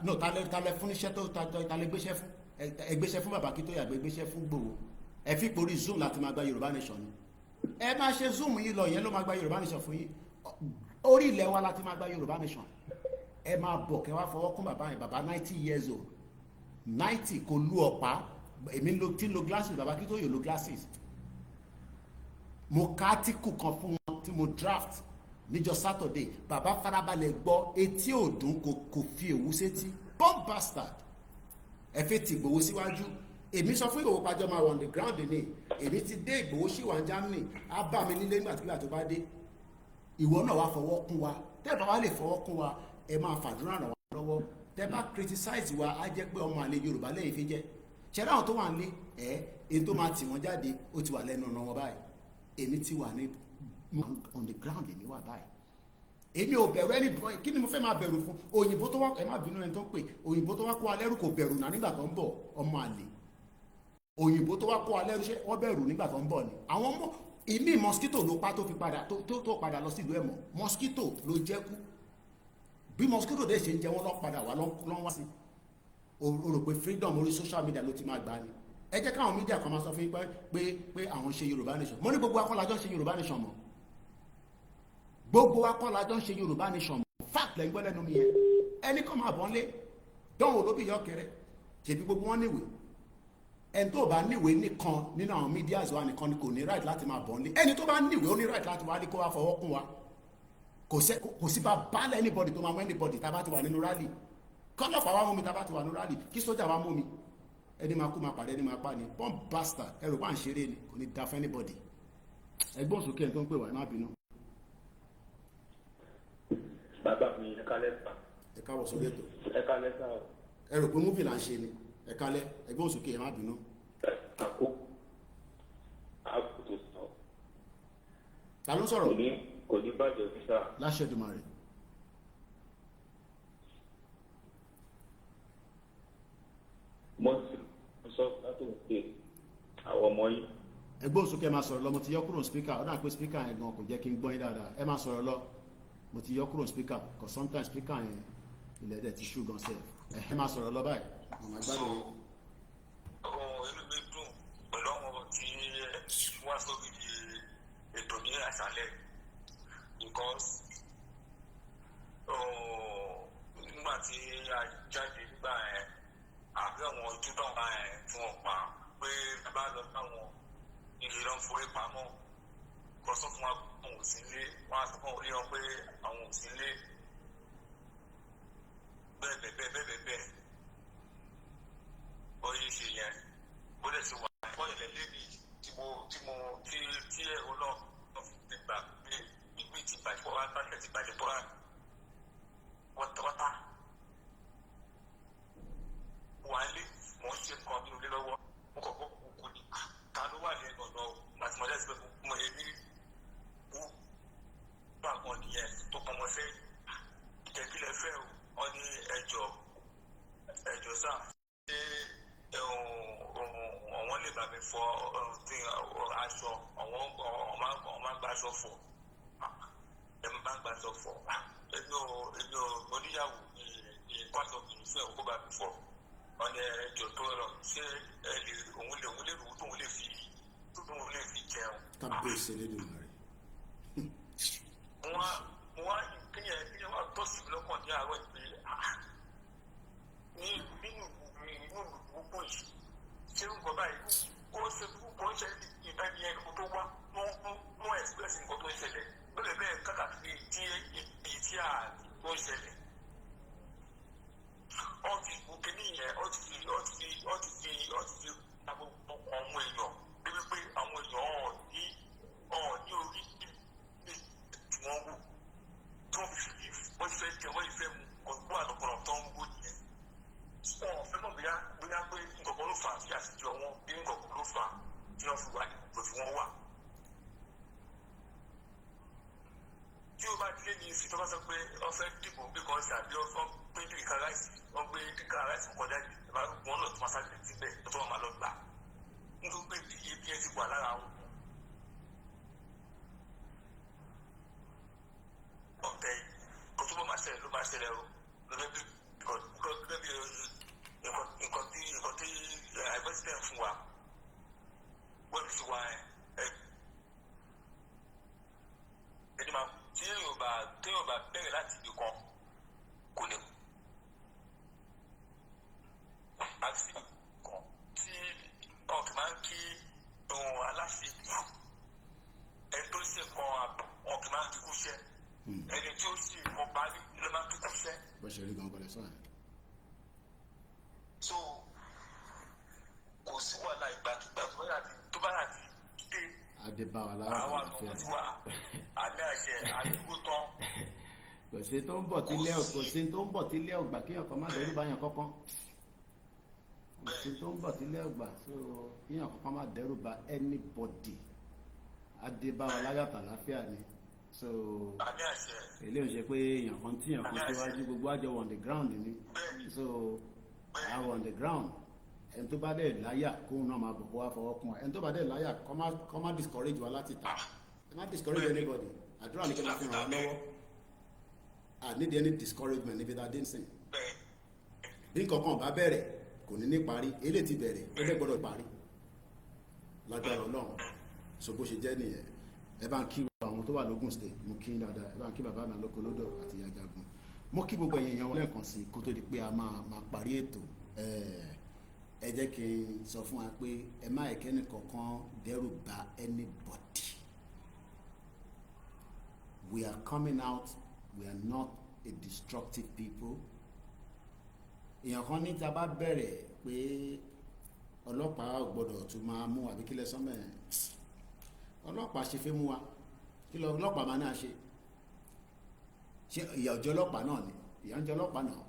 S1: no talẹ̀ fún iṣẹ́ tó talẹ̀ gbéṣẹ́ fún ẹgbéṣẹ́ fún bàbá kí tó yàgbé gbéṣẹ́ fún Gbòho ẹ fi porí Zoom láti máa gba Yorùbá Nation ni ẹ máa ṣe Zoom yìí lọ yẹn ló máa gba Yorùbá Nation fún yín orí ilẹ̀ wa láti máa gba Yorùbá Nation ẹ máa bọ̀ kẹ́ wá fọwọ́ kún bàbá yẹn bàbá 90 years old 90 kò lu ọ̀pá èmi tí lo glasses bàbá kí tó yẹ lo glasses mo ka átíkù kan fún wọn tí mo draft níjọ́ Saturday bàbá farabalẹ̀ gbọ́ etí òdùn kò fi èwú sétí bomb bastard ẹ fẹ́ ti Ìgbòho síwájú èmi sọ fún Ìgbòho pàjọ máa wọ on the ground ní èmi ti dé Ìgbòho sí wà ní Germany á bá mi nílé nígbàtígbà tó bá dé ìwọ náà wá fọwọ́ kún wa tẹ́ bá wá lè fọwọ́ kún wa ẹ máa fàdúrà ràn wá lọ́wọ́ tẹ́ bá criticize wa á jẹ́ pé ọmọ àlè Yorùbá lẹ́yìn fi jẹ́ ṣẹ́rẹ́ àwọn tó wà nílé èyí tó máa tì wọ́n jáde ó ti wà lẹ́nu ọ̀nà wọn báyìí èmi ti wà ní on the ground èmi wà báyìí èmi ò bẹ̀rù ẹni kí ni mo fẹ́ máa bẹ̀rù fún òyìnbó tó wá ẹ má bínú ẹni tó ń pè òyìnbó tó wá kó alẹ́rù kò bẹ̀rù náà nígbà tó ń bọ̀ ọmọ àlè òyìnbó tó wá kó alẹ́rù ṣé wọ́n bẹ̀rù nígbà tó ń bọ̀ ni àwọn ọmọ ìmí mosquito ló pa tó fi padà tó padà lọ sílùú ẹ̀mọ́ mosquito ló jẹ́ kú bí mosquito dẹ̀ ṣe ń jẹ́ wọ́n lọ́ padà wá lọ́n wá sí o rò pé freedom orí social media ló ti máa gbà ni ẹ jẹ́ káwọn media kan máa sọ fún yín pé àwọn ṣe Yorùbá nation mo ní gbogbo akọ́lájọ́ ṣe Yorùbá nation mọ́ gbogbo akọ́lájọ́ ṣe Yorùbá nation mọ́ fact lẹ́yìn gbọ́ lẹ́nu mi yẹn ẹni kan máa bọ́n lé dánwò ló bí yọ kẹrẹ ṣèbí gbogbo wọn níwèé ẹni tó bá níwèé nìkan nínú àwọn medias wa nìkan ni kò ní right láti máa bọ́n lé ẹni tó bá níwèé ó ní right láti wá ní kó wá fọwọ́ kún wa kò sí bá bálẹ̀ anybody tó máa mú anybody tá a bá ti wà nínú rally kọ́lọ́pàá wa mú mi tá a bá ti wà nínú rally kí sójà wa mú mi ẹni máa kú máa pàdé ẹni máa pa ni bomb bastard ẹrù bá ń ṣeré ni kò ní da fún anybody ẹgbọ́n sókè ẹni tó ń pè wá ẹ má bínú.
S6: bàbá mi ẹ kálẹ́ sà.
S1: ẹ káwọ sórí ètò.
S6: ẹ kálẹ́ sà o.
S1: ẹ rò pé múfì là ń ṣe ni ẹ kálẹ́ ẹgbọ́n sókè ẹ má bínú.
S6: àkókò sọ.
S1: ta ló ń sọ̀rọ̀.
S6: kò ní bàjẹ́ sí sà.
S1: láṣẹ Èdùmàrè.
S6: mo sọ látò ń pè àwọn ọmọ yìí.
S1: ẹgbọ́n sókè ẹ máa sọ̀rọ̀ lọ mo ti yọ kúrò speaker ọ̀dà pé speaker yẹn gan kò jẹ́ kí n gbọ́ yín dáadáa ẹ máa sọ̀rọ̀ lọ mo ti yọ kúrò speaker cause sometimes speaker yẹn ilẹ̀ dẹ̀ ti ṣú gan sẹ́ẹ̀ ẹ máa sọ̀rọ̀ lọ báyìí.
S7: inú mi dùn pẹ̀lú àwọn tí wọ́n sórí ètò ní àṣálẹ̀ because nígbà tí a jáde nígbà yẹn àbí àwọn ojú náà bá yẹn tí wọ́n pa pé bàbá lọ sáwọn ilé lọ́n forí pamọ́ kò sọ fún wa àwọn ò sí ilé wọ́n á sọ fún orí wọn pé àwọn ò sí ilé bẹ́ẹ̀ bóyá ṣe yẹn bó dẹ̀ ṣe wà bóyá lẹ́lẹ́bí tí ẹ̀rọ náà ti gbà pé ìgbé ti bàjẹ́ bọ́ wá tálẹ̀ ti bàjẹ́ bọ́ wọ́tawọ́tá wà lé mọ̀ ń ṣe nǹkan nínú ilé lọ́wọ́ mo kọ̀ kó kò ní ta ló wà lẹ́nu ọ̀nà àti mọ̀lẹ́sì pé mo èmi wú bá kan nìyẹn tó pọ̀ mọ́ sẹ́yìn ìtẹ̀kílẹ̀ fẹ́ ọ ní ẹjọ́ sáà ṣé àwọn lè bá mi fọ aṣọ àwọn máa gba aṣọ fọ ẹ̀mí máa gba aṣọ fọ ẹ̀mí oníyàwó ìpàṣọ kì í fẹ́ òkú bá mi fọ ọ̀nà ẹjọ́ tó rọ ṣé òun lè rú tóun lè fi jẹun.
S1: kábíyèsí lédè rẹ.
S7: wọ́n kíyẹn wá tó sí mi lọ́kàn ní àárọ̀ ìpè nínú gbogbo yìí ṣé nǹkan báyìí kó ṣe ìbáni ẹni tó wá mú express nǹkan tó ń ṣẹlẹ̀ ó lè bẹ́ẹ̀ káàkiri tí èyí tí a tó ń ṣẹlẹ̀ ó ti gòkè nìyẹn ó ti fi gbogbo àwọn èèyàn débi pé àwọn èèyàn ní orí tí wọ́n wò tó ń fi wọ́n ti fẹ́ jẹ wọ́n ti fẹ́ mu ọgbọ́n àlọ́kọ̀ọ́ tó ń wò nìyẹn. Fẹ́ mọ̀ bóyá pé nǹkan ló fà á sí àṣìjọ wọn bí nǹkan ló fà á tí wọ́n fi wà ní ipò tí wọ́n wà. Tí o bá dílé ní ìsìn tó bá sọ pé wọ́n fẹ́ dìbò bí kan ṣe àbí wọ́n pé kíkà ráìsì wọ́n gbé kíkà ráìsì kọjá ní ìbá wọn náà tó máa sáré síbẹ̀ tó wọ́n máa lọ gbà. Nítorí pé iye bí ẹ ti wà lára wọn. Ọ̀tẹ̀ kò tó bá máa ṣẹlẹ̀ ló máa ṣẹlẹ̀ o nǹkan tí àìbẹ́sílẹ̀ fún wa wọ́n ti wá ẹni máa tí yóò bá bẹ̀rẹ̀ láti ibì kan kò lè àti kan tí ọ̀kì máa ń kí ohun aláṣẹ ẹni tó ṣe kan ọ̀kì máa ń kíkú ṣẹ́ ẹni tí ó sì mọ̀ parí ló máa ń kíkú ṣẹ́.
S1: bó ṣe rí gan pẹ̀lẹ́ sọ́yìn.
S7: So kò sí wàhálà ìgbàkigbà tó bá yàtí dé
S1: adébáwa lára
S7: àwọn àlùkò tí wà alẹ́ àṣẹ àdúgbò tán.
S1: kò sí tó ń bọ̀ tílé ọgbà kéèyàn kan má dẹ́rù báyàn kọ́kán kò sí tó ń bọ̀ tílé ọgbà so kéèyàn kankan má dẹ́rù bá anybody adébáwa láyàtọ̀ àláfíà ni so
S7: àmì àṣẹ.
S1: èlé ò ṣe pé èèyàn kan tíyàn kan síwájú gbogbo àjọ on the ground ni so àwọn on the ground ẹni tó bá dẹ̀ láyà kóun náà máa bọ̀ kó wá fọwọ́ kún wa ẹni tó bá dẹ̀ láyà kọ́ má discourage wa láti ta ẹ má discourage anybody àdúrà ní kí wọ́n fi ràn wá lọ́wọ́ I need any discouragement níbi tá a dé nsìn bí nǹkankan bá bẹ̀rẹ̀ kò ní ní parí eléyìí ti bẹ̀rẹ̀ ó dẹ̀ gbọ́dọ̀ parí lágbára Ọlọ́run so bó ṣe jẹ́ nìyẹn ẹ bá ń kí àwọn tó wà lógùn state mo kí dáadáa ẹ bá ń kí bàbá mi lóko lódò àti ìyá jagun mo kí gbogbo ẹ̀yin èèyàn lẹ́ẹ̀kan sí kó tó di pé a máa parí ètò ẹ jẹ́ kí n sọ fún wa pé ẹ má ẹ̀kẹ́ni kankan dẹ́rù bà anybody we are coming out we are not a destructive people èèyàn kan ní tá a bá bẹ̀rẹ̀ pé ọlọ́pàá ò gbọ́dọ̀ tún máa mú àbí kílẹ̀ sọ́mẹ̀ ọlọ́pàá ṣe fẹ́ mú wa kí lọ ọlọ́pàá máa náà ṣe ìyà ọjọ́ ọlọ́pàá náà ni ìyà ń jẹ ọlọ́pàá náà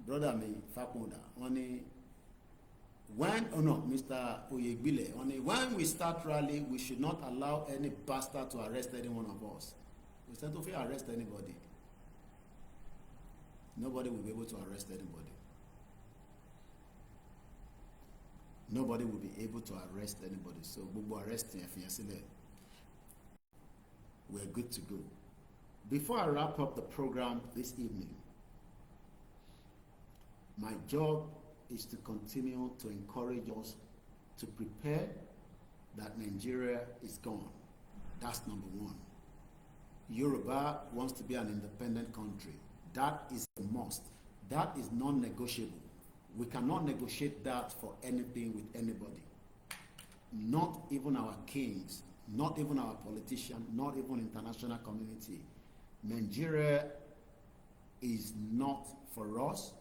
S1: brother mi Fákúndà wọ́n ní Mr. Oyegbile wọ́n ní when we start rally we should not allow any bastard to arrest any one of us we said to arrest anybody nobody will be able to arrest anybody. Nobody will be able to arrest anybody. So gbogbo arresting ẹ̀fìyàn we're good to go. Before I wrap up the program this evening, my job is to continue to encourage us to prepare that Nigeria is gone. That's number one. Yoruba wants to be an independent country. That is a must. That is non-negotiable. We cannot negotiate that for anything with anybody. Not even our kings, not even our politicians, not even international community. Nigeria is not for us.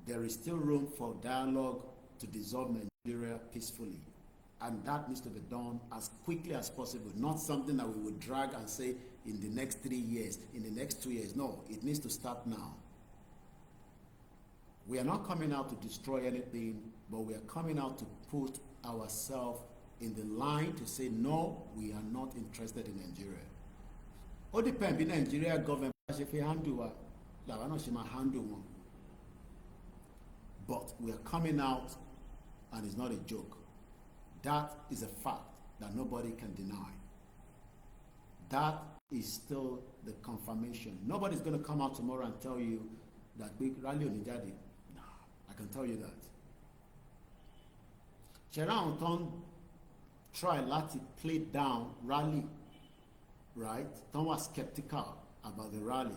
S1: There is still room for dialogue to dissolve Nigeria peacefully. And that needs to be done as quickly as possible. Not something that we would drag and say in the next 3 years, in the next 2 years. No, it needs to start now. We are not coming out to destroy anything, but we are coming out to put ourselves in the line to say, no, we are not interested in Nigeria. All depends on Nigeria government. If we handle one. But we are coming out, and it's not a joke. That is a fact that nobody can deny. That is still the confirmation. Nobody's going to come out tomorrow and tell you that big rally on Nijadi. No, I can tell you that. Sharon don't try to play down rally, right? Don't was skeptical about the rally.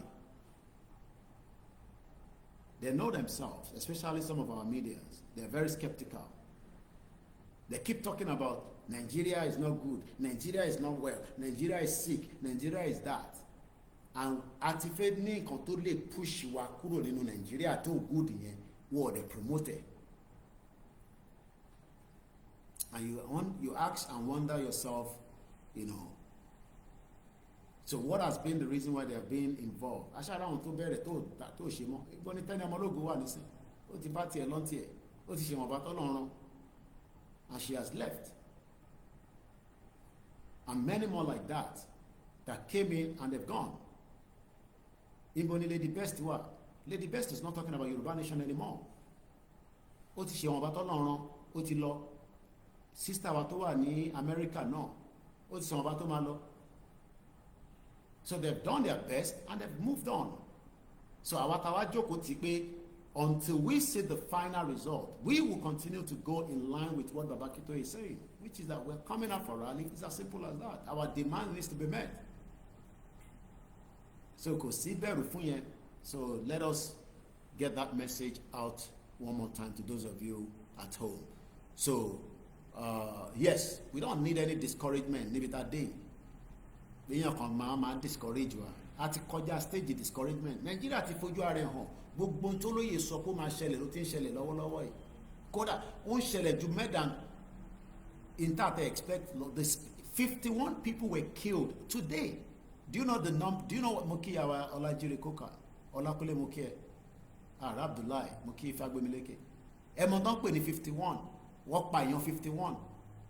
S1: They know themselves, especially some of our medias. They're very skeptical. They keep talking about Nigeria is not good, Nigeria is not well, Nigeria is sick, Nigeria is that. And activate ní nǹkan tó lè push wa kúrò nínú Nigeria tó good yẹn, what they promoted. And you ask and wonder yourself, you know, so what has been the reason why they have been involved? Aṣáára àwọn tó bẹ̀rẹ̀ tó ṣe mọ́, ìgbọ́n ní tẹ́ni ọmọlógún wà nísìn, ó ti bá tiẹ̀ lọ́n tiẹ̀, ó ti ṣe wọn bá tọ́lọ́run. And she has left. And many more like that came in and they've gone. Even Lady Best, what? Lady Best is not talking about Yoruba Nation anymore. Ó ti ṣe wọn bá tọ́lọ́run, ó ti lọ. Sister wa tó wà ní America náà, ó ti ṣe wọn bá tó máa lọ. So they've done their best and they've moved on. So àwa táwa jókòó ti pé until we see the final result, we will continue to go in line with what Babakito is saying, which is that we're coming out for rally. It's as simple as that. Our demand needs to be met. So kò sí bẹ̀rù fún yẹn. So let us get that message out one more time to those of you at home. So yes, we don't need any discouragement. Níbi tá dé. Èèyàn kan máa discourage wa. A ti kọjá stage discouragement. Nigeria ti fojú ara hàn. Gbogbo tó lóye sọ pé máa ṣẹlẹ̀ ló ti ń ṣẹlẹ̀ lọ́wọ́lọ́wọ́ yìí. Kódà ó ń ṣẹlẹ̀ ju more than in that they expect. 51 people were killed today. Do you know the number? Do you know what Moki Olajire Koka? Olakunle Moki Abdullahi Moki Fagbemileke. Ẹmọ tán pè ní 51. Wọ́n pa èèyàn 51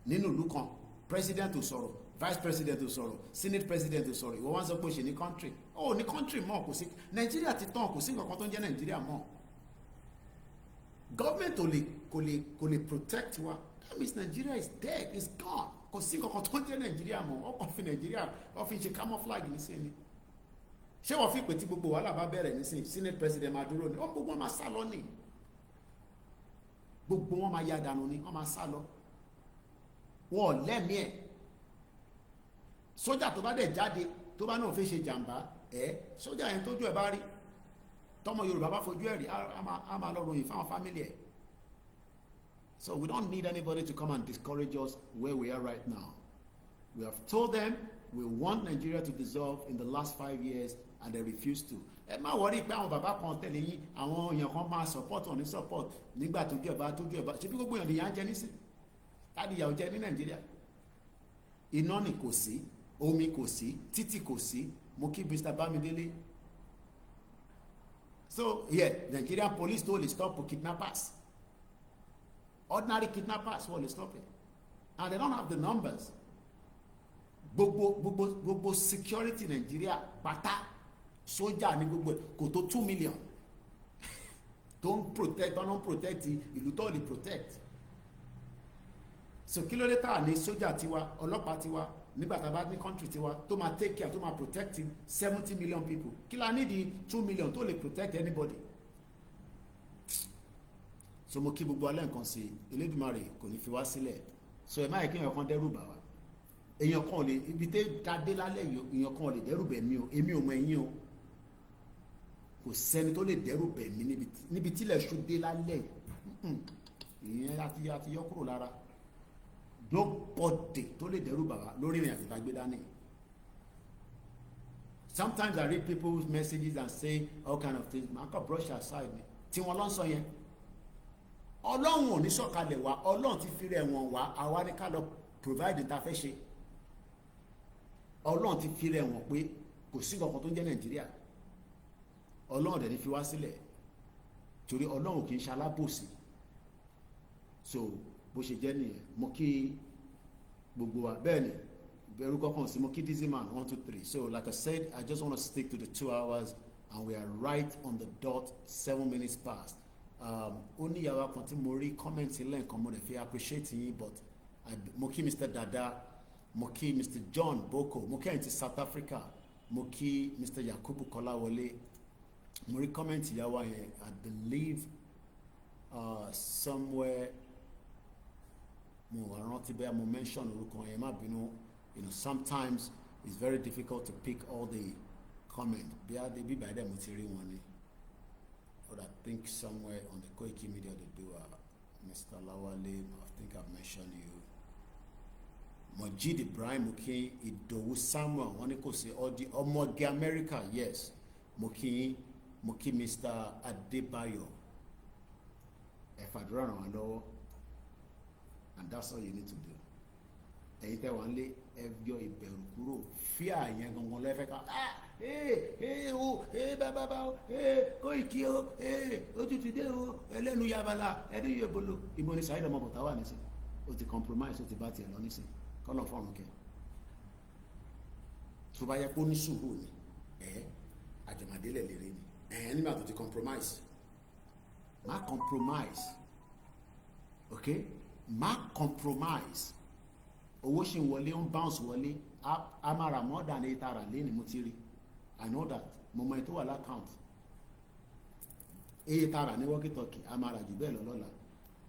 S1: nínú ìlú kan. President ò sọ̀rọ̀, vice president ò sọ̀rọ̀, senate president ò sọ̀rọ̀, ìwọ wá ń sọ pé ó ṣe ní country. Ó ní country mọ́, kò sí Nàìjíríà ti tán, kò sí nǹkan kan tó ń jẹ́ Nàìjíríà mọ́. Government kò lè protect wa. That means Nigeria is dead, it's gone. Kò sí nǹkan kan tó ń jẹ́ Nàìjíríà mọ́. Ọkàn fi Nàìjíríà wọ́n fi ṣe camouflage nísìnyí. Ṣé wọ́n fi pè tí gbogbo wàhálà bá bẹ̀rẹ̀ nísìnyí senate president máa dúró ni? Ó gbogbo wọn máa sá lọ ni. Gbogbo wọn máa ya dànù ni, wọ́n máa sá lọ. Wọn ò lẹ́mìí ẹ̀. Sójà tó bá dẹ̀ jáde tó bá náà fi ṣe jàǹbá sójà yẹn tójú ẹ̀ bá rí tọmọ Yorùbá bá fojú ẹ̀ rí á máa lọ ròyìn fáwọn fámìlì ẹ̀. So we don't need anybody to come and discourage us where we are right now. We have told them we want Nigeria to dissolve in the last 5 years and they refuse to. Ẹ má wọrí pé àwọn bàbá kan tẹ̀lé yín, àwọn èèyàn kan máa support or ní support nígbà tójú ẹ̀ bá ṣe bí gbogbo èèyàn lè yà ń jẹ nísìn. Láti ìyàwó jẹ ní Nàìjíríà. Iná ni kò sí, omi kò sí, títì kò sí. Mo kí Mr. Bamidele. So yeah, Nigerian police told stop kidnappers. Ordinary kidnappers will stop it. And they don't have the numbers. Gbogbo security Nigeria pátá sójà ní gbogbo kò tó 2 million. Don't protect ìlú tó lè protect. So kí ló dé tá ní sójà tiwa, ọlọ́pàá tiwa nígbà tá bá ní country tiwa tó máa take care tó máa protect 70 million people. Kí la ní di 2 million tó lè protect anybody. So mo kí gbogbo alẹ́ nǹkan sí Elédùmarè kò ní fi wá sílẹ̀. So ẹ má yẹ kí èèyàn kan dẹ́rù bà wá. Èèyàn kan ò lè ibi tẹ́ dádé lálẹ́ yìí, èèyàn kan ò lè dẹ́rù bẹ̀ mí o, èmi ò mọ ẹ̀yin o. Kò sẹ́ni tó lè dẹ́rù bẹ̀ mí níbi tílẹ̀ ṣú dé lálẹ́ ìyẹn àti yọ kúrò lára. Nobody tó lè dẹ́rù bà wá lórí ìrìn àti ìtagbé dání. Sometimes I read people's messages and say all kind of things. Màá kàn brush aside ni. Tí wọ́n lọ sọ yẹn. Ọlọ́run ò ní sọ̀kalẹ̀ wá, Ọlọ́run ti fi rẹ̀ wọ̀n wá, àwa ní ká lọ provide ta fẹ́ ṣe. Ọlọ́run ti fi rẹ̀ wọ̀n pé kò sí nǹkan tó ń jẹ́ Nàìjíríà. Ọlọ́run dẹ̀ ní fi wá sílẹ̀ torí Ọlọ́run kì í ṣe alábòsí. So bó ṣe jẹ́ nìyẹn, mo kí gbogbo wa bẹ́ẹ̀ ni bẹ̀rù kọ́kàn sí mo kí Dizzyman 1 2 3. So like I said, I just want to stick to the 2 hours and we are right on the dot 7 minutes past. Ó ní ìyàwó kan tí mo rí kọ́mẹ̀ntì lẹ́ǹkan mo lè fi appreciate yín but mo kí Mr. Dada, mo kí Mr. John Boko, mo kí ẹ̀yin ti South Africa, mo kí Mr. Yakubu Kọ́láwọlé, mo rí kọ́mẹ̀ntì ìyàwó yẹn I believe somewhere mo wà rántí bẹ́ẹ̀ mo mention orúkọ yẹn má bínú, you know sometimes it's very difficult to pick all the comments bí a dé bí báyìí dẹ̀ mo ti rí wọn ni. But I think somewhere on the Koikimedia they do Mr. Lawale, I think I've mentioned you. Mojid Ibrahim Muki, Idowu Samuel, wọ́n ní kò sí ọmọge America, yes. Muki Mr. Adebayo. Ẹ̀fàdúrà ràn wá lọ́wọ́. And that's all you need to do. Ẹ̀yin tẹ́ wọ́n lé ẹjọ́ ìbẹ̀rù kúrò. Fíà yẹn gangan lẹ́fẹ̀ẹ́ ká. Bàbá Koiki o, ojú ti dé o, ẹlẹ́nu yabala, ẹni yóò bolo. Ìbò ni Saheed Ọmọbọ̀tá wà nísìn. O ti compromise, o ti bá tiẹ̀ lọ nísìn. Kọ́nà fọ́ọ̀rùn kẹ́. Tó bá yẹ kó ní sùúrù ni, àjọmọ̀délẹ̀ lérè ni. Nígbà tó ti compromise. Má compromise. Okay? Má compromise. Owó ṣì ń wọlé, ń bounce wọlé. A máa ra more than 8 ara lẹ́ni mo ti rí. I know that. Mo mọ ètò wà l'account. 8 ara ní walkie-talkie, a máa ra jù bẹ́ẹ̀ lọ lọ́la.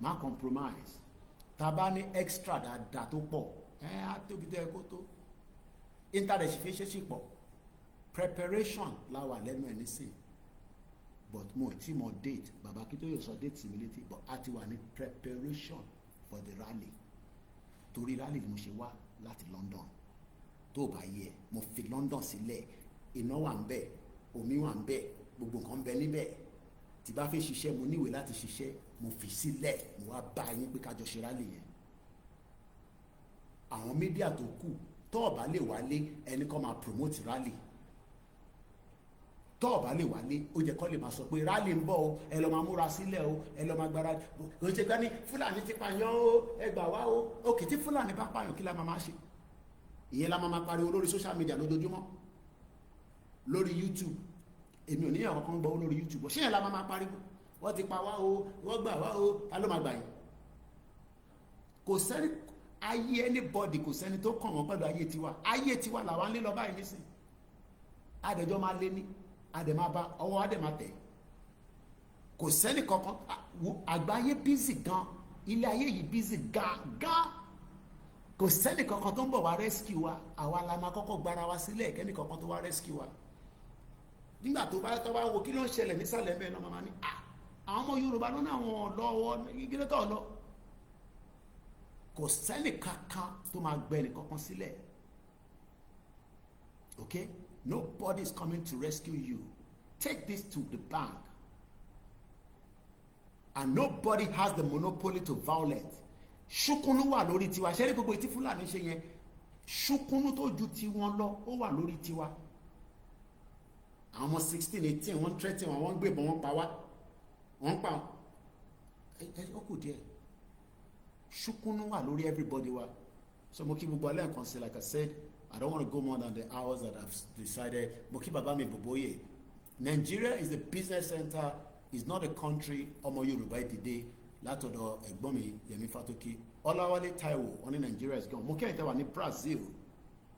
S1: Má compromise. Tá bá ní extra dáadáa tó pọ̀, á tóbi tó ẹ kó tó. Internet fi ṣe sí pọ̀. Preparation la wà lẹ́nu ẹ̀ nísìn. But mo ti mọ date. Bàbá kí tó yóò sọ date sí mi létí. But a ti wà ní preparation for the rally. Torí rally ni mo ṣe wá láti London. Tó bá yẹ, mo fi London sílẹ̀. Iná wà ń bẹ̀, omi wà ń bẹ̀, gbogbo nǹkan ń bẹ níbẹ̀. Tí bá fẹ́ ṣiṣẹ́, mo níwèé láti ṣiṣẹ́, mo fi sílẹ̀, mo wá bá yín pé kájọ ṣe rally yẹn. Àwọn mídíà tó kù, tó bá lè wálé, ẹni kan máa promote rally. Tó bá lè wálé, ó jẹ́ kó lè máa sọ pé rally ń bọ̀ o, ẹ lọ máa múra sílẹ̀ o, ẹ lọ máa gbára. Kò ṣe ká ní Fúlàní ti pààyàn o, ẹ gbà wá o. Òkè tí Fúlàní bá pààyàn kí la máa ṣe? ìyẹn la máa pariwo lórí social media lójoojúmọ́, lórí YouTube. Èmi ò ní àwọn kan gbọ́ lórí YouTube, ṣé yẹn la máa pariwo wọ́n ti pa wá o, wọ́n gbà wá o, ta ló máa gbà yín? Kò sẹ́ni ayé anybody, kò sẹ́ni tó kàn wọ́n pẹ̀lú ayé tiwa làwọn ń lé lọ báyìí nísìn. Adẹjọ́ máa lé ní, adẹ máa bá ọwọ́ adẹ máa tẹ̀. Kò sẹ́ni kankan, àgbáyé busy gan, ilé ayé yìí busy gan. Kò sẹ́ni kankan tó ń bọ̀ wá rescue wa, àwa la máa kọ́kọ́ gbára wa sílẹ̀ kẹ́ni kankan tó wá rescue wa. Nígbà tó bá wo kí ló ń ṣẹlẹ̀ nísàlẹ̀ mẹ́rin náà, máa ní àwọn ọmọ Yorùbá ló ní àwọn lọ́wọ́ gígé tó lọ. Kò sẹ́ni kankan tó máa gbẹ ẹnì kankan sílẹ̀. Okay? Nobody is coming to rescue you. Take this to the bank. And nobody has the monopoly to violence. Ṣùkúnú wà lórí tiwa. Ṣé ní gbogbo ìtí Fúlàní ṣe yẹn? Ṣùkúnú tó ju tiwọn lọ, ó wà lórí tiwa. Àwọn 16, 18, wọ́n threaten wọn, wọ́n gbébọn, wọ́n pa wá. Wọ́n pa ó kù díẹ̀. Ṣùkúnú wà lórí everybody wa. So mo kí gbogbo alẹ́ nǹkan sí, like I said, I don't want to go more than the hours that I've decided. Mo kí bàbá mi Boboye. Nigeria is a business center, it's not a country. Ọmọ Yorùbá ìdìde látọ̀dọ̀ ẹ̀gbọ́n mi Yẹmí Fátókí. Ọláwálé Táíwò, wọ́n ní Nigeria is gone. Mo kí ẹ̀yin tẹ́ wà ní Brazil.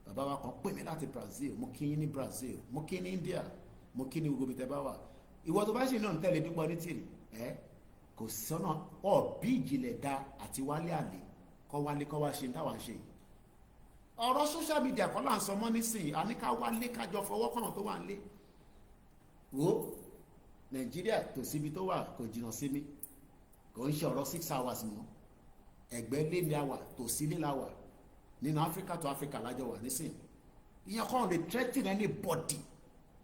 S1: Bàbá wa kan pè mí láti Brazil. Mo kí yín ní Brazil. Mo kí ní India. Mo kí ní gbogbo ibi tẹ́ bá wà. Ìwọ tó bá ṣe náà ń tẹ̀lé Dúpẹ́ Onítìrì. Kò sọ́nà bí ìjìnlẹ̀ da àti wálé àlè kọ́ wá ṣe táwa ṣe. Ọ̀rọ̀ social media kọ́ là ń sọ mọ́ nísìnyí, a ní ká wálé kájọ fọwọ́ kàn tó wà nílé. Wo Nàìjíríà tó síbi tó wà kò jìnnà sí mi, kò ń ṣe ọ̀rọ̀ 6 hours mọ́. Ẹgbẹ́ lé ní àwà tó sílé la wà nínú Africa to Africa lájọ wà nísìnyí. Ìyẹn kọ́ ò lè threaten anybody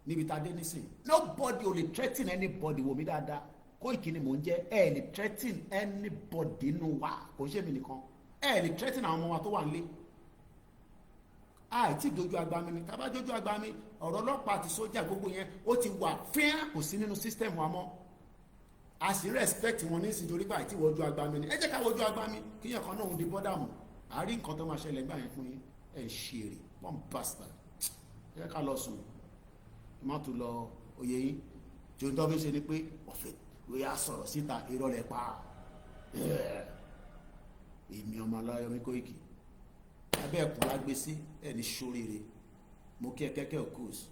S1: níbi tá a dé nísìnyí. Nobody ò lè threaten anybody, wò mí dáadáa. Koiki ni mò ń jẹ́, ẹ lè threaten anybody nínú wa, kò ṣe mí nìkan. Ẹ lè threaten àwọn ọmọ wa tó wà nílé. Àìtí dojú agbami ni, tábà dojú agbami, ọ̀rọ̀ ọlọ́pàá àti sójà gbogbo yẹn ó ti wà fíán, kò sí nínú system wa mọ́. A sì respect wọn nísìnyí torí pé àìtí wojú agbami ni. Ẹ jẹ́ ká wojú agbami kí yẹn kan náà ń di bọ́dà mọ̀. Àárín nǹkan tó máa ṣẹlẹ̀ gbà yẹn fún yín. Ẹ ṣèrè, wọ́n bastard. Ẹ jẹ́ ká lọ sùn. Má tún lọ oyè yín. Tí ohun tó fi ṣe ni pé ọ̀fẹ́ we are sọ̀rọ̀ síta irọ́ rẹ̀ pa. Èmi ọmọ Ọláyọmí Kóìkì. Abẹ́ ẹ̀kún lágbé sí ẹni ṣoríire. Mo kí ẹ kẹ́kẹ́ òkúùs.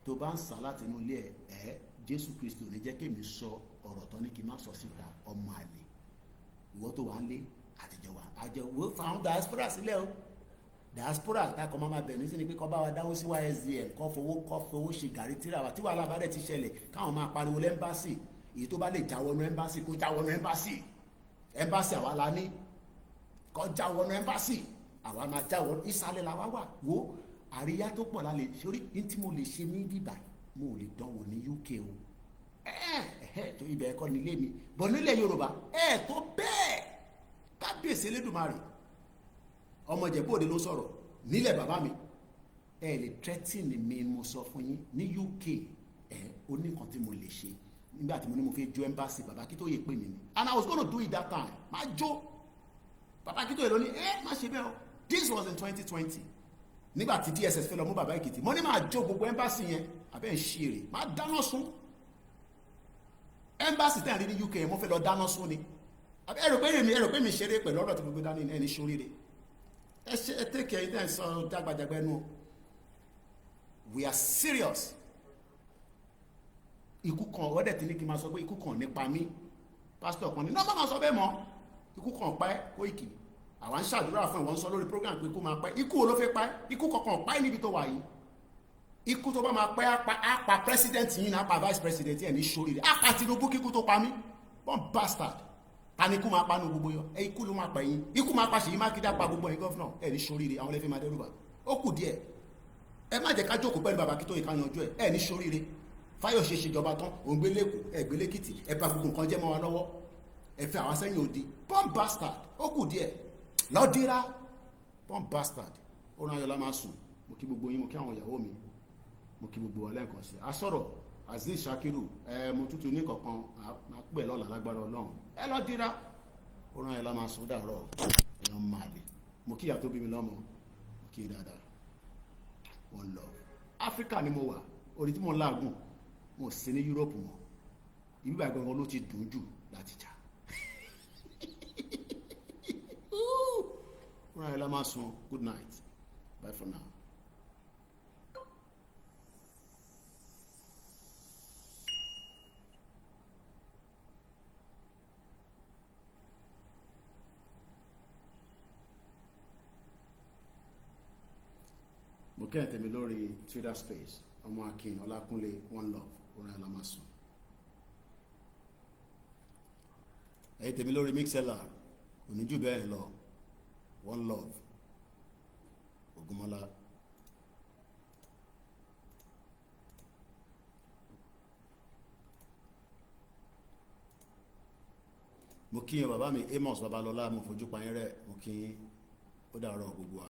S1: Tó bá ń sá láti inú ilé ẹ̀ Jésù Kristi ò ní jẹ́ kí èmi sọ ọ̀rọ̀ tán ní kí n má sọ síta ọmọ àlè. Ìwọ tó wà ń lé àtijọ́ wa. Àjẹwò fáwọn diaspora sílẹ̀ o. Diaspora tákọ̀ máa bẹ̀rẹ̀ sí ni pé kọ́ bá wa dáwó sí YSDM kọ́ fowó ṣe gàrí tíra wa tí wàhálà bá dẹ̀ ti ṣẹlẹ̀ káwọn máa pariwo lẹ́mbàsì. Èyí tó bá lè jáwọ́nú ẹ́mbásì kó jáwọ́nú ẹ́mbásì àwa la ní kó jáwọ́nú ẹ́mbásì àwa máa jáwọ́ ìsàlẹ̀ làwa wà. Wo àríyá tó pọ̀ lálẹ́ sórí ní tí mo lè ṣe ní bíbà mo lè dánwò ní UK o tó ibẹ̀ ẹ̀kọ́ nílé mi bọ̀ nílẹ̀ Yorùbá tó bẹ́ẹ̀ kábíyèsí Elédùmarè ọmọ Ìjẹ̀bú Òde ló sọ̀rọ̀ nílẹ̀ bàbá mi lè threaten mi mo sọ fún yín ní UK ó ní nǹkan tí mo lè ṣe nígbà tí mo ní mo fẹ́ jó embassy bàbá Akíntóyè pè mí ni and I was going to do it that time má jó bàbá Akíntóyè ló ní má ṣe bẹ́ẹ̀ o. This was in 2020 nígbà tí DSS fẹ́ lọ mú bàbá Èkìtì mo ní máa jó gbogbo embassy yẹn àbẹ́ ń ṣe èrè má dáná sun embassy tẹ̀ rí ní UK yẹn mo fẹ́ lọ dáná sun ni ẹ̀rọ pé mi ṣeré pẹ̀lú ọ̀rọ̀ tí gbogbo dání ẹni ṣoríire ẹ tẹ́kẹ̀ ẹ̀ tẹ́ sọ jágbàjàgbà ẹnu we are serious. Ikú kan ọ̀dẹ̀ tí ní kí n máa sọ pé ikú kan nípa mí pásítọ̀ kan ní náà máa sọ bẹ́ẹ̀ mọ́ ikú kan pa ẹ́ Kóìkì àwa ń ṣàdúrà fún ìwọ̀n sọ lórí program pé ikú máa pa ẹ́ ikú wo ló fẹ́ pa ẹ́ ikú kankan pa ẹ́ níbi tó wà yìí ikú tó bá máa pa ẹ́ á pa president yìí náà pa vice president ẹ̀ ní ṣoríire á pa Tinubu kíkú tó pa mí born bastard ta ni ikú máa pa nù gbogbo yọ ikú ló máa pa yín ikú máa pa Ṣèyí Mákindé pa gbogbo yín gọ́fúnà ẹ̀ ní ṣoríire àwọn ẹlẹ́fẹ́ máa dẹ́rùbà ó kù díẹ̀ ẹ má jẹ́ ká jókòó pẹ̀lú bàbá Akíntóyè ká yanjú ẹ̀ ní ṣoríire Fáyọ̀ṣe ṣèjọba tán òǹgbé lẹ́kọ̀ọ́ ẹ̀gbẹ́ lẹ́kìtì ẹ̀bá gbogbo nǹkan jẹ́ mọ́ wa lọ́wọ́ ẹ̀fẹ́ àwọn sẹ́yìn òdi born bastard ó kù díẹ̀ lọ́dírá born bastard ó rán ayọ̀lá máa sùn mo kí gbogbo yín mo kí àwọn ìyàwó mi mo kí gbogbo ọlẹ́ǹkan sí asọ̀rọ̀ Azeez Shakiru mo tútù ní kankan máa pè lọ́la lágbára Ọlọ́run lọ́dírá ó rán ayọ̀lá máa sùn dàrọ̀ èèyàn máa lè mo kí ìyá tó bí mi lọ́mọ mo kí dáadáa. One love. Áfíríkà ni mo wà, orí tí mo ń láàgùn, mo sì ní Yúróòpù mọ́. Ibi báyìí gangan ló ti dùn jù láti jà. Fúnra ẹ̀ la máa sùn. Good night. Bye for now. Mo kẹ́ tèmi lórí Twitter space ọmọ Akin Ọlákúnlé One Love orin alamasun. Ẹ̀yin tèmi lórí Mixlr oníjù bẹ́ẹ̀ lọ One Love Ògúnmọ́lá. Mo kí yín bàbá mi Amos Babalọ́lá mo fojú pa yín rẹ̀ mo kí yín ó dàárọ̀ gbogbo wa.